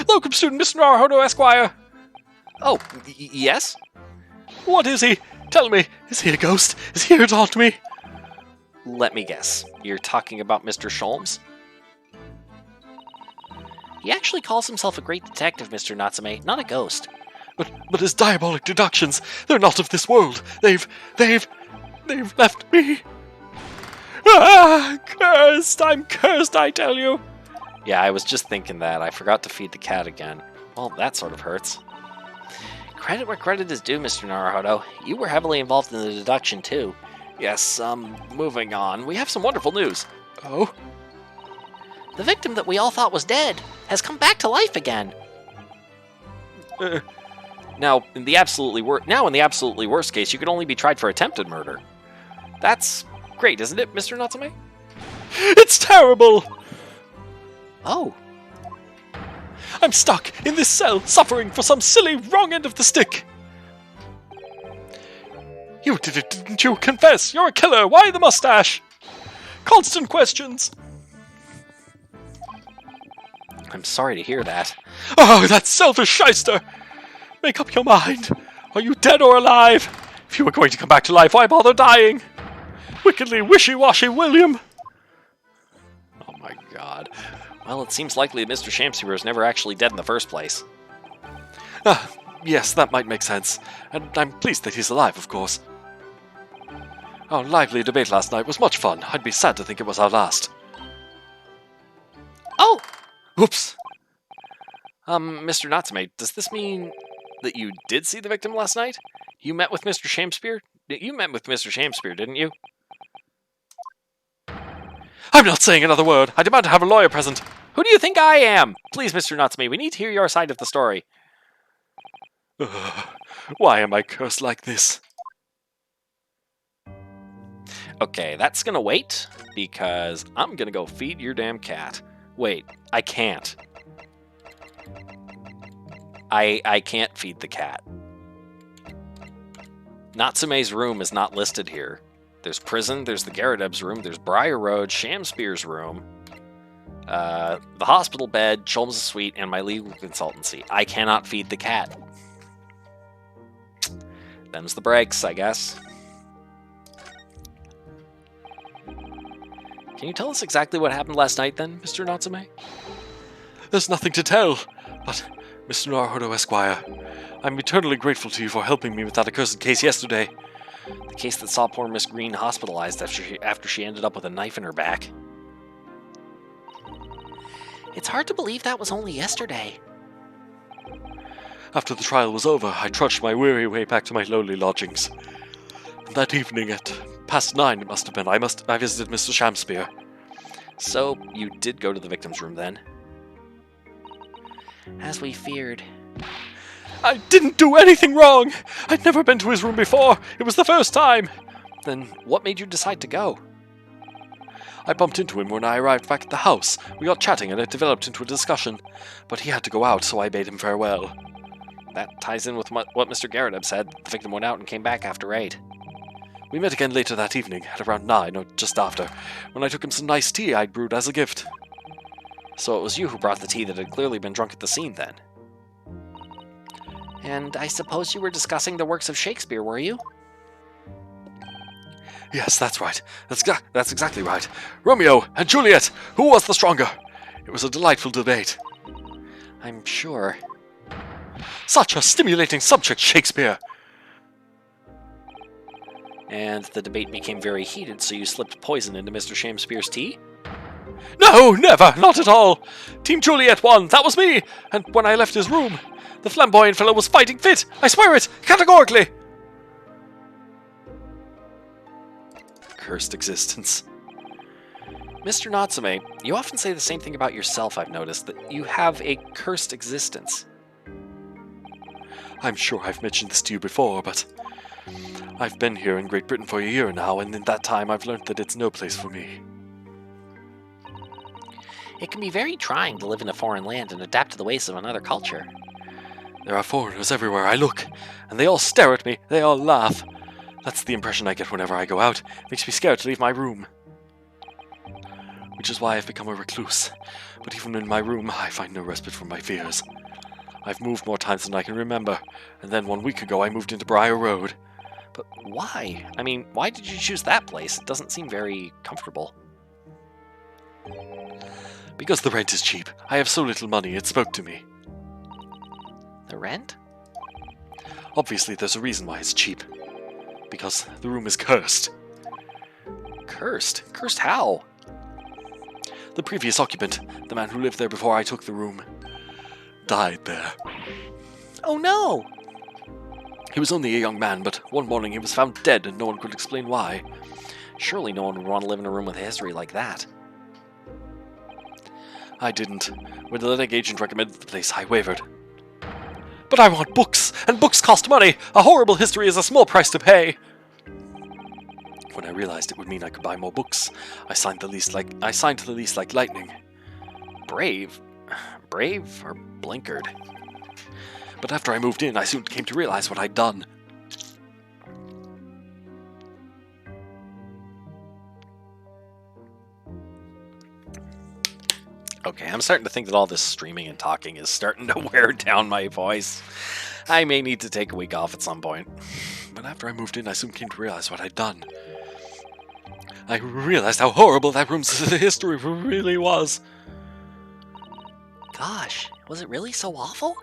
Locum student Mr. Naruhodo, Esquire! Oh, yes? What is he? Tell me, is he a ghost? Is he here to haunt me? Let me guess. You're talking about Mr. Sholmes? He actually calls himself a great detective, Mr. Natsume, not a ghost. But his diabolic deductions, they're not of this world. They've left me. Ah, cursed! I'm cursed, I tell you! Yeah, I was just thinking that. I forgot to feed the cat again. Well, that sort of hurts. Credit where credit is due, Mr. Naruhodo. You were heavily involved in the deduction, too. Yes, moving on. We have some wonderful news. Oh? The victim that we all thought was dead has come back to life again. Now, in the absolutely worst case, you could only be tried for attempted murder. That's great, isn't it, Mr. Natsume? It's terrible! Oh. I'm stuck in this cell, suffering for some silly wrong end of the stick. You did it, didn't you? Confess! You're a killer! Why the mustache? Constant questions! I'm sorry to hear that. Oh, that selfish shyster! Make up your mind. Are you dead or alive? If you were going to come back to life, why bother dying? Wickedly wishy-washy William! Oh my god. Well, it seems likely that Mr. Shamspear was never actually dead in the first place. Ah, yes, that might make sense. And I'm pleased that he's alive, of course. Our lively debate last night was much fun. I'd be sad to think it was our last. Oh, Oops. Mr. Natsume, does this mean that you did see the victim last night? You met with Mr. Shamspear? You met with Mr. Shamspear, didn't you? I'm not saying another word. I demand to have a lawyer present. Who do you think I am? Please, Mr. Natsume, we need to hear your side of the story. Why am I cursed like this? Okay, that's gonna wait, because I'm gonna go feed your damn cat. Wait, I can't. I can't feed the cat. Natsume's room is not listed here. There's prison, there's the Garradeb's room, there's Briar Road, Shamspear's room, the hospital bed, Cholmes' suite, and my legal consultancy. I cannot feed the cat. Them's the breaks, I guess. Can you tell us exactly what happened last night then, Mr. Natsume? There's nothing to tell. But, Mr. Naruhodo Esquire, I'm eternally grateful to you for helping me with that accursed case yesterday. The case that saw poor Miss Green hospitalized after she ended up with a knife in her back. it's hard to believe that was only yesterday. After the trial was over, I trudged my weary way back to my lowly lodgings. And that evening at 9:30 it must have been, I visited Mr. Shamspear. So, you did go to the victim's room then? As we feared. I didn't do anything wrong! I'd never been to his room before. It was the first time. Then what made you decide to go? I bumped into him when I arrived back at the house. We got chatting and it developed into a discussion. But he had to go out, so I bade him farewell. That ties in with what Mr. Garradeb said. The victim went out and came back after 8. We met again later that evening, at around 9, or just after, when I took him some nice tea I'd brewed as a gift. So it was you who brought the tea that had clearly been drunk at the scene then? And I suppose you were discussing the works of Shakespeare, were you? Yes, that's right. That's exactly right. Romeo and Juliet, who was the stronger? It was a delightful debate. I'm sure. Such a stimulating subject, Shakespeare! And the debate became very heated, so you slipped poison into Mr. Shamspear's tea? No, never, not at all. Team Juliet won, that was me. And when I left his room, the flamboyant fellow was fighting fit. I swear it, categorically. Cursed existence. Mr. Natsume, you often say the same thing about yourself, I've noticed, that you have a cursed existence. I'm sure I've mentioned this to you before, but I've been here in Great Britain for a year now, and in that time I've learned that it's no place for me. It can be very trying to live in a foreign land and adapt to the ways of another culture. There are foreigners everywhere I look, and they all stare at me, they all laugh. That's the impression I get whenever I go out. It makes me scared to leave my room. Which is why I've become a recluse. But even in my room, I find no respite from my fears. I've moved more times than I can remember, and then 1 week ago I moved into Briar Road. But why? I mean, why did you choose that place? It doesn't seem very comfortable. Because the rent is cheap. I have so little money, it spoke to me. The rent? Obviously there's a reason why it's cheap. Because the room is cursed. Cursed? Cursed how? The previous occupant, the man who lived there before I took the room, died there. Oh no! He was only a young man, but one morning he was found dead and no one could explain why. Surely no one would want to live in a room with a history like that. I didn't. When the letting agent recommended the place, I wavered. But I want books, and books cost money! A horrible history is a small price to pay! When I realized it would mean I could buy more books, I signed the lease like lightning. Brave? Brave or blinkered? But after I moved in, I soon came to realize what I'd done. Okay, I'm starting to think that all this streaming and talking is starting to wear down my voice. I may need to take a week off at some point. But after I moved in, I soon came to realize what I'd done. I realized how horrible that room's history really was. Gosh, was it really so awful?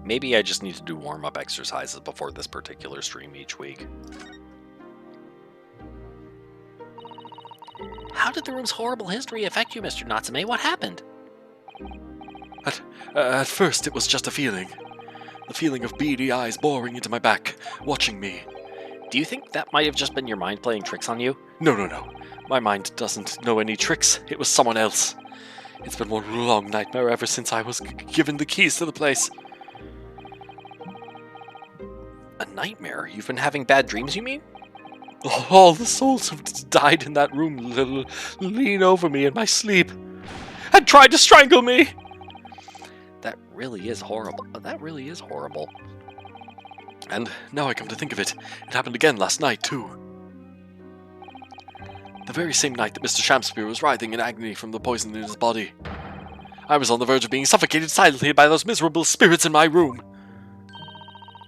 Maybe I just need to do warm-up exercises before this particular stream each week. How did the room's horrible history affect you, Mr. Natsume? What happened? At first, it was just a feeling. The feeling of beady eyes boring into my back, watching me. Do you think that might have just been your mind playing tricks on you? No. My mind doesn't know any tricks. It was someone else. It's been one long nightmare ever since I was given the keys to the place. A nightmare? You've been having bad dreams, you mean? All the souls who died in that room lean over me in my sleep and tried to strangle me. That really is horrible. That really is horrible. And now I come to think of it, it happened again last night, too. The very same night that Mr. Shamspeare was writhing in agony from the poison in his body. I was on the verge of being suffocated silently by those miserable spirits in my room.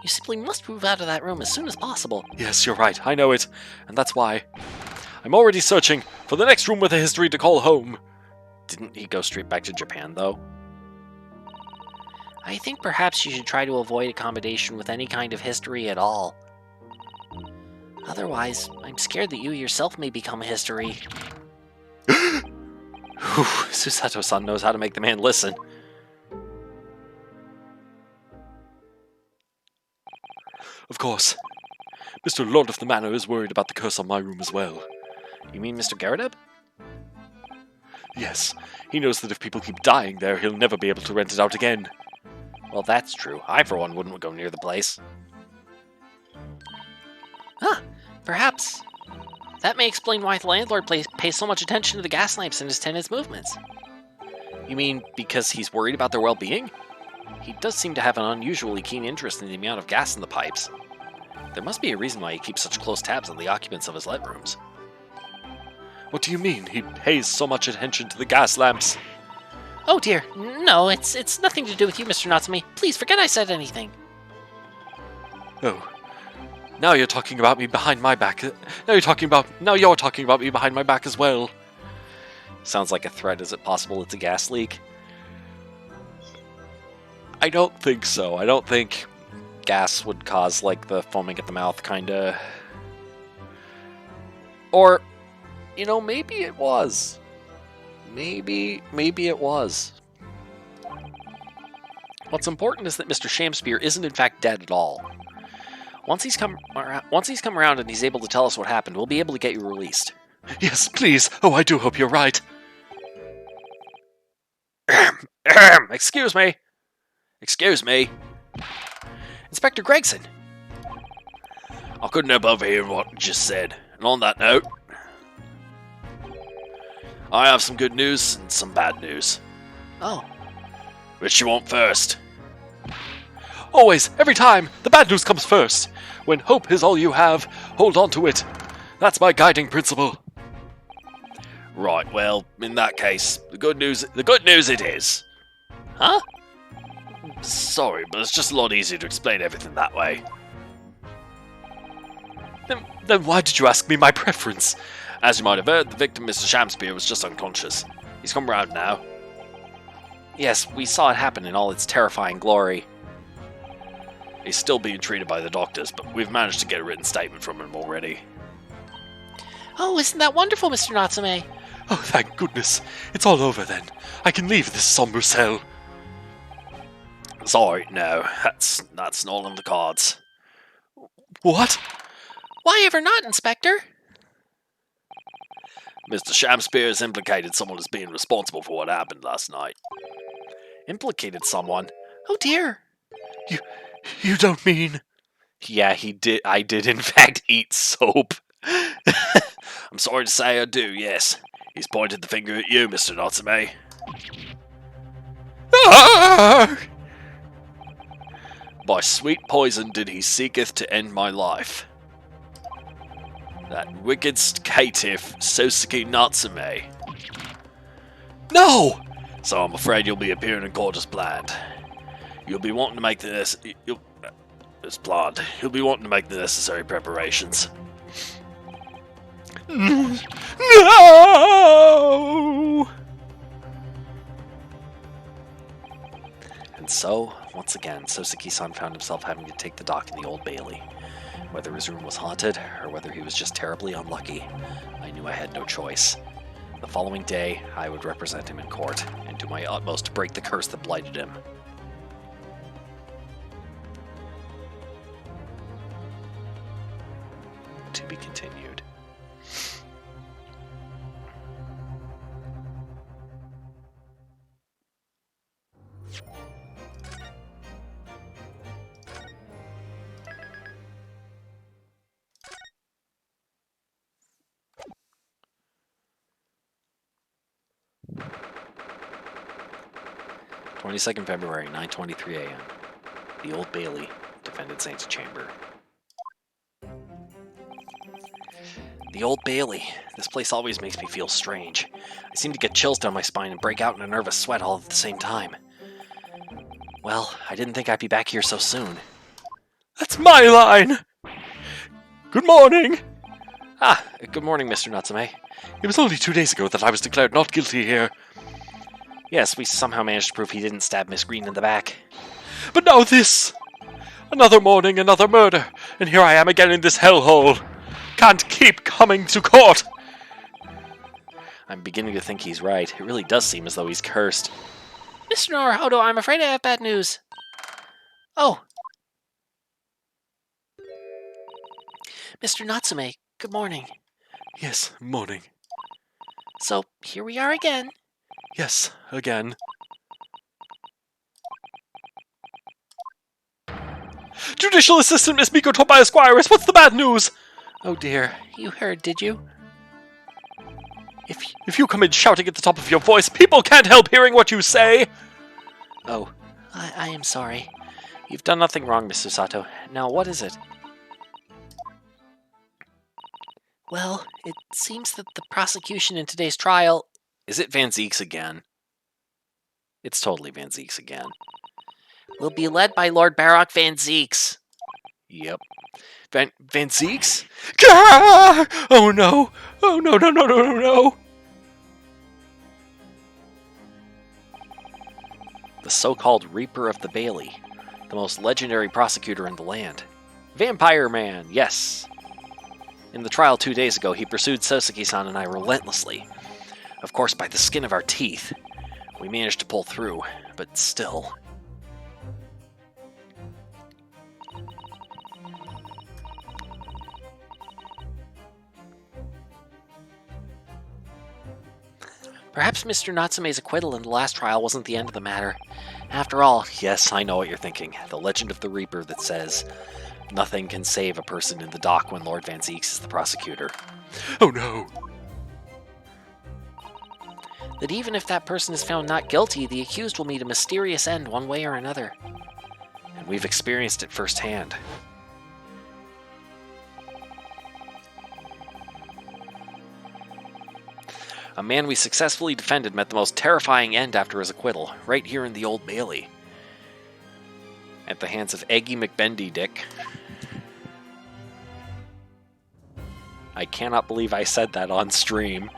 You simply must move out of that room as soon as possible. Yes, you're right, I know it. And that's why I'm already searching for the next room with a history to call home. Didn't he go straight back to Japan, though? I think perhaps you should try to avoid accommodation with any kind of history at all. Otherwise, I'm scared that you yourself may become a history. Whew, Susato-san knows how to make the man listen. Of course, Mr. Lord of the Manor is worried about the curse on my room as well. You mean Mr. Garudeb? Yes, he knows that if people keep dying there, he'll never be able to rent it out again. Well, that's true. I, for one, wouldn't go near the place. Perhaps. That may explain why the landlord pays so much attention to the gas lamps in his tenants' movements. You mean because he's worried about their well-being? He does seem to have an unusually keen interest in the amount of gas in the pipes. There must be a reason why he keeps such close tabs on the occupants of his let rooms. What do you mean he pays so much attention to the gas lamps? Oh dear, no, it's nothing to do with you, Mr. Natsume. Please forget I said anything. Oh. Now you're talking about me behind my back. Now you're talking about me behind my back as well. Sounds like a threat. Is it possible it's a gas leak? I don't think so. I don't think Gas would cause, like, the foaming at the mouth, kinda. Or, you know, maybe it was. Maybe it was. What's important is that Mr. Shamspeare isn't in fact dead at all. Once he's come around and he's able to tell us what happened, we'll be able to get you released. Yes, please. Oh, I do hope you're right. Excuse me. Excuse me. Inspector Gregson. I couldn't help overhearing what you just said. And on that note, I have some good news and some bad news. Oh, Which you want first? Always, every time, the bad news comes first. When hope is all you have, hold on to it. That's my guiding principle. Right, well, in that case, the good news it is. huh? Sorry, but it's just a lot easier to explain everything that way. Then why did you ask me my preference? As you might have heard, the victim, Mr. Shamspeare, was just unconscious. He's come round now. Yes, we saw it happen in all its terrifying glory. He's still being treated by the doctors, but we've managed to get a written statement from him already. Oh, isn't that wonderful, Mr. Natsume? Oh, thank goodness. It's all over then. I can leave this somber cell. Sorry, no. That's not on the cards. What? Why ever not, Inspector? Mr. Shamspeare has implicated someone as being responsible for what happened last night. Implicated someone? Oh dear. You don't mean... Yeah, he did. I did, in fact, eat soap. I'm sorry to say I do, yes. He's pointed the finger at you, Mr. Natsume. Ah! By sweet poison did he seeketh to end my life. That wicked caitiff, Sosuke Natsume. No! So I'm afraid you'll be appearing in court as blind. You'll be wanting to make this... It's blonde. You'll be wanting to make the necessary preparations. No! And so, once again, Sosuke-san found himself having to take the dock in the Old Bailey. Whether his room was haunted, or whether he was just terribly unlucky, I knew I had no choice. The following day, I would represent him in court, and do my utmost to break the curse that blighted him. To be continued. February 9:23 a.m. The Old Bailey, Defendant's Antechamber. The Old Bailey. This place always makes me feel strange. I seem to get chills down my spine and break out in a nervous sweat all at the same time. Well, I didn't think I'd be back here so soon. That's my line! Good morning! Ah, good morning, Mr. Natsume. It was only 2 days ago that I was declared not guilty here. Yes, we somehow managed to prove he didn't stab Miss Green in the back. But now this! Another morning, another murder, and here I am again in this hellhole. Can't keep coming to court! I'm beginning to think he's right. It really does seem as though he's cursed. Mr. Naruhodo, I'm afraid I have bad news. Oh. Mr. Natsume, good morning. Yes, morning. So, here we are again. Yes, again. Judicial Assistant Miss Miko Tobias Squires, what's the bad news? Oh dear. You heard, did you? If you come in shouting at the top of your voice, people can't help hearing what you say! Oh, I am sorry. you've done nothing wrong, Mr. Sato. Now, what is it? Well, it seems that the prosecution in today's trial... Is it Van Zeeks again? It's totally Van Zeeks again. will be led by Lord Baroque Van Zeeks. Yep. Van Zeeks? Gah! Oh no! Oh no, no, no, no, no, no! The so-called Reaper of the Bailey. The most legendary prosecutor in the land. Vampire Man, yes! In the trial 2 days ago, he pursued Sosuke-san and I relentlessly. Of course, by the skin of our teeth. We managed to pull through, but still... Perhaps Mr. Natsume's acquittal in the last trial wasn't the end of the matter. After all, Yes, I know what you're thinking. The legend of the Reaper that says, nothing can save a person in the dock when Lord Van Zeeks is the prosecutor. Oh no! that even if that person is found not guilty, the accused will meet a mysterious end one way or another. And we've experienced it firsthand. A man we successfully defended met the most terrifying end after his acquittal, right here in the Old Bailey. At the hands of Eggy McBendy Dick. I cannot believe I said that on stream.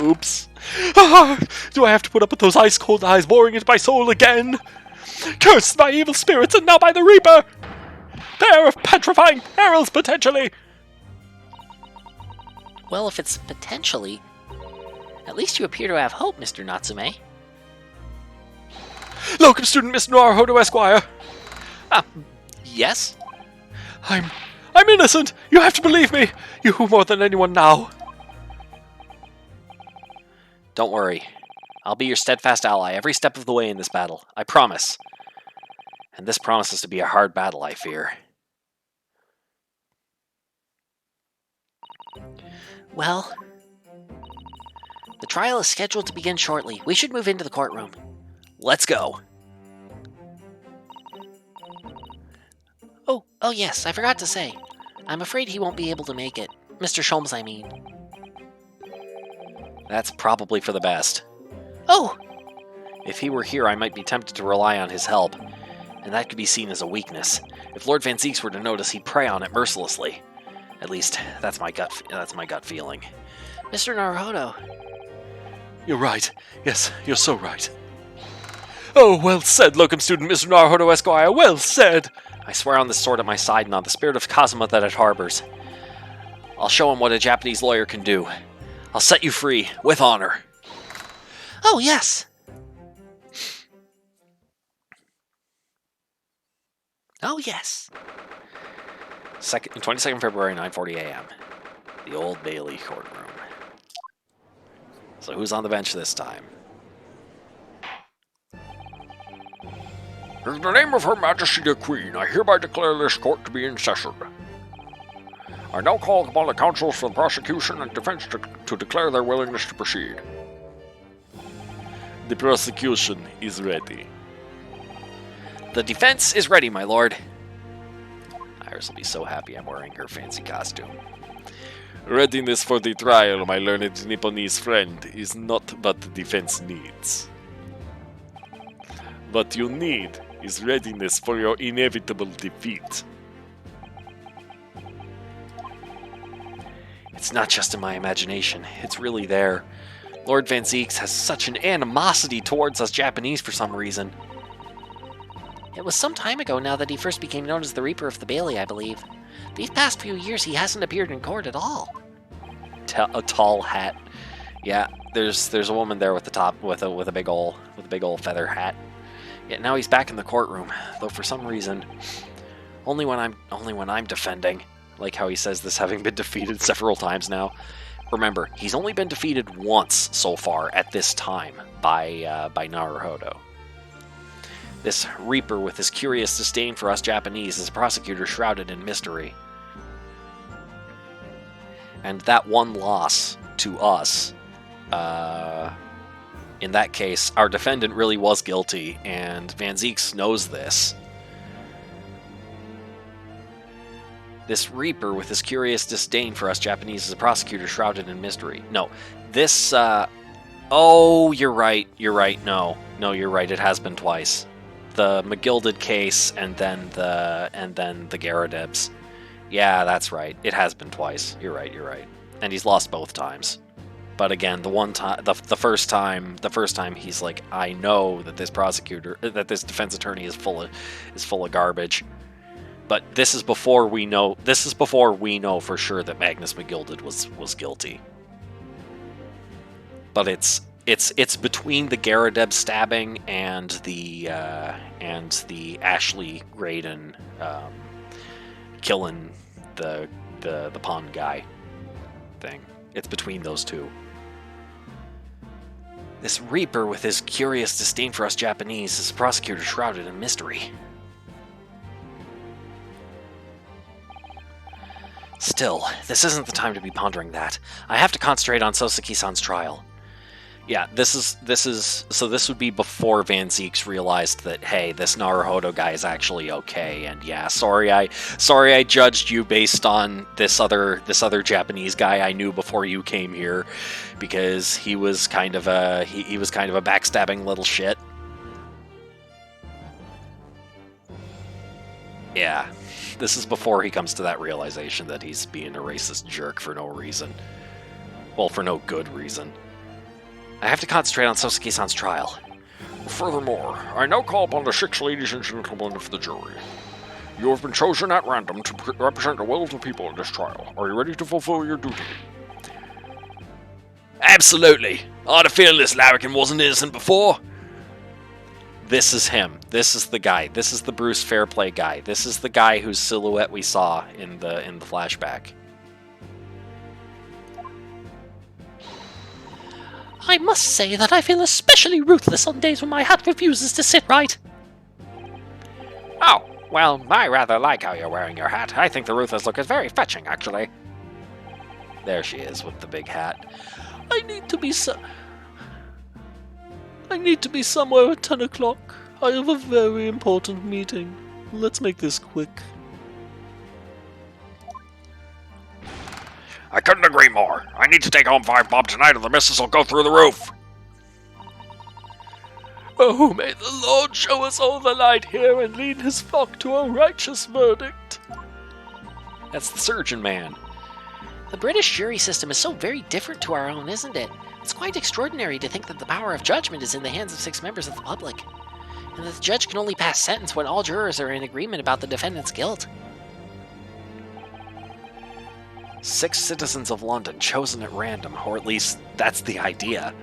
Oops. Ah, do I have to put up with those ice-cold eyes boring into my soul again? Cursed by evil spirits and now by the Reaper! Pair of petrifying perils, potentially! Well, if it's potentially, at least you appear to have hope, Mr. Natsume. Locum student Miss Naruhodo Esquire! Yes? I'm innocent! You have to believe me! You more than anyone now. Don't worry. I'll be your steadfast ally every step of the way in this battle. I promise. And this promises to be a hard battle, I fear. Well, the trial is scheduled to begin shortly. We should move into the courtroom. Let's go. Oh yes, I forgot to say. I'm afraid he won't be able to make it. Mr. Sholmes, I mean. That's probably for the best. Oh! If he were here, I might be tempted to rely on his help, and that could be seen as a weakness. If Lord Van Zieks were to notice, he'd prey on it mercilessly. At least, that's my gut feeling. Mr. Naruhodo. You're right. Yes, you're so right. Oh, well said, locum student Mr. Naruhodo Esquire. Well said. I swear on this sword at my side and on the spirit of Kazuma that it harbors. I'll show him what a Japanese lawyer can do. I'll set you free, with honor. Oh, yes! Oh, yes. 22nd February, 9:40 a.m. The Old Bailey courtroom. So who's on the bench this time? In the name of Her Majesty the Queen, I hereby declare this court to be in session. I now call upon the counsels for the prosecution and defense to declare their willingness to proceed. The prosecution is ready. The defense is ready, my lord. Iris will be so happy I'm wearing her fancy costume. Readiness for the trial, my learned Nipponese friend, is not what the defense needs. What you need is readiness for your inevitable defeat. It's not just in my imagination, it's really there. Lord Van Zieks has such an animosity towards us Japanese for some reason. It was some time ago now that he first became known as the Reaper of the Bailey, I believe. These past few years he hasn't appeared in court at all. A tall hat. Yeah, there's a woman there with the top with a big ol' feather hat. Yeah, now he's back in the courtroom, though for some reason, only when I'm defending. Like how he says this having been defeated several times now. Remember, he's only been defeated once so far at this time by Naruhodo. This Reaper with his curious disdain for us Japanese is a prosecutor shrouded in mystery. And that one loss to us, in that case, our defendant really was guilty, and Van Zieks knows this. This Reaper with his curious disdain for us Japanese is a prosecutor shrouded in mystery. No, this, oh, you're right, no, you're right, it has been twice. The McGilded case, and then the Garadebs. Yeah, that's right, it has been twice, you're right. And he's lost both times. But again, the first time he's like, I know that this defense attorney is full of garbage. But this is before we know for sure that Magnus McGilded was guilty. But it's between the Garadeb stabbing and the Ashley Graydon killing the pond guy thing. It's between those two. This Reaper with his curious disdain for us Japanese is a prosecutor shrouded in mystery. Still, this isn't the time to be pondering that. I have to concentrate on Soseki-san's trial. Yeah, this would be before Van Zieks realized that, hey, this Naruhodo guy is actually okay, and yeah, sorry I judged you based on this other Japanese guy I knew before you came here, because he was kind of a backstabbing little shit. Yeah. This is before he comes to that realization that he's being a racist jerk for no reason. Well, for no good reason. I have to concentrate on Soseki-san's trial. Furthermore, I now call upon the 6 ladies and gentlemen of the jury. You have been chosen at random to represent the will of the people in this trial. Are you ready to fulfill your duty? Absolutely! I had a feeling this larrikin wasn't innocent before. This is him. This is the guy. This is the Bruce Fairplay guy. This is the guy whose silhouette we saw in the flashback. I must say that I feel especially ruthless on days when my hat refuses to sit right. Oh, well, I rather like how you're wearing your hat. I think the ruthless look is very fetching, actually. There she is with the big hat. I need to be somewhere at 10 o'clock. I have a very important meeting. Let's make this quick. I couldn't agree more. I need to take home 5 bob tonight or the missus will go through the roof. Oh, may the Lord show us all the light here and lead his flock to a righteous verdict. That's the surgeon man. The British jury system is so very different to our own, isn't it? It's quite extraordinary to think that the power of judgment is in the hands of 6 members of the public, and that the judge can only pass sentence when all jurors are in agreement about the defendant's guilt. 6 citizens of London chosen at random, or at least that's the idea.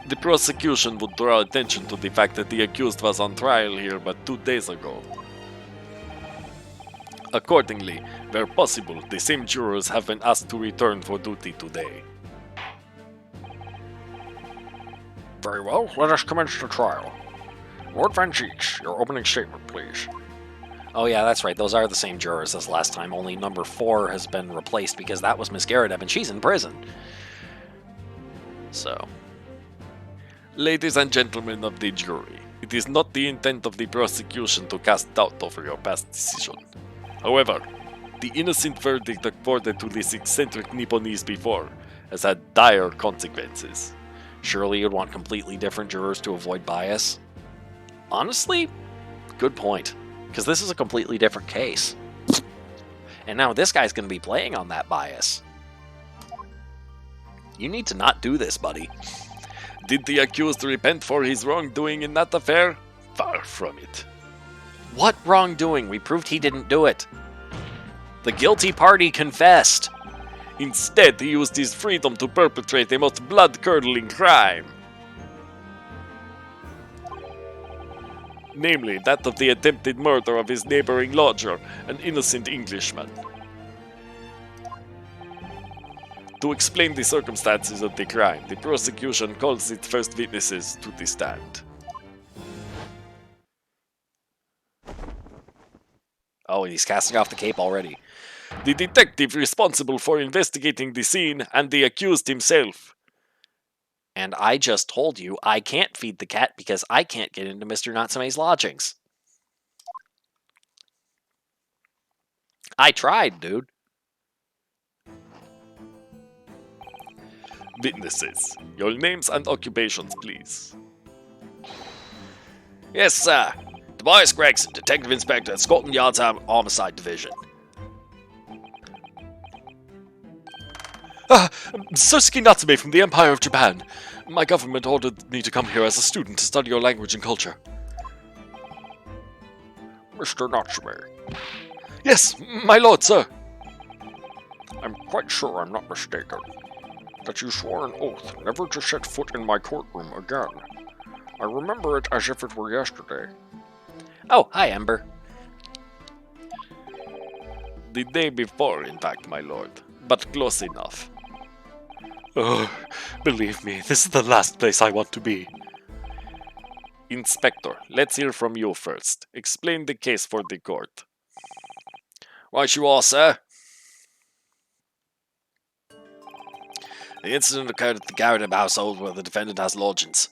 The prosecution would draw attention to the fact that the accused was on trial here but 2 days ago. Accordingly, where possible, the same jurors have been asked to return for duty today. Very well, let us commence the trial. Lord Van Geeks, your opening statement, please. Oh yeah, that's right, those are the same jurors as last time, only number 4 has been replaced because that was Miss Garrett and she's in prison. So... Ladies and gentlemen of the jury, it is not the intent of the prosecution to cast doubt over your past decision. However, the innocent verdict accorded to this eccentric Nipponese before has had dire consequences. Surely you'd want completely different jurors to avoid bias? Honestly, good point. Because this is a completely different case. And now this guy's going to be playing on that bias. You need to not do this, buddy. Did the accused repent for his wrongdoing in that affair? Far from it. What wrongdoing? We proved he didn't do it. The guilty party confessed. Instead, he used his freedom to perpetrate a most blood-curdling crime. Namely, that of the attempted murder of his neighboring lodger, an innocent Englishman. To explain the circumstances of the crime, the prosecution calls its first witnesses to the stand. Oh, he's casting off the cape already. The detective responsible for investigating the scene and the accused himself. And I just told you I can't feed the cat because I can't get into Mr. Natsume's lodgings. I tried, dude. Witnesses, your names and occupations, please. Yes, sir. Tobias Gregson, Detective Inspector at Scotland Yard's Homicide Division. Sosuke Natsume from the Empire of Japan. My government ordered me to come here as a student to study your language and culture. Mr. Natsume. Yes, my lord, sir. I'm quite sure I'm not mistaken. That you swore an oath never to set foot in my courtroom again. I remember it as if it were yesterday. Oh, hi, Ember. The day before, in fact, my lord, but close enough. Oh, believe me, this is the last place I want to be. Inspector, let's hear from you first. Explain the case for the court. Right you are, sir. The incident occurred at the Garrett household where the defendant has lodgings.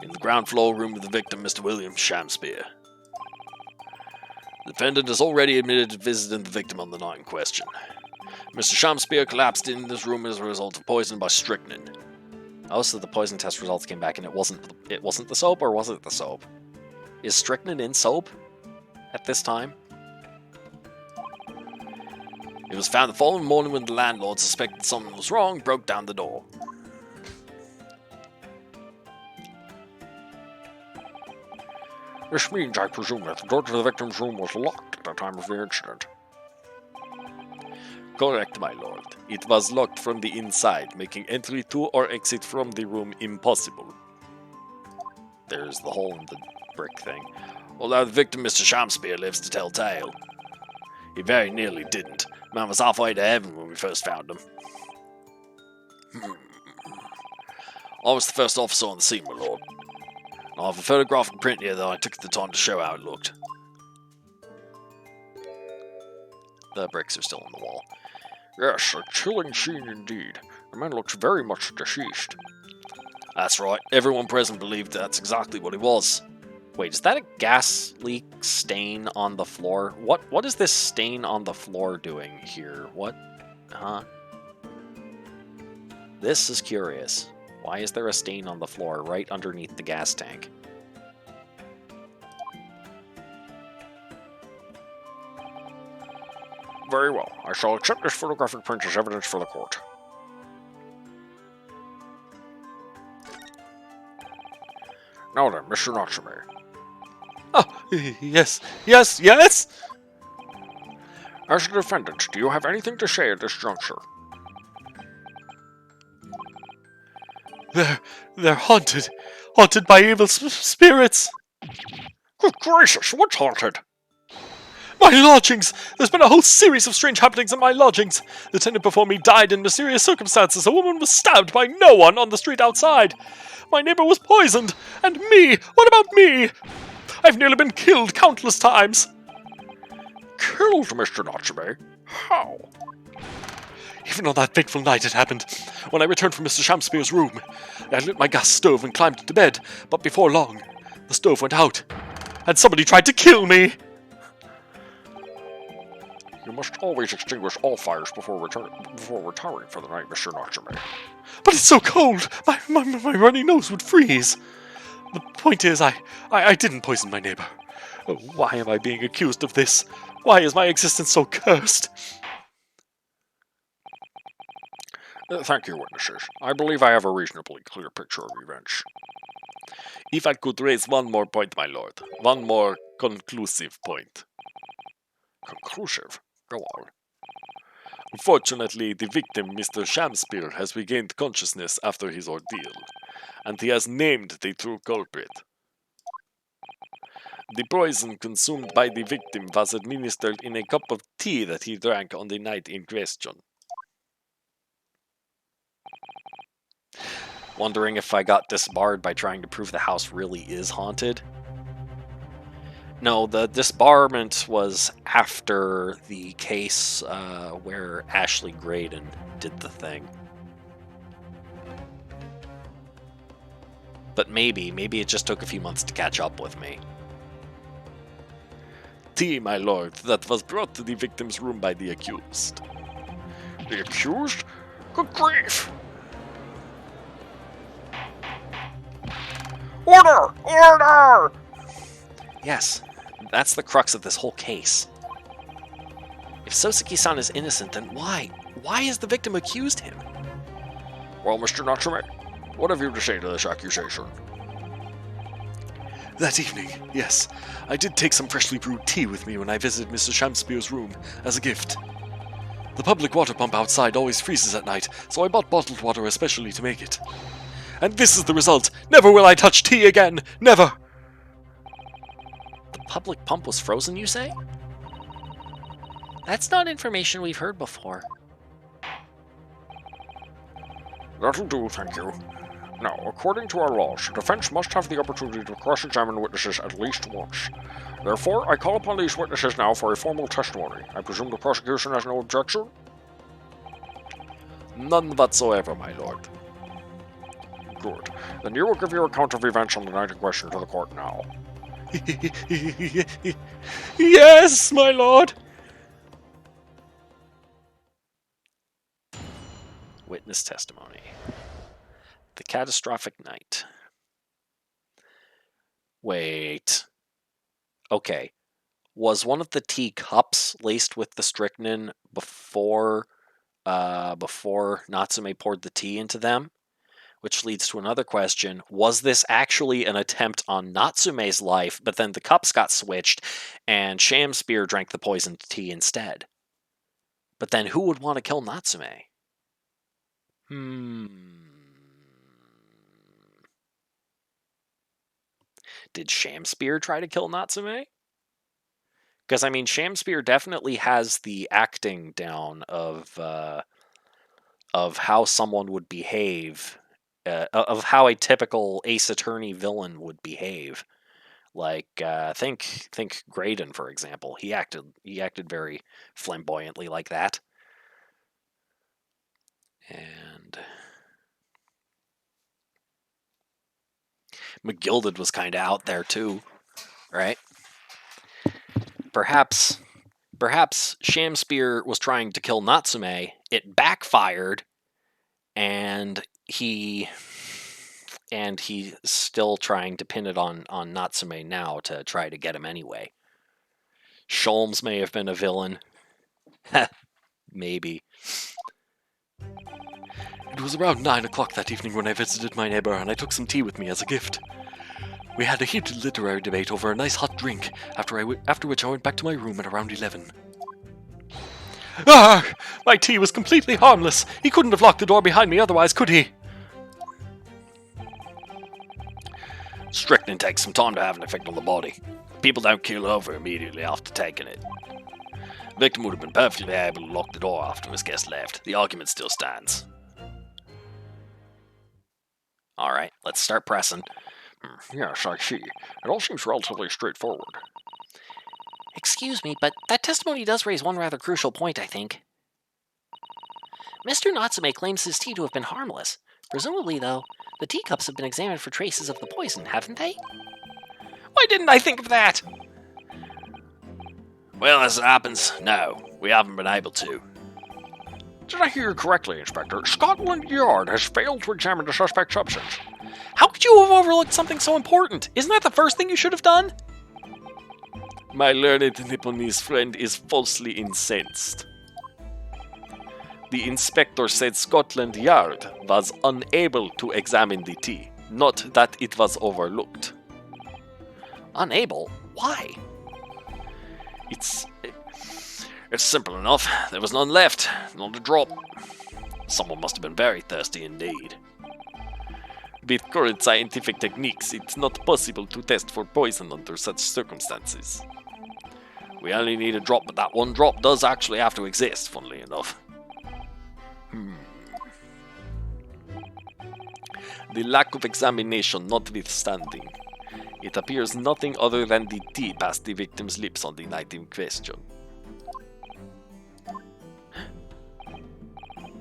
In the ground floor room of the victim, Mr. William Shamspeare. The defendant has already admitted to visiting the victim on the night in question. Mr. Shamspeare collapsed in this room as a result of poison by strychnine. Oh, so the poison test results came back and it wasn't the soap, or was it the soap? Is strychnine in soap at this time? It was found the following morning when the landlord suspected something was wrong, broke down the door. This means, I presume, that the door to the victim's room was locked at the time of the incident. Correct, my lord. It was locked from the inside, making entry to or exit from the room impossible. There's the hole in the brick thing. Although the victim, Mr. Shamspeare, lives to tell tale. He very nearly didn't. Man was halfway to heaven when we first found him. I was the first officer on the scene, my lord. I have a photograph and print here that I took the time to show how it looked. The bricks are still on the wall. Yes, a chilling scene indeed. The man looks very much deceased. That's right. Everyone present believed that's exactly what he was. Wait, is that a gas leak stain on the floor? What is this stain on the floor doing here? What? Huh? This is curious. Why is there a stain on the floor right underneath the gas tank? Very well. I shall accept this photographic print as evidence for the court. Now then, Mr. Natsume. Oh, yes, yes, yes! As the defendant, do you have anything to say at this juncture? They're haunted. Haunted by evil spirits. Good gracious, what's haunted? My lodgings! There's been a whole series of strange happenings in my lodgings. The tenant before me died in mysterious circumstances. A woman was stabbed by no one on the street outside. My neighbor was poisoned. And me! What about me? I've nearly been killed countless times. Killed, Mr. Natsume? How? Even on that fateful night it happened. When I returned from Mr. Shamspeare's room, I lit my gas stove and climbed into bed. But before long, the stove went out. And somebody tried to kill me. You must always extinguish all fires before retiring for the night, Mr. Natsume. But it's so cold! My runny nose would freeze! The point is, I didn't poison my neighbor. Oh, why am I being accused of this? Why is my existence so cursed? Thank you, witnesses. I believe I have a reasonably clear picture of events. If I could raise one more point, my lord. One more conclusive point. Conclusive? Go on. Unfortunately, the victim, Mr. Shamspeare, has regained consciousness after his ordeal, and he has named the true culprit. The poison consumed by the victim was administered in a cup of tea that he drank on the night in question. Wondering if I got disbarred by trying to prove the house really is haunted? No, the disbarment was after the case where Ashley Graydon did the thing. But maybe it just took a few months to catch up with me. Tea, my lord, that was brought to the victim's room by the accused. The accused? Good grief! Order! Order! Yes, that's the crux of this whole case. If Soseki-san is innocent, then why? Why has the victim accused him? Well, Mr. Natsume, what have you to say to this accusation? That evening, yes, I did take some freshly brewed tea with me when I visited Mr. Shamspeare's room as a gift. The public water pump outside always freezes at night, so I bought bottled water especially to make it. And this is the result! Never will I touch tea again! Never! The public pump was frozen, you say? That's not information we've heard before. That'll do, thank you. Now, according to our laws, the defense must have the opportunity to cross-examine witnesses at least once. Therefore, I call upon these witnesses now for a formal testimony. I presume the prosecution has no objection? None whatsoever, my lord. Good. Then you will give your account of events on the night in question to the court now. Yes, my lord! Witness testimony. The catastrophic night. Wait. Okay. Was one of the tea cups laced with the strychnine before Natsume poured the tea into them? Which leads to another question. Was this actually an attempt on Natsume's life, but then the cups got switched and Shamspeare drank the poisoned tea instead? But then who would want to kill Natsume? Did Shamspeare try to kill Natsume? Because, I mean, Shamspeare definitely has the acting down of how someone would behave, of how a typical Ace Attorney villain would behave. Like, think Graydon, for example. He acted very flamboyantly like that. And McGilded was kind of out there too. right? Perhaps Shamspear was trying to kill Natsume. It backfired, and he's still trying to pin it on Natsume now to try to get him anyway. Sholmes may have been a villain. Maybe. It was around 9 o'clock that evening when I visited my neighbor, and I took some tea with me as a gift. We had a heated literary debate over a nice hot drink, after which I went back to my room at around 11. Ah! My tea was completely harmless. He couldn't have locked the door behind me otherwise, could he? Strychnine takes some time to have an effect on the body. People don't keel over immediately after taking it. The victim would have been perfectly able to lock the door after his guest left. The argument still stands. Alright, let's start pressing. Yes, I see. It all seems relatively straightforward. Excuse me, but that testimony does raise one rather crucial point, I think. Mr. Natsume claims his tea to have been harmless. Presumably, though, the teacups have been examined for traces of the poison, haven't they? Why didn't I think of that? Well, as it happens, no. We haven't been able to. Did I hear you correctly, Inspector? Scotland Yard has failed to examine the suspect's substance. How could you have overlooked something so important? Isn't that the first thing you should have done? My learned Nipponese friend is falsely incensed. The inspector said Scotland Yard was unable to examine the tea, not that it was overlooked. Unable? Why? It's simple enough. There was none left, not a drop. Someone must have been very thirsty indeed. With current scientific techniques, it's not possible to test for poison under such circumstances. We only need a drop, but that one drop does actually have to exist, funnily enough. The lack of examination notwithstanding, it appears nothing other than the tea passed the victim's lips on the night in question.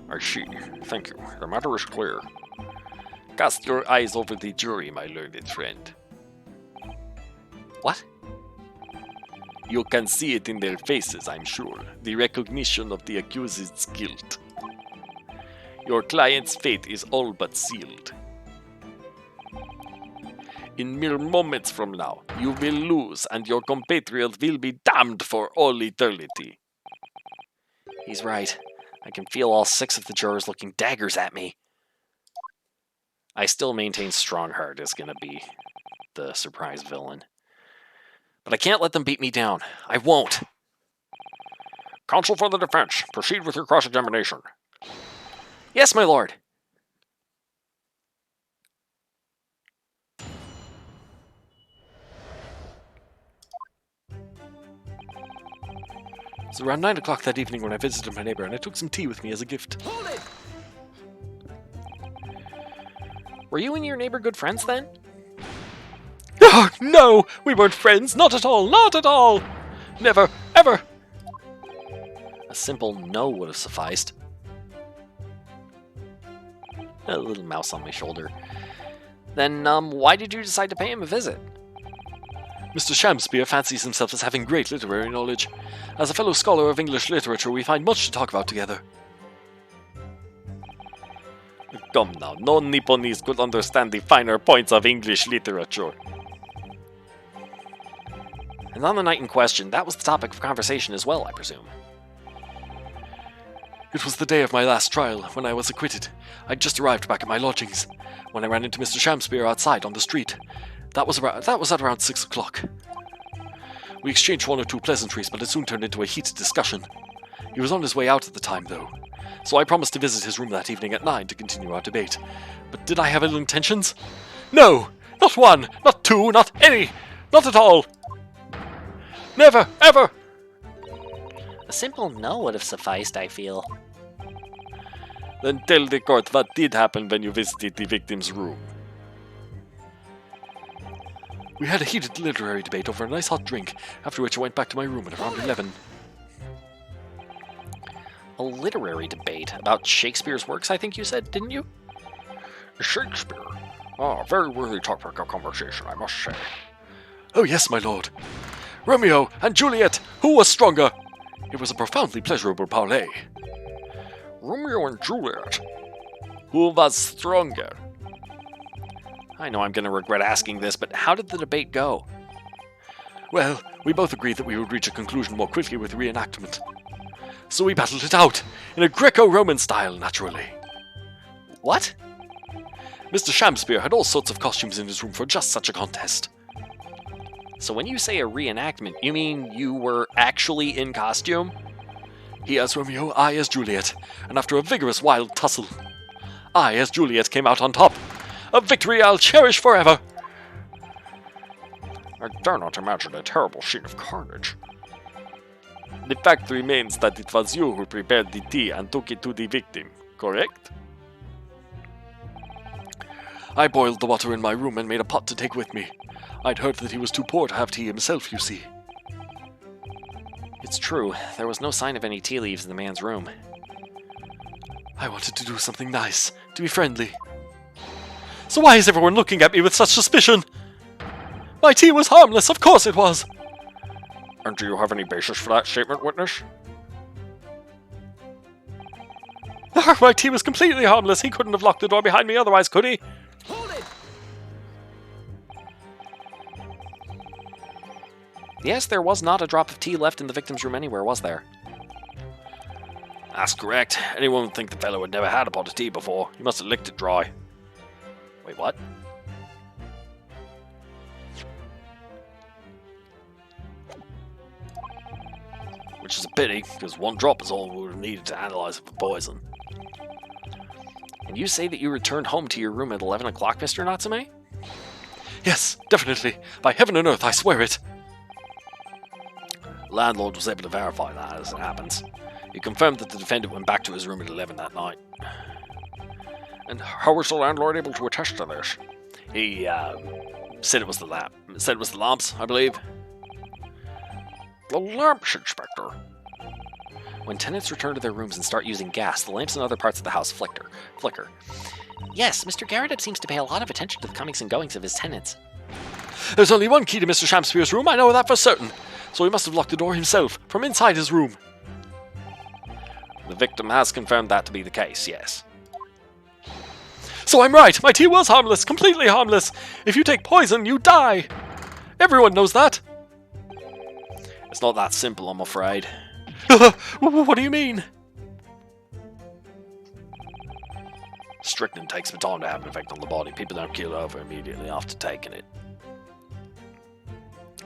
I see. Thank you. The matter is clear. Cast your eyes over the jury, my learned friend. What? You can see it in their faces, I'm sure. The recognition of the accused's guilt. Your client's fate is all but sealed. In mere moments from now, you will lose, and your compatriot will be damned for all eternity. He's right. I can feel all 6 of the jurors looking daggers at me. I still maintain Strongheart is going to be the surprise villain. But I can't let them beat me down. I won't. Counsel for the defense, proceed with your cross-examination. Yes, my lord. It was around 9 o'clock that evening when I visited my neighbor, and I took some tea with me as a gift. Hold it! Were you and your neighbor good friends then? Oh, no! We weren't friends! Not at all! Not at all! Never! Ever! A simple no would have sufficed. A little mouse on my shoulder. Then, why did you decide to pay him a visit? Mr. Shamspear fancies himself as having great literary knowledge. As a fellow scholar of English literature, we find much to talk about together. Come now, no Nipponese could understand the finer points of English literature. And on the night in question, that was the topic of conversation as well, I presume. It was the day of my last trial, when I was acquitted. I'd just arrived back at my lodgings, when I ran into Mr. Shamspear outside on the street. That was at around 6 o'clock. We exchanged 1 or 2 pleasantries, but it soon turned into a heated discussion. He was on his way out at the time, though, so I promised to visit his room that evening at 9 to continue our debate. But did I have ill intentions? No! Not one! Not two! Not any! Not at all! Never! Ever! A simple no would have sufficed, I feel. Then tell the court what did happen when you visited the victim's room. We had a heated literary debate over a nice hot drink, after which I went back to my room at around 11. A literary debate about Shakespeare's works, I think you said, didn't you? Shakespeare? Ah, very worthy topic of conversation, I must say. Oh yes, my lord. Romeo and Juliet, who was stronger? It was a profoundly pleasurable parley. Romeo and Juliet. Who was stronger? I know I'm going to regret asking this, but how did the debate go? Well, we both agreed that we would reach a conclusion more quickly with reenactment. So we battled it out, in a Greco-Roman style, naturally. What? Mr. Shakespeare had all sorts of costumes in his room for just such a contest. So when you say a reenactment, you mean you were actually in costume? He as Romeo, I as Juliet, and after a vigorous wild tussle, I as Juliet came out on top. A victory I'll cherish forever. I dare not imagine a terrible scene of carnage. The fact remains that it was you who prepared the tea and took it to the victim, correct? I boiled the water in my room and made a pot to take with me. I'd heard that he was too poor to have tea himself, you see. It's true, there was no sign of any tea leaves in the man's room. I wanted to do something nice, to be friendly. So why is everyone looking at me with such suspicion? My tea was harmless, of course it was! And do you have any basis for that statement, witness? My tea was completely harmless. He couldn't have locked the door behind me otherwise, could he? Hold it! Yes, there was not a drop of tea left in the victim's room anywhere, was there? That's correct. Anyone would think the fellow had never had a pot of tea before. He must have licked it dry. Wait, what? Which is a pity, because one drop is all we would have needed to analyze it for poison. And you say that you returned home to your room at 11 o'clock, Mr. Natsume? Yes, definitely. By heaven and earth, I swear it. The landlord was able to verify that, as it happens. He confirmed that the defendant went back to his room at 11 that night. And how was the landlord able to attest to this? He said it was the lamp. Said it was the lamps, I believe. The lamps, Inspector. When tenants return to their rooms and start using gas, the lamps in other parts of the house flicker. Yes, Mr. Garrett seems to pay a lot of attention to the comings and goings of his tenants. There's only one key to Mr. Shakespeare's room, I know that for certain. So he must have locked the door himself, from inside his room. The victim has confirmed that to be the case, yes. So I'm right, my tea was harmless, completely harmless. If you take poison, you die. Everyone knows that. It's not that simple, I'm afraid. What do you mean? Strychnine takes some time to have an effect on the body. People don't keel over immediately after taking it.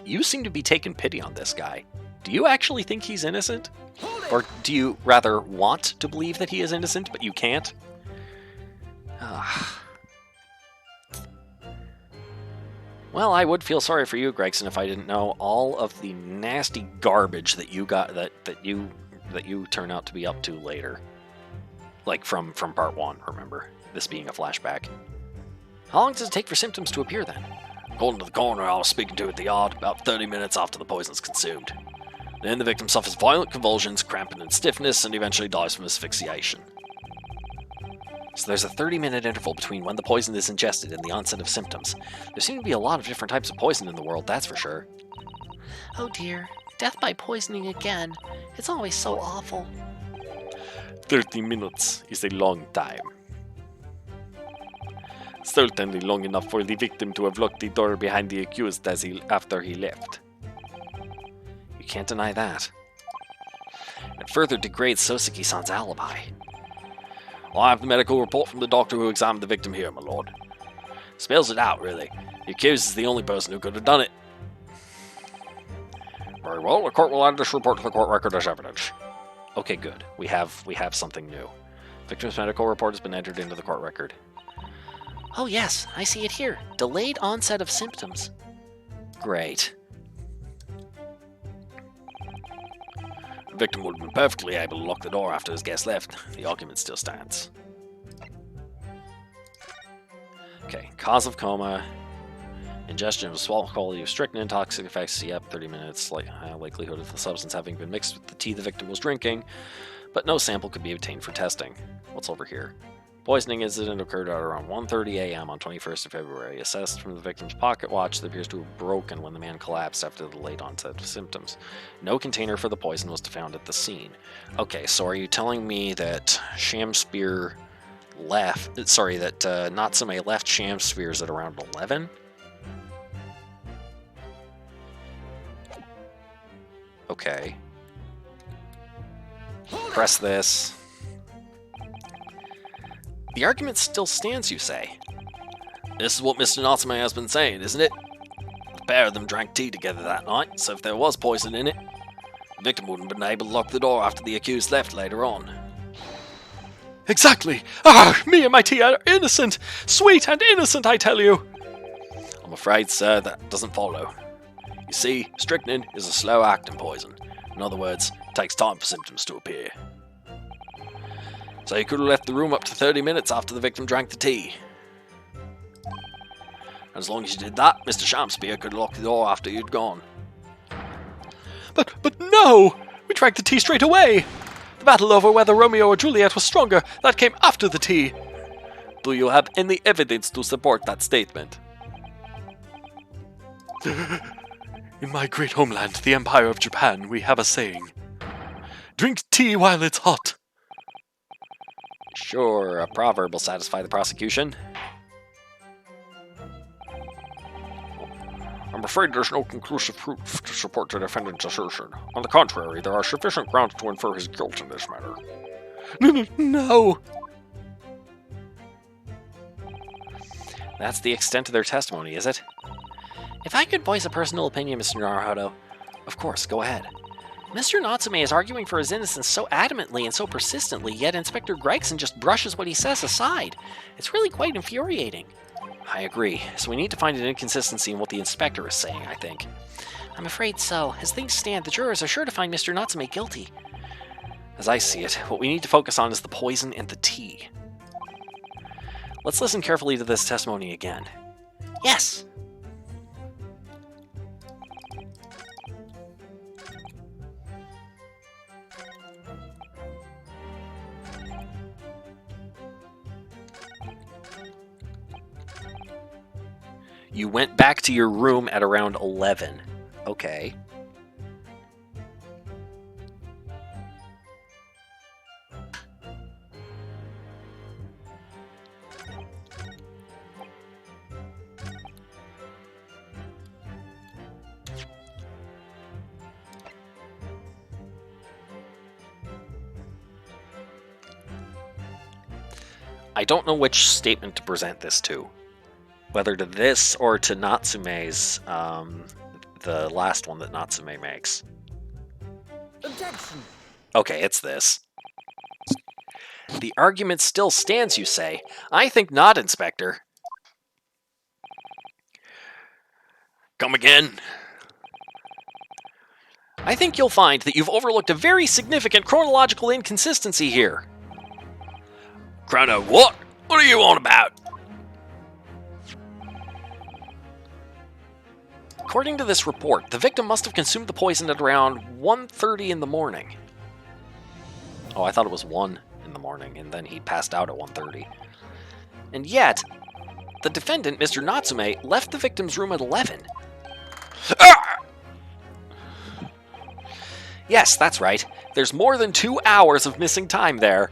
You seem to be taking pity on this guy. Do you actually think he's innocent? Or do you rather want to believe that he is innocent, but you can't? Well, I would feel sorry for you, Gregson, if I didn't know all of the nasty garbage that you got that you turn out to be up to later. Like from part 1, remember? This being a flashback. How long does it take for symptoms to appear then? According to the coroner I was speaking to at the yard, about 30 minutes after the poison is consumed. Then the victim suffers violent convulsions, cramping and stiffness, and eventually dies from asphyxiation. So there's a 30-minute interval between when the poison is ingested and the onset of symptoms. There seem to be a lot of different types of poison in the world, that's for sure. Oh dear, death by poisoning again. It's always so awful. 30 minutes is a long time. Certainly long enough for the victim to have locked the door behind the accused after he left. You can't deny that. It further degrades Soseki-san's alibi. Well, I have the medical report from the doctor who examined the victim here, my lord. Spells it out, really. The accused is the only person who could have done it. Very well, the court will add this report to the court record as evidence. Okay, good. We have something new. Victim's medical report has been entered into the court record. Oh yes, I see it here. Delayed onset of symptoms. Great. The victim would have been perfectly able to lock the door after his guest left. The argument still stands. Okay, cause of coma. Ingestion of small quality of strychnine, toxic effects, yep, 30 minutes, likelihood of the substance having been mixed with the tea the victim was drinking, but no sample could be obtained for testing. What's over here? Poisoning incident occurred at around 1:30 a.m. on 21st of February. Assessed from the victim's pocket watch, it appears to have broken when the man collapsed after the late onset of symptoms. No container for the poison was found at the scene. Okay, so are you telling me that Shamspear left... Sorry, that Natsume left Shamspears at around 11? Okay. Press this. The argument still stands, you say? This is what Mr. Natsume has been saying, isn't it? The pair of them drank tea together that night, so if there was poison in it, the victim wouldn't have been able to lock the door after the accused left later on. Exactly! Ah, me and my tea are innocent! Sweet and innocent, I tell you! I'm afraid, sir, that doesn't follow. You see, strychnine is a slow-acting poison. In other words, it takes time for symptoms to appear. So you could have left the room up to 30 minutes after the victim drank the tea. As long as you did that, Mr. Shamspear could lock the door after you'd gone. But no! We drank the tea straight away! The battle over whether Romeo or Juliet was stronger, that came after the tea! Do you have any evidence to support that statement? In my great homeland, the Empire of Japan, we have a saying. Drink tea while it's hot. Sure, a proverb will satisfy the prosecution. I'm afraid there's no conclusive proof to support the defendant's assertion. On the contrary, there are sufficient grounds to infer his guilt in this matter. No! That's the extent of their testimony, is it? If I could voice a personal opinion, Mr. Naruhodo, of course, go ahead. Mr. Natsume is arguing for his innocence so adamantly and so persistently, yet Inspector Gregson just brushes what he says aside. It's really quite infuriating. I agree, so we need to find an inconsistency in what the inspector is saying, I think. I'm afraid so. As things stand, the jurors are sure to find Mr. Natsume guilty. As I see it, what we need to focus on is the poison and the tea. Let's listen carefully to this testimony again. Yes! You went back to your room at around 11. Okay. I don't know which statement to present this to. Whether to this or to Natsume's, the last one that Natsume makes. Objection! Okay, it's this. The argument still stands, you say. I think not, Inspector. Come again? I think you'll find that you've overlooked a very significant chronological inconsistency here. Chrono what? What are you on about? According to this report, the victim must have consumed the poison at around 1:30 in the morning. Oh, I thought it was 1 in the morning, and then he passed out at 1:30. And yet, the defendant, Mr. Natsume, left the victim's room at 11. Yes, that's right. There's more than 2 hours of missing time there.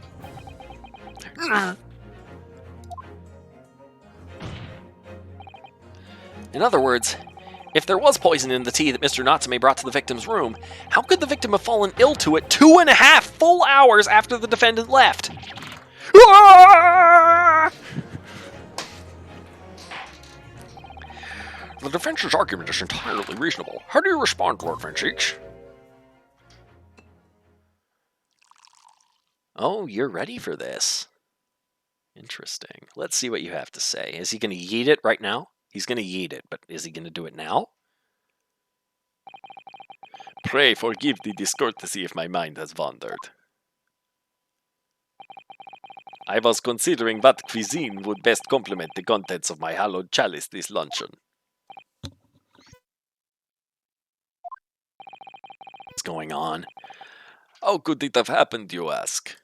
In other words, if there was poison in the tea that Mr. Natsume brought to the victim's room, how could the victim have fallen ill to it 2.5 full hours after the defendant left? The defense's argument is entirely reasonable. How do you respond, Lord Franchich? Oh, you're ready for this. Interesting. Let's see what you have to say. Is he going to yeet it right now? He's going to yeet it, but is he going to do it now? Pray forgive the discourtesy if my mind has wandered. I was considering what cuisine would best complement the contents of my hallowed chalice this luncheon. What's going on? How could it have happened, you ask?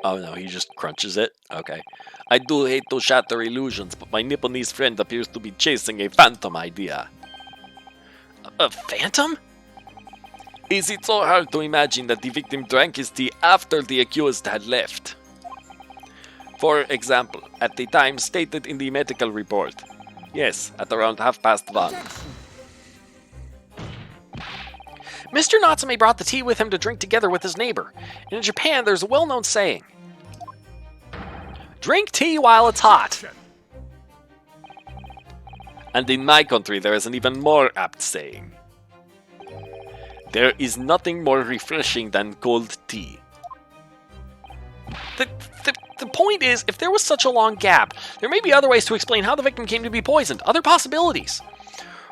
Oh no, he just crunches it? Okay. I do hate to shatter illusions, but my Nipponese friend appears to be chasing a phantom idea. A phantom? Is it so hard to imagine that the victim drank his tea after the accused had left? For example, at the time stated in the medical report. Yes, at around 1:30. Mr. Natsume brought the tea with him to drink together with his neighbor. In Japan, there's a well-known saying. Drink tea while it's hot. And in my country, there is an even more apt saying. There is nothing more refreshing than cold tea. The point is, if there was such a long gap, there may be other ways to explain how the victim came to be poisoned. Other possibilities.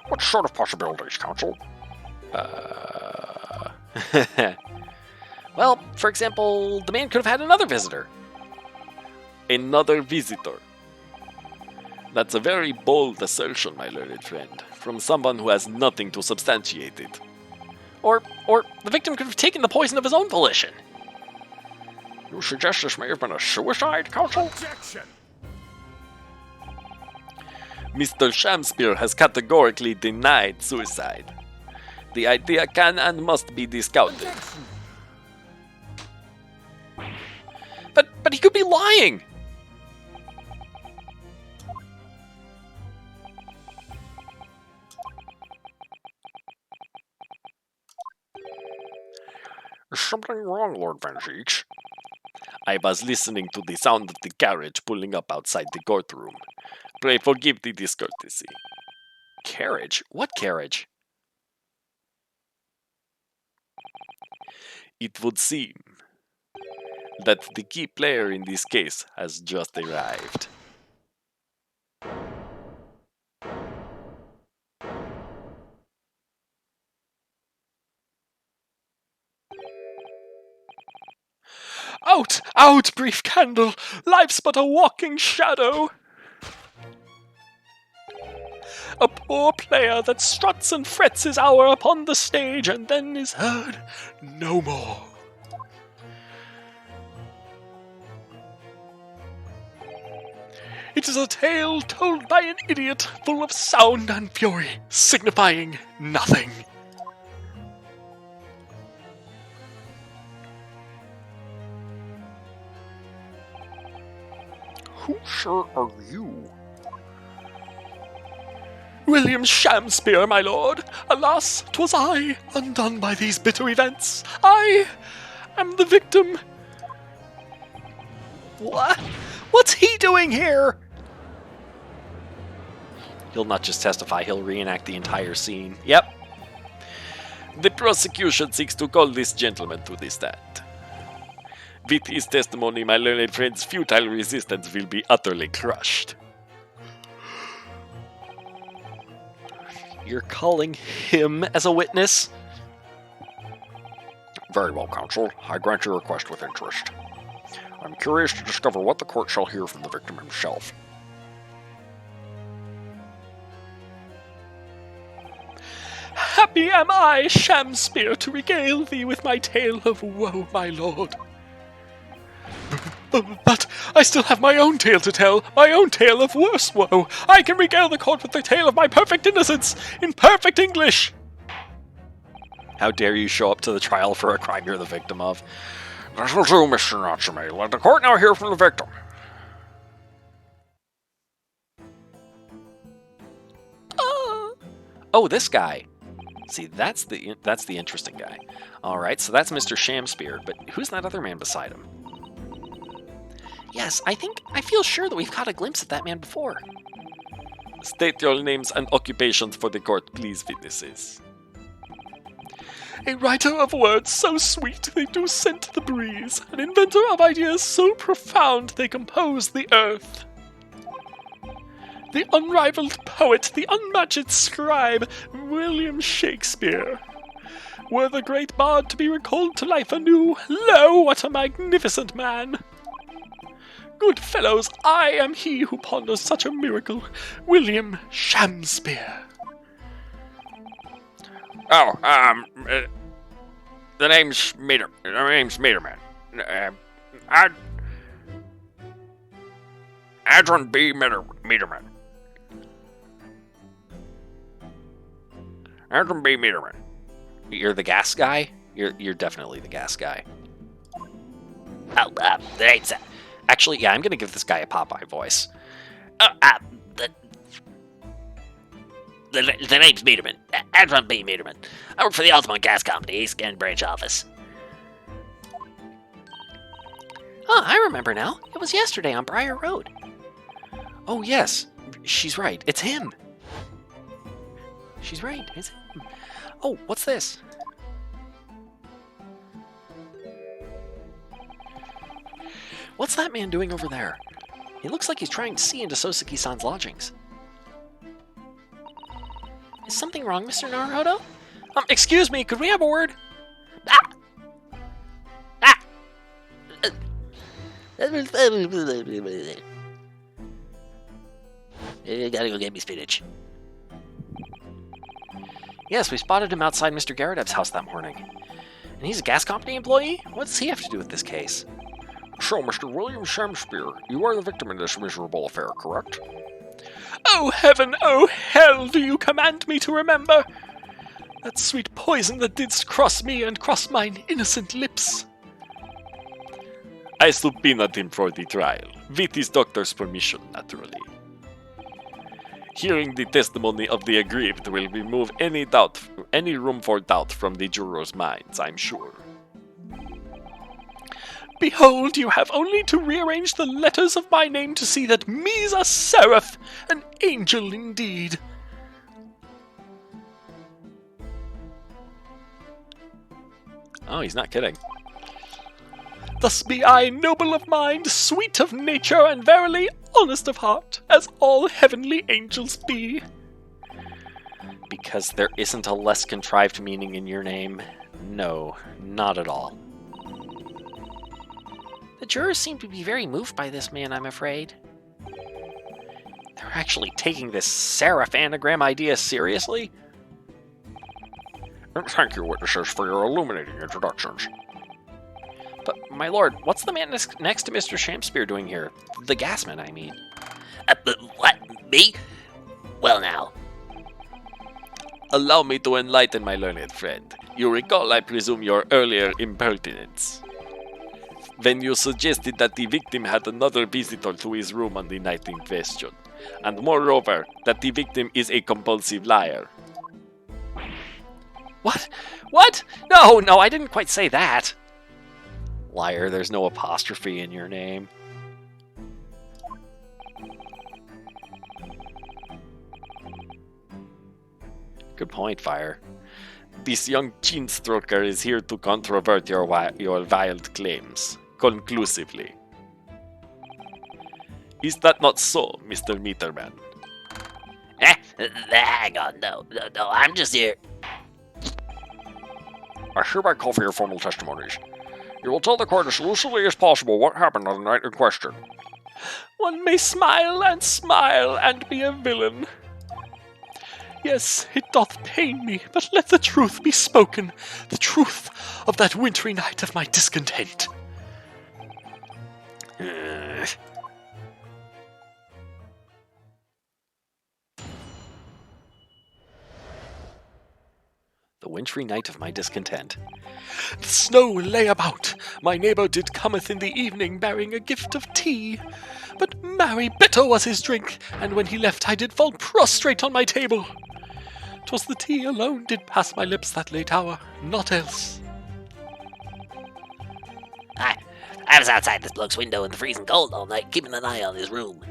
What sort of possibilities, Counsel? Well, for example, the man could have had another visitor. Another visitor. That's a very bold assertion, my learned friend, from someone who has nothing to substantiate it. Or the victim could have taken the poison of his own volition. You suggest this may have been a suicide, Counsel? Objection! Mr. Shamspeare has categorically denied suicide. The idea can and must be discounted. But he could be lying. Is something wrong, Lord Van Zeeks? I was listening to the sound of the carriage pulling up outside the courtroom. Pray forgive the discourtesy. Carriage? What carriage? It would seem that the key player in this case has just arrived. Out! Out, brief candle! Life's but a walking shadow! A poor player that struts and frets his hour upon the stage and then is heard no more. It is a tale told by an idiot, full of sound and fury, signifying nothing. Who, sir, are you? William Shamspeare, my lord. Alas, 'twas I, undone by these bitter events. I am the victim. What? What's he doing here? He'll not just testify, he'll reenact the entire scene. Yep. The prosecution seeks to call this gentleman to the stand. With his testimony, my learned friend's futile resistance will be utterly crushed. You're calling him as a witness? Very well, counsel. I grant your request with interest. I'm curious to discover what the court shall hear from the victim himself. Happy am I, Shamspeare, to regale thee with my tale of woe, my lord. But I still have my own tale to tell, my own tale of worse woe. I can regale the court with the tale of my perfect innocence, in perfect English. How dare you show up to the trial for a crime you're the victim of? That will do, Mr. Natsume. Let the court now hear from the victim. Oh, this guy. See, that's the interesting guy. All right, so that's Mr. Shamspeare, but who's that other man beside him? Yes, I feel sure that we've caught a glimpse of that man before. State your names and occupations for the court, please, witnesses. A writer of words so sweet they do scent the breeze, an inventor of ideas so profound they compose the earth. The unrivaled poet, the unmatched scribe, William Shakespeare. Were the great bard to be recalled to life anew, lo, what a magnificent man! Good fellows, I am he who ponders such a miracle, William Shamspeare. Oh, the name's Meterman. Adron B. Meterman. Adron B. Meterman. You're the gas guy? You're definitely the gas guy. Oh, thanks. Actually, yeah, I'm gonna give this guy a Popeye voice. The name's Meterman. Adron B. Meterman. I work for the Altamont Gas Company, East End Branch Office. Oh, I remember now. It was yesterday on Briar Road. Oh, yes. She's right. It's him. She's right. It's him. Oh, what's this? What's that man doing over there? He looks like he's trying to see into Soseki-san's lodgings. Is something wrong, Mr. Naruhodo? Excuse me, could we have a word? You gotta go get me spinach. Yes, we spotted him outside Mr. Garadev's house that morning. And he's a gas company employee? What does he have to do with this case? So, Mr. William Shamspear, you are the victim in this miserable affair, correct? Oh heaven, oh hell, do you command me to remember? That sweet poison that didst cross me and cross mine innocent lips. I subpoenaed him for the trial, with his doctor's permission, naturally. Hearing the testimony of the aggrieved will remove any room for doubt from the jurors' minds, I'm sure. Behold, you have only to rearrange the letters of my name to see that me's a seraph, an angel indeed. Oh, he's not kidding. Thus be I noble of mind, sweet of nature, and verily honest of heart, as all heavenly angels be. Because there isn't a less contrived meaning in your name? No, not at all. The jurors seem to be very moved by this man, I'm afraid. They're actually taking this seraph anagram idea seriously? Thank you, witnesses, for your illuminating introductions. But, my lord, what's the man next to Mr. Shamspear doing here? The gasman, I mean. What? Me? Well, now. Allow me to enlighten my learned friend. You recall, I presume, your earlier impertinence. When you suggested that the victim had another visitor to his room on the night in question, and moreover, that the victim is a compulsive liar. What? What? No, I didn't quite say that. Liar, there's no apostrophe in your name. Good point, Fire. This young chin-stroker is here to controvert your wild claims, conclusively. Is that not so, Mr. Meterman? Hang on, no, I'm just here. I hereby call for your formal testimonies. You will tell the court as lucidly as possible what happened on the night in question. One may smile and be a villain. Yes, it doth pain me, but let the truth be spoken, the truth of that wintry night of my discontent. The wintry night of my discontent. The snow lay about. My neighbour did cometh in the evening, bearing a gift of tea. But marry bitter was his drink, and when he left I did fall prostrate on my table. 'Twas the tea alone did pass my lips that late hour, not else. I was outside this bloke's window in the freezing cold all night, keeping an eye on his room.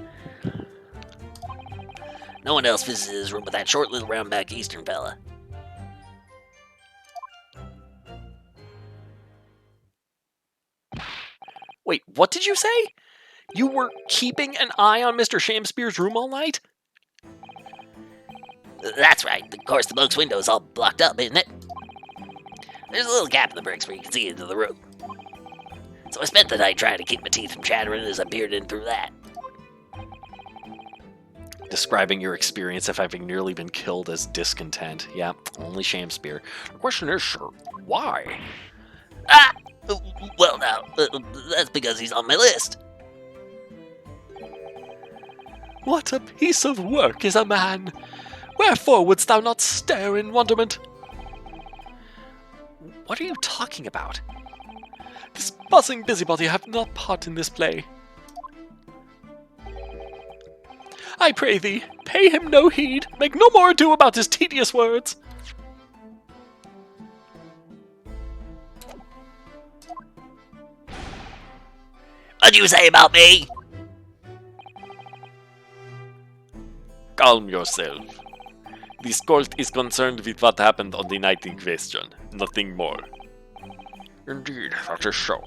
No one else visited his room but that short little round-back Eastern fella. Wait, what did you say? You were keeping an eye on Mr. Shamspear's room all night? That's right. Of course, the bloke's window is all blocked up, isn't it? There's a little gap in the bricks where you can see into the room. So I spent the night trying to keep my teeth from chattering as I peered in through that. Describing your experience of having nearly been killed as discontent. Yeah, only Shamspear. The question is, sir, why? Well now, that's because he's on my list. What a piece of work is a man! Wherefore wouldst thou not stare in wonderment? What are you talking about? This buzzing busybody hath not part in this play. I pray thee, pay him no heed, make no more ado about his tedious words. What'd you say about me? Calm yourself. This court is concerned with what happened on the night in question, nothing more. Indeed, that is so.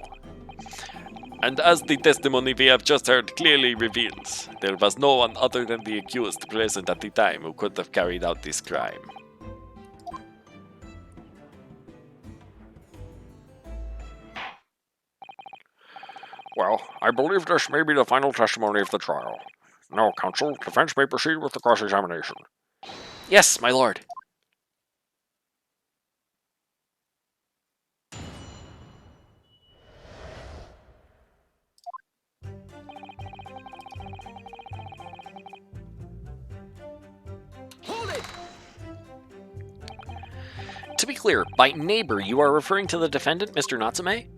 And as the testimony we have just heard clearly reveals, there was no one other than the accused present at the time who could have carried out this crime. Well, I believe this may be the final testimony of the trial. Now, counsel, defense may proceed with the cross-examination. Yes, my lord. Hold it! To be clear, by neighbor, you are referring to the defendant, Mr. Natsume?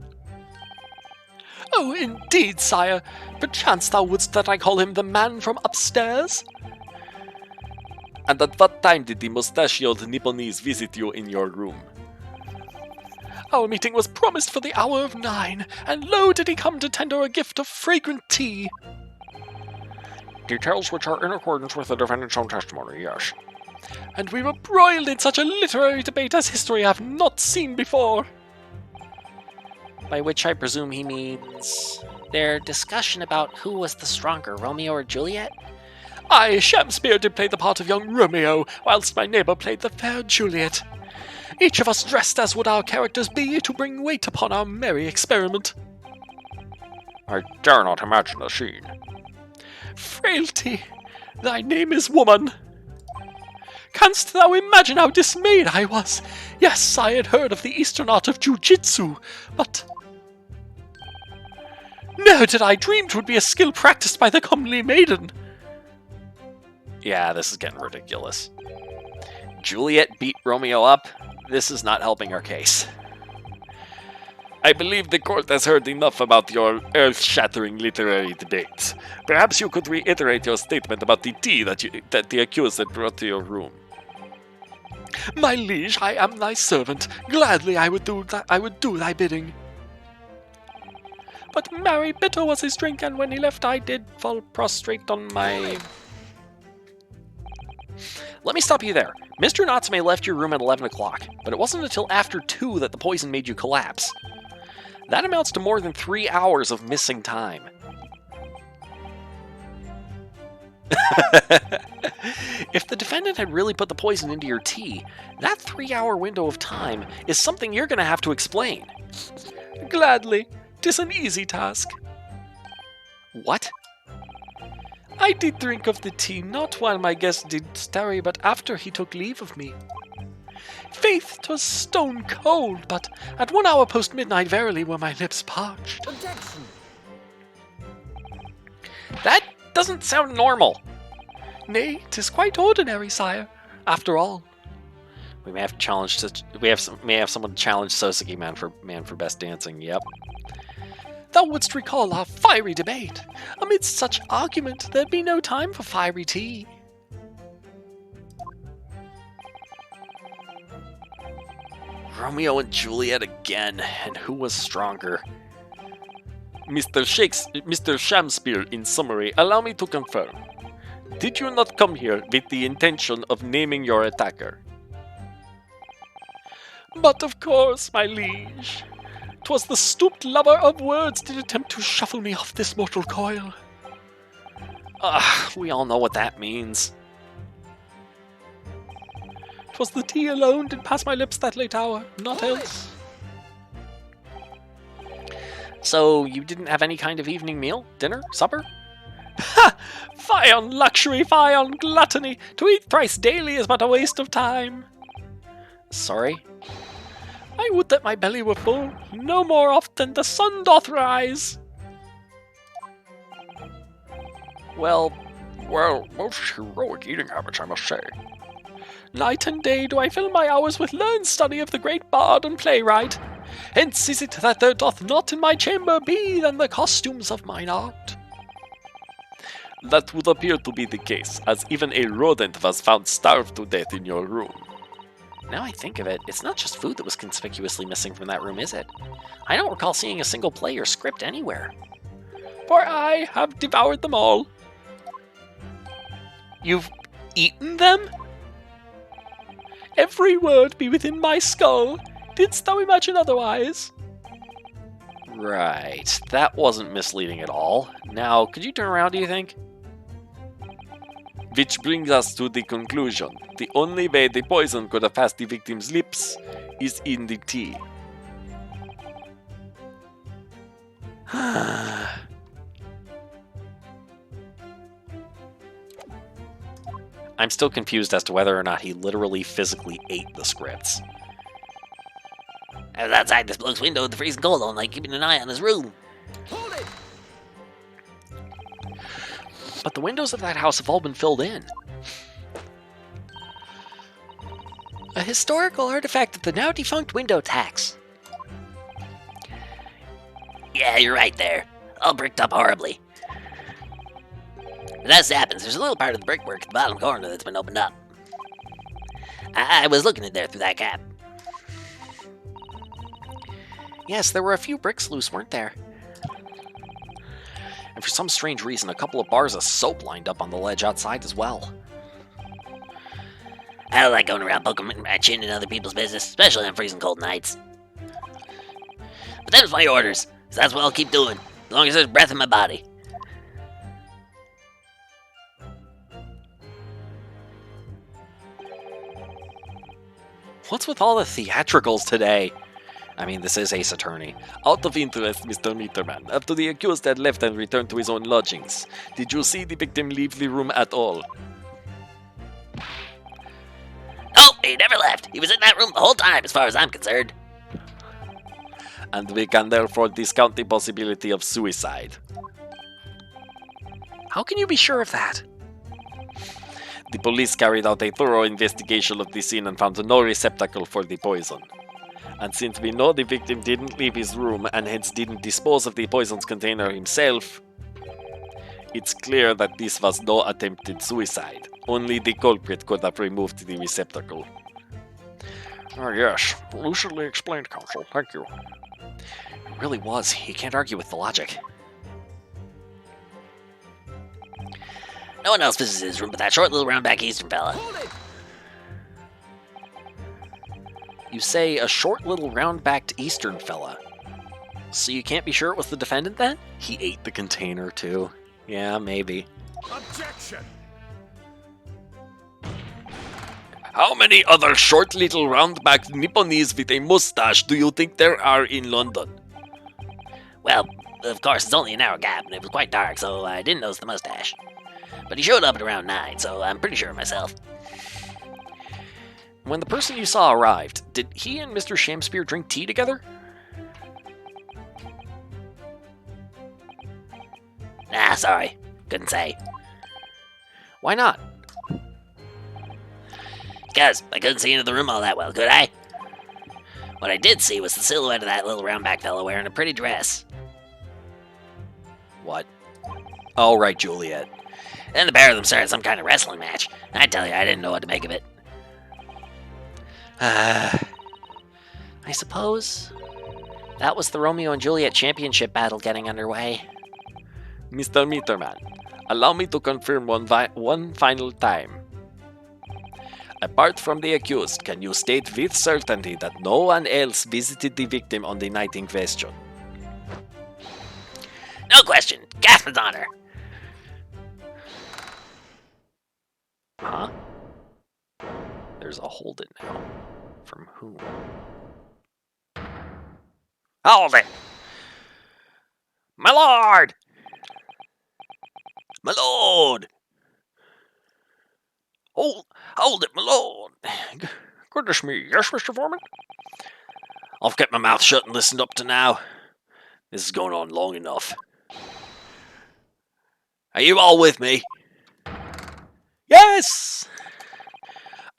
Oh, indeed, sire. Perchance thou wouldst that I call him the man from upstairs? And at what time did the mustachioed Nipponese visit you in your room? Our meeting was promised for the hour of 9, and lo did he come to tender a gift of fragrant tea. Details which are in accordance with the defendant's own testimony, yes. And we were broiled in such a literary debate as history have not seen before. By which I presume he means Their discussion about who was the stronger, Romeo or Juliet? I, Shamspeare, did play the part of young Romeo, whilst my neighbour played the fair Juliet. Each of us dressed as would our characters be, to bring weight upon our merry experiment. I dare not imagine the scene. Frailty, thy name is woman. Canst thou imagine how dismayed I was? Yes, I had heard of the Eastern art of jiu-jitsu, but never did I dream 'twould be a skill practiced by the comely maiden. Yeah, this is getting ridiculous. Juliet beat Romeo up? This is not helping our case. I believe the court has heard enough about your earth-shattering literary debates. Perhaps you could reiterate your statement about the tea that the accused had brought to your room. My liege, I am thy servant. Gladly I would do thy bidding. But marry, bitter was his drink, and when he left I did fall prostrate on my... Let me stop you there. Mr. Natsume left your room at 11 o'clock, but it wasn't until after 2 that the poison made you collapse. That amounts to more than 3 hours of missing time. If the defendant had really put the poison into your tea, that 3-hour window of time is something you're going to have to explain. Gladly. 'Tis an easy task. What? I did drink of the tea, not while my guest did tarry, but after he took leave of me. Faith, 'twas stone cold, but at 1 hour post midnight verily were my lips parched. Objection! That doesn't sound normal. Nay, 'tis quite ordinary, sire. After all, We may have to challenge. May have someone challenge Soseki man for best dancing. Yep. thou wouldst recall our fiery debate. Amidst such argument, there'd be no time for fiery tea. Romeo and Juliet again, and who was stronger? Mr. Shamspeare, in summary, allow me to confirm. Did you not come here with the intention of naming your attacker? But of course, my liege. 'Twas the stooped lover of words did attempt to shuffle me off this mortal coil. We all know what that means. 'Twas the tea alone did pass my lips that late hour, not else. So, you didn't have any kind of evening meal? Dinner? Supper? Ha! Fie on luxury, fie on gluttony! To eat thrice daily is but a waste of time. Sorry? I would that my belly were full, no more oft than the sun doth rise. Well, Well, most heroic eating habits, I must say. Night and day do I fill my hours with learned study of the great bard and playwright. Hence is it that there doth not in my chamber be than the costumes of mine art. That would appear to be the case, as even a rodent was found starved to death in your room. Now I think of it, it's not just food that was conspicuously missing from that room, is it? I don't recall seeing a single play or script anywhere. For I have devoured them all. You've eaten them? Every word be within my skull. Didst thou imagine otherwise? Right, that wasn't misleading at all. Now, could you turn around, do you think? Which brings us to the conclusion. The only way the poison could have passed the victim's lips is in the tea. I'm still confused as to whether or not he literally physically ate the scripts. I was outside this bloke's window in the freezing cold all night, keeping an eye on his room. Hold it! But the windows of that house have all been filled in. A historical artifact of the now defunct window tax. Yeah, you're right there. All bricked up horribly. But as it happens, there's a little part of the brickwork at the bottom corner that's been opened up. I was looking in there through that gap. Yes, there were a few bricks loose, weren't there? And for some strange reason, a couple of bars of soap lined up on the ledge outside as well. I don't like going around poking my chin in other people's business, especially on freezing cold nights. But them's my orders, so that's what I'll keep doing, as long as there's breath in my body. What's with all the theatricals today? I mean, this is Ace Attorney. Out of interest, Mr. Meterman, after the accused had left and returned to his own lodgings, did you see the victim leave the room at all? Oh, he never left. He was in that room the whole time, as far as I'm concerned. And we can therefore discount the possibility of suicide. How can you be sure of that? The police carried out a thorough investigation of the scene and found no receptacle for the poison. And since we know the victim didn't leave his room and hence didn't dispose of the poison's container himself, it's clear that this was no attempted suicide. Only the culprit could have removed the receptacle. Oh, yes. Lucidly explained, Counsel. Thank you. It really was. You can't argue with the logic. No one else visits his room but that short little round-back Eastern fella. Hold it! You say a short little round-backed Eastern fella. So you can't be sure it was the defendant then? He ate the container too. Yeah, maybe. Objection! How many other short little round-backed Nipponese with a mustache do you think there are in London? Well, of course, it's only an hour gap, and it was quite dark, so I didn't notice the mustache. But he showed up at around 9, so I'm pretty sure of myself. When the person you saw arrived, did he and Mr. Shamspeare drink tea together? Nah, sorry. Couldn't say. Why not? Because I couldn't see into the room all that well, could I? What I did see was the silhouette of that little round-back fella wearing a pretty dress. What? Oh, right, Juliet. Then the pair of them started some kind of wrestling match. I tell you, I didn't know what to make of it. I suppose that was the Romeo and Juliet championship battle getting underway. Mr. Meterman, allow me to confirm one final time. Apart from the accused, can you state with certainty that no one else visited the victim on the night in question? No question. Gaspard's honor. Huh? There's a hold it now. From whom? Hold it! My lord! My lord! Hold it, my lord! Goodness me, yes, Mr. Foreman? I've kept my mouth shut and listened up to now. This is going on long enough. Are you all with me? Yes!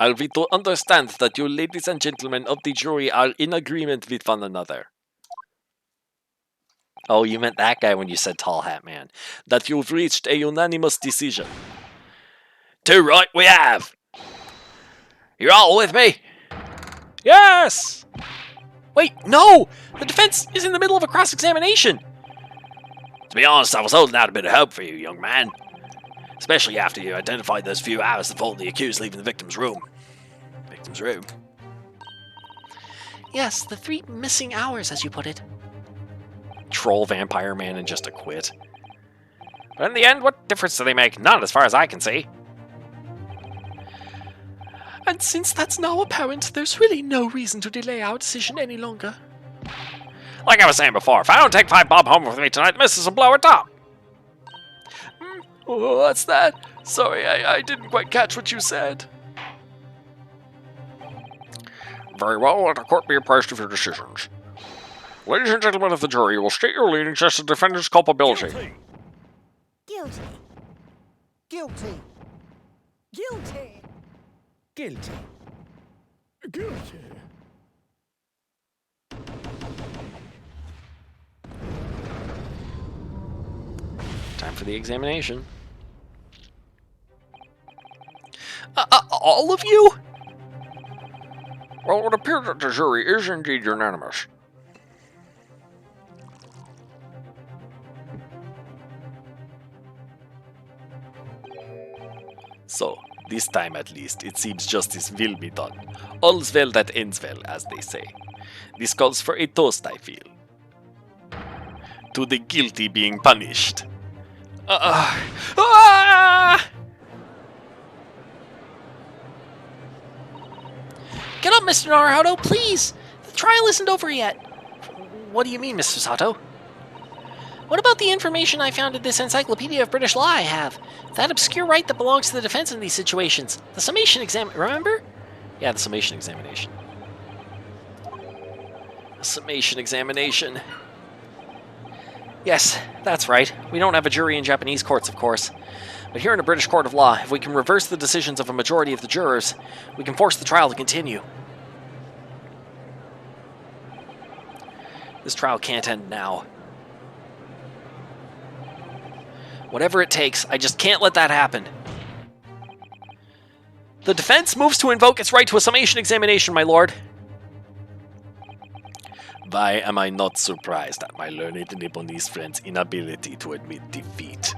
Are we to understand that you ladies and gentlemen of the jury are in agreement with one another? Oh, you meant that guy when you said tall hat man. That you've reached a unanimous decision? Too right we have! You're all with me? Yes! Wait, no! The defense is in the middle of a cross-examination! To be honest, I was holding out a bit of hope for you, young man. Especially after you identified those few hours that followed the accused leaving the victim's room. Victim's room? Yes, the 3 missing hours, as you put it. Troll vampire man and just a quit. But in the end, what difference do they make? None, as far as I can see. And since that's now apparent, there's really no reason to delay our decision any longer. Like I was saying before, if I don't take 5 bob home with me tonight, the missus will blow her top. Oh, what's that? Sorry, I didn't quite catch what you said. Very well, let the court be apprised of your decisions. Ladies and gentlemen of the jury, you will state your leanings as to the defendant's culpability. Guilty. Guilty. Guilty. Guilty. Guilty. Time for the examination. All of you? Well, it would appear that the jury is indeed unanimous. So, this time at least, it seems justice will be done. All's well that ends well, as they say. This calls for a toast, I feel. To the guilty being punished. Get up, Mr. Naruhodo, please! The trial isn't over yet. What do you mean, Mr. Sato? What about the information I found in this Encyclopedia of British Law I have? That obscure right that belongs to the defense in these situations. The summation exam, remember? Yeah, the summation examination. A summation examination. Yes, that's right. We don't have a jury in Japanese courts, of course. But here in a British court of law, if we can reverse the decisions of a majority of the jurors, we can force the trial to continue. This trial can't end now. Whatever it takes, I just can't let that happen. The defense moves to invoke its right to a summation examination, my lord. Why am I not surprised at my learned Nipponese friend's inability to admit defeat?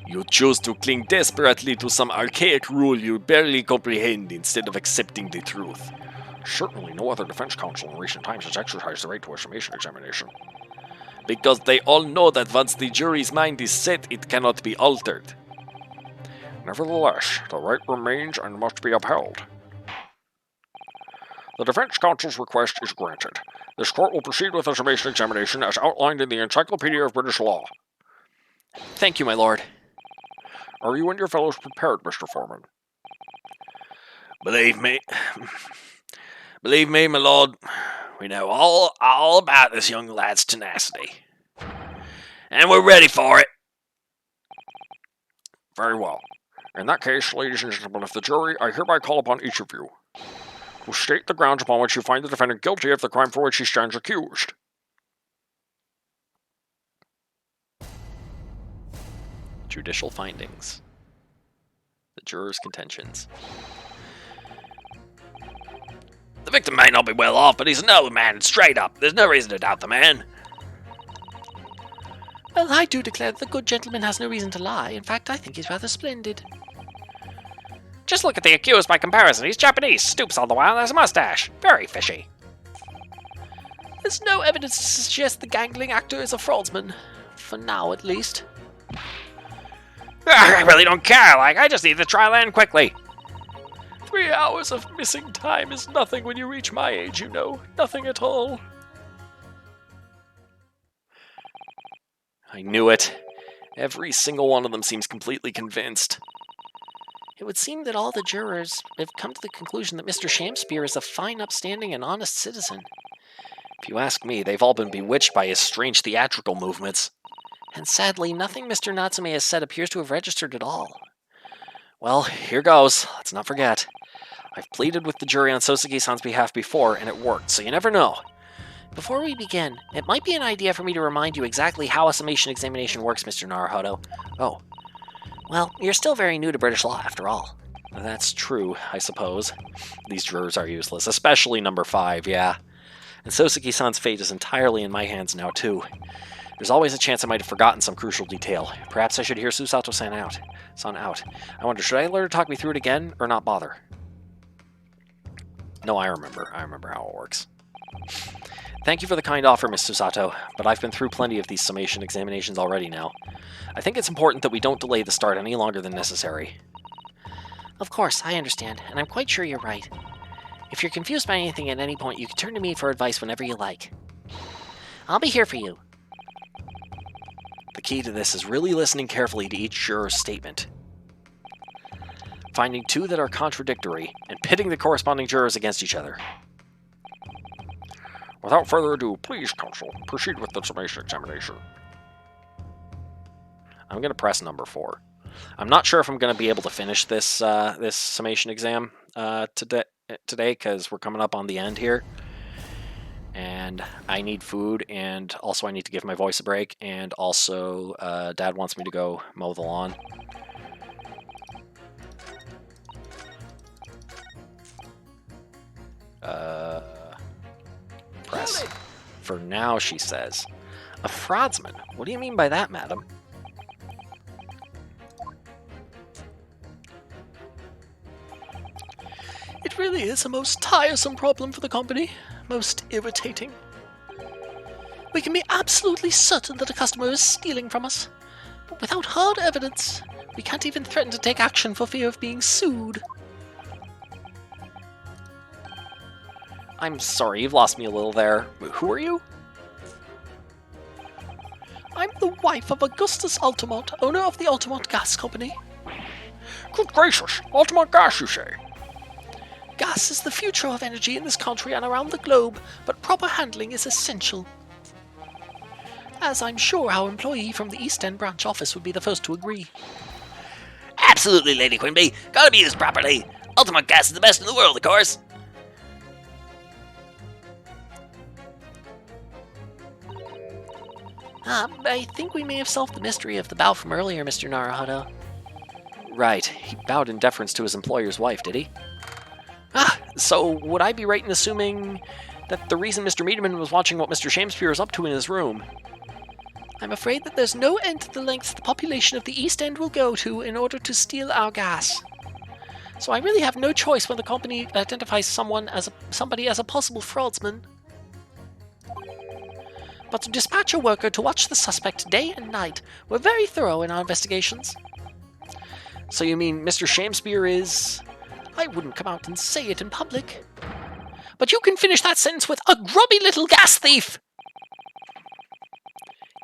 You choose to cling desperately to some archaic rule you barely comprehend instead of accepting the truth. Certainly no other defense counsel in recent times has exercised the right to a summation examination. Because they all know that once the jury's mind is set, it cannot be altered. Nevertheless, the right remains and must be upheld. The defense counsel's request is granted. This court will proceed with the summation examination as outlined in the Encyclopedia of British Law. Thank you, my lord. Are you and your fellows prepared, Mr. Foreman? Believe me, my lord, we know all about this young lad's tenacity. And we're ready for it. Very well. In that case, ladies and gentlemen of the jury, I hereby call upon each of you to state the grounds upon which you find the defendant guilty of the crime for which he stands accused. Judicial findings. The jurors' contentions. The victim may not be well off, but he's a noble man, straight up. There's no reason to doubt the man. Well, I do declare that the good gentleman has no reason to lie. In fact, I think he's rather splendid. Just look at the accused by comparison. He's Japanese, stoops all the while, and has a mustache. Very fishy. There's no evidence to suggest the gangling actor is a fraudsman. For now, at least. I really don't care, I just need the trial end quickly. 3 hours of missing time is nothing when you reach my age, you know. Nothing at all. I knew it. Every single one of them seems completely convinced. It would seem that all the jurors have come to the conclusion that Mr. Shamspeare is a fine, upstanding, and honest citizen. If you ask me, they've all been bewitched by his strange theatrical movements. And sadly, nothing Mr. Natsume has said appears to have registered at all. Well, here goes. Let's not forget. I've pleaded with the jury on Soseki-san's behalf before, and it worked, so you never know. Before we begin, it might be an idea for me to remind you exactly how a summation examination works, Mr. Naruhodo. Oh, Well, you're still very new to British law, after all. that's true, I suppose. These jurors are useless, especially number 5, yeah. And Soseki-san's fate is entirely in my hands now, too. There's always a chance I might have forgotten some crucial detail. Perhaps I should hear Susato-san out. I wonder, should I let her talk me through it again, or not bother? No, I remember. I remember how it works. Thank you for the kind offer, Miss Susato, but I've been through plenty of these summation examinations already now. I think it's important that we don't delay the start any longer than necessary. Of course, I understand, and I'm quite sure you're right. If you're confused by anything at any point, you can turn to me for advice whenever you like. I'll be here for you. The key to this is really listening carefully to each juror's statement, finding two that are contradictory, and pitting the corresponding jurors against each other. Without further ado, please, counsel, proceed with the summation examination. I'm going to press number 4. I'm not sure if I'm going to be able to finish this this summation exam today, because we're coming up on the end here. And I need food, and also I need to give my voice a break, and also Dad wants me to go mow the lawn. Press. For now, she says. A fraudsman? What do you mean by that, madam? It really is a most tiresome problem for the company. Most irritating. We can be absolutely certain that a customer is stealing from us, but without hard evidence, we can't even threaten to take action for fear of being sued. I'm sorry, you've lost me a little there. Who are you? I'm the wife of Augustus Altamont, owner of the Altamont Gas Company. Good gracious, Altamont Gas, you say? Gas is the future of energy in this country and around the globe, but proper handling is essential. As I'm sure our employee from the East End branch office would be the first to agree. Absolutely, Lady Quimby. Gotta be used properly. Ultimate Gas is the best in the world, of course. I think we may have solved the mystery of the bow from earlier, Mr. Naruhodo. Right, he bowed in deference to his employer's wife, did he? So would I be right in assuming that the reason Mr. Meaderman was watching what Mr. Shamespeare is up to in his room? I'm afraid that there's no end to the lengths the population of the East End will go to in order to steal our gas. So I really have no choice when the company identifies somebody as a possible fraudsman. But to dispatch a worker to watch the suspect day and night. We're very thorough in our investigations. So you mean Mr. Shamespeare is... I wouldn't come out and say it in public. But you can finish that sentence with a grubby little gas thief!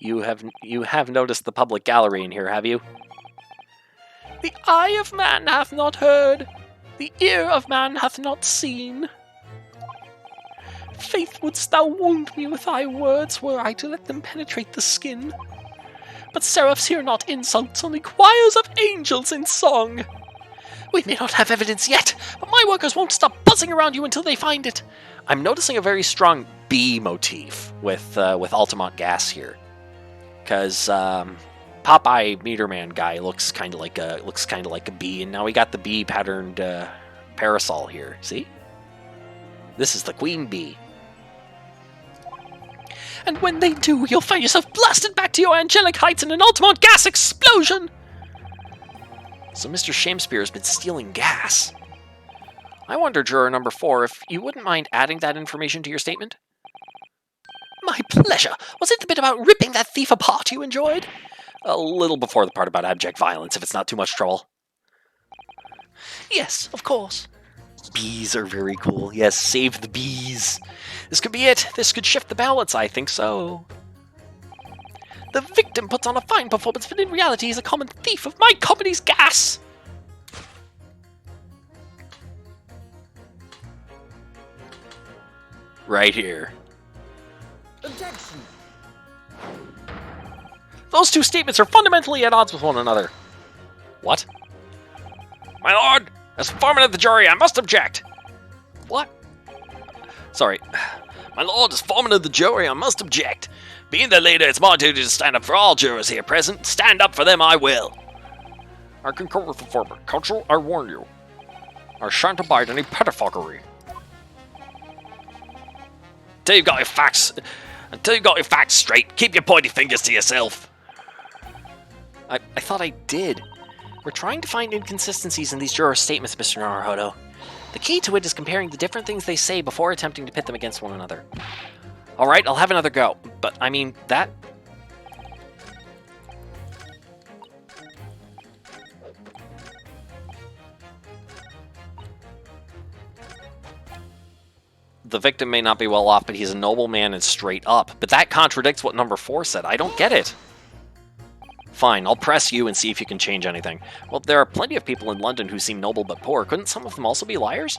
You have noticed the public gallery in here, have you? The eye of man hath not heard, the ear of man hath not seen. Faith, wouldst thou wound me with thy words were I to let them penetrate the skin. But seraphs hear not insults, only choirs of angels in song. We may not have evidence yet, but my workers won't stop buzzing around you until they find it. I'm noticing a very strong bee motif with Altamont Gas here, because Popeye Meterman guy looks kind of like a bee, and now we got the bee patterned parasol here. See, this is the queen bee. And when they do, you'll find yourself blasted back to your angelic heights in an Altamont Gas explosion! So Mr. Shamespeare has been stealing gas. I wonder, juror number 4, if you wouldn't mind adding that information to your statement? My pleasure. Was it the bit about ripping that thief apart you enjoyed? A little before the part about abject violence, if it's not too much trouble. Yes, of course. Bees are very cool. Yes, save the bees. This could be it. This could shift the balance, I think so. The victim puts on a fine performance, but in reality is a common thief of my company's gas! Right here. Objection! Those two statements are fundamentally at odds with one another. What? My lord, as foreman of the jury, I must object. What? Sorry. My lord, as foreman of the jury, I must object. Being the leader, it's my duty to stand up for all jurors here present. Stand up for them, I will. I concur with the former. Counsel, I warn you. I shan't abide any pettifoggery. Until you've got your facts straight, keep your pointy fingers to yourself. I thought I did. We're trying to find inconsistencies in these jurors' statements, Mr. Naruhodo. The key to it is comparing the different things they say before attempting to pit them against one another. Alright, I'll have another go. But, I mean, that... The victim may not be well off, but he's a noble man and straight up. But that contradicts what number 4 said. I don't get it. Fine, I'll press you and see if you can change anything. Well, there are plenty of people in London who seem noble but poor. Couldn't some of them also be liars?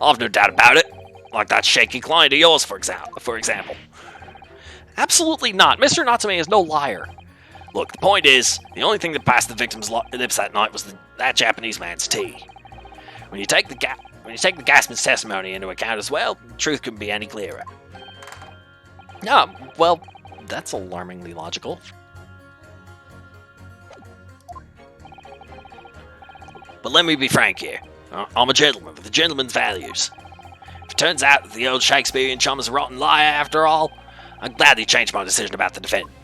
I've no doubt about it. Like that shaky client of yours, for example. Absolutely not. Mr. Natsume is no liar. Look, the point is, the only thing that passed the victim's lips that night was that Japanese man's tea. When you take the gasman's testimony into account as well, the truth couldn't be any clearer. Ah, well, that's alarmingly logical. But let me be frank here. I'm a gentleman with a gentleman's values. If it turns out that the old Shakespearean chum is a rotten liar after all, I'm glad he changed my decision about the defendant.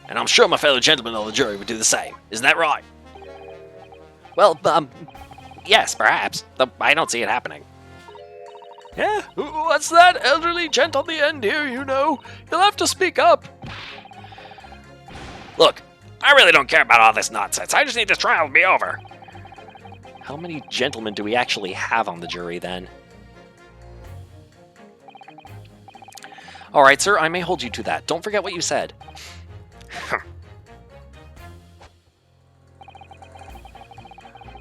And I'm sure my fellow gentlemen on the jury would do the same. Isn't that right? Well, yes, perhaps. I don't see it happening. Yeah? What's that elderly gent on the end here, you know? You'll have to speak up. Look, I really don't care about all this nonsense. I just need this trial to be over. How many gentlemen do we actually have on the jury, then? Alright, sir, I may hold you to that. Don't forget what you said.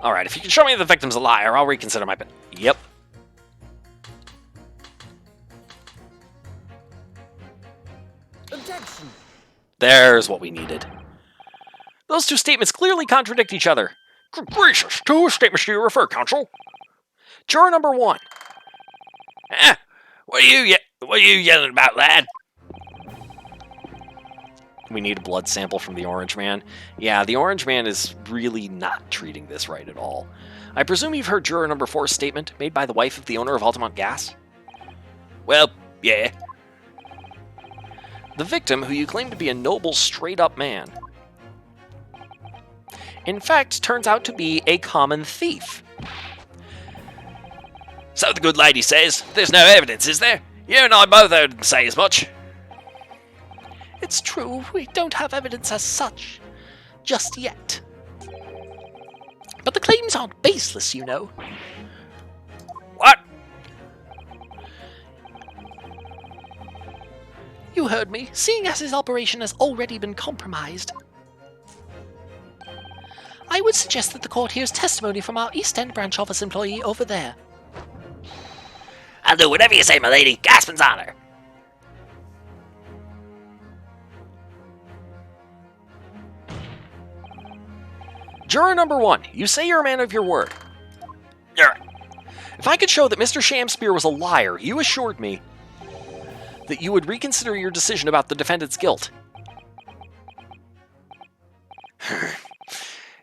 Alright, if you can show me the victim's a liar, I'll reconsider my... Yep. Objection! There's what we needed. Those two statements clearly contradict each other. Good gracious, to whose statements do you refer, counsel? Juror number 1. What are you yelling about, lad? We need a blood sample from the Orange Man. Yeah, the Orange Man is really not treating this right at all. I presume you've heard juror number 4's statement, made by the wife of the owner of Altamont Gas? Well, yeah. The victim, who you claim to be a noble, straight-up man, in fact, turns out to be a common thief. So the good lady says, there's no evidence, is there? You and I both heard him say as much. It's true, we don't have evidence as such. Just yet. But the claims aren't baseless, you know. What? You heard me, seeing as his operation has already been compromised. I would suggest that the court hears testimony from our East End branch office employee over there. I'll do whatever you say, my lady. Gaspin's honor. Juror number 1, you say you're a man of your word. You're... If I could show that Mr. Shamspear was a liar, you assured me that you would reconsider your decision about the defendant's guilt.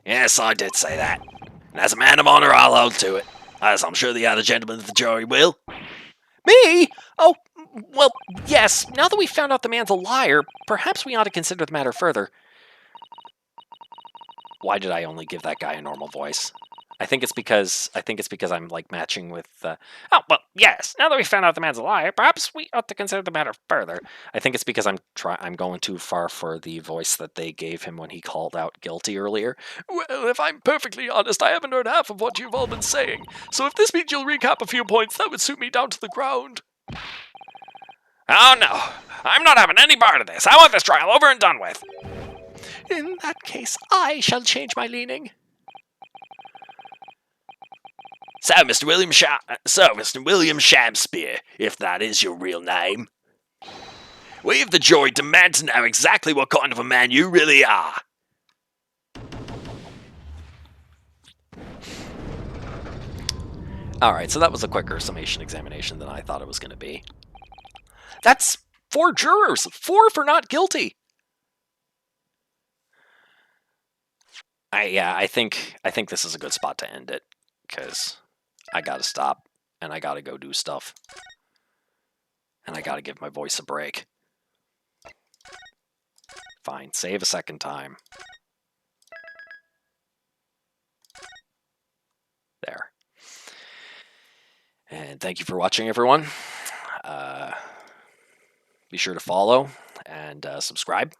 Yes, I did say that. And as a man of honor, I'll hold to it. As I'm sure the other gentlemen of the jury will. Me? Oh, well, yes. Now that we've found out the man's a liar, perhaps we ought to consider the matter further. Why did I only give that guy a normal voice? I think it's because I'm like matching with. Oh well, yes. Now that we found out the man's a liar, perhaps we ought to consider the matter further. I think it's because I'm going too far for the voice that they gave him when he called out guilty earlier. Well, if I'm perfectly honest, I haven't heard half of what you've all been saying. So if this means you'll recap a few points, that would suit me down to the ground. Oh no, I'm not having any part of this. I want this trial over and done with. In that case, I shall change my leaning. So, Mr. William Shamspear, if that is your real name, we of the jury demand to know exactly what kind of a man you really are. Alright, so that was a quicker summation examination than I thought it was going to be. That's 4 jurors! 4 for not guilty! I think this is a good spot to end it, because I gotta stop, and I gotta go do stuff. And I gotta give my voice a break. Fine, save a second time. There. And thank you for watching, everyone. Be sure to follow and subscribe.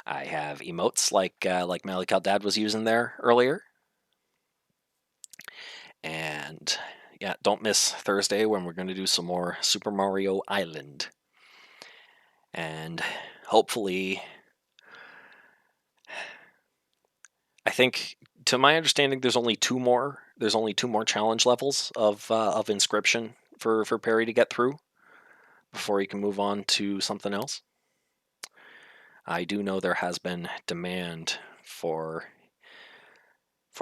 I have emotes like Malical Dad was using there earlier. And yeah, don't miss Thursday when we're going to do some more Super Mario Island. And hopefully, I think, to my understanding, there's only 2 more. There's only 2 more challenge levels of Inscription for Perry to get through before he can move on to something else. I do know there has been demand for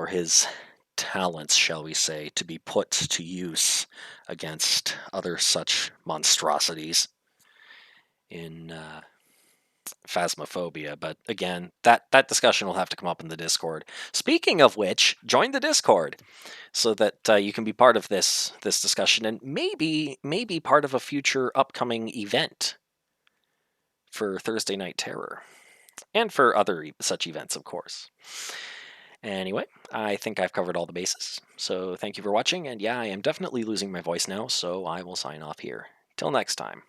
his talents, shall we say, to be put to use against other such monstrosities in Phasmophobia. But again, that discussion will have to come up in the Discord. Speaking of which, join the Discord so that you can be part of this discussion and maybe part of a future upcoming event for Thursday Night Terror, and for other such events, of course. Anyway, I think I've covered all the bases, so thank you for watching, and yeah, I am definitely losing my voice now, so I will sign off here. Till next time.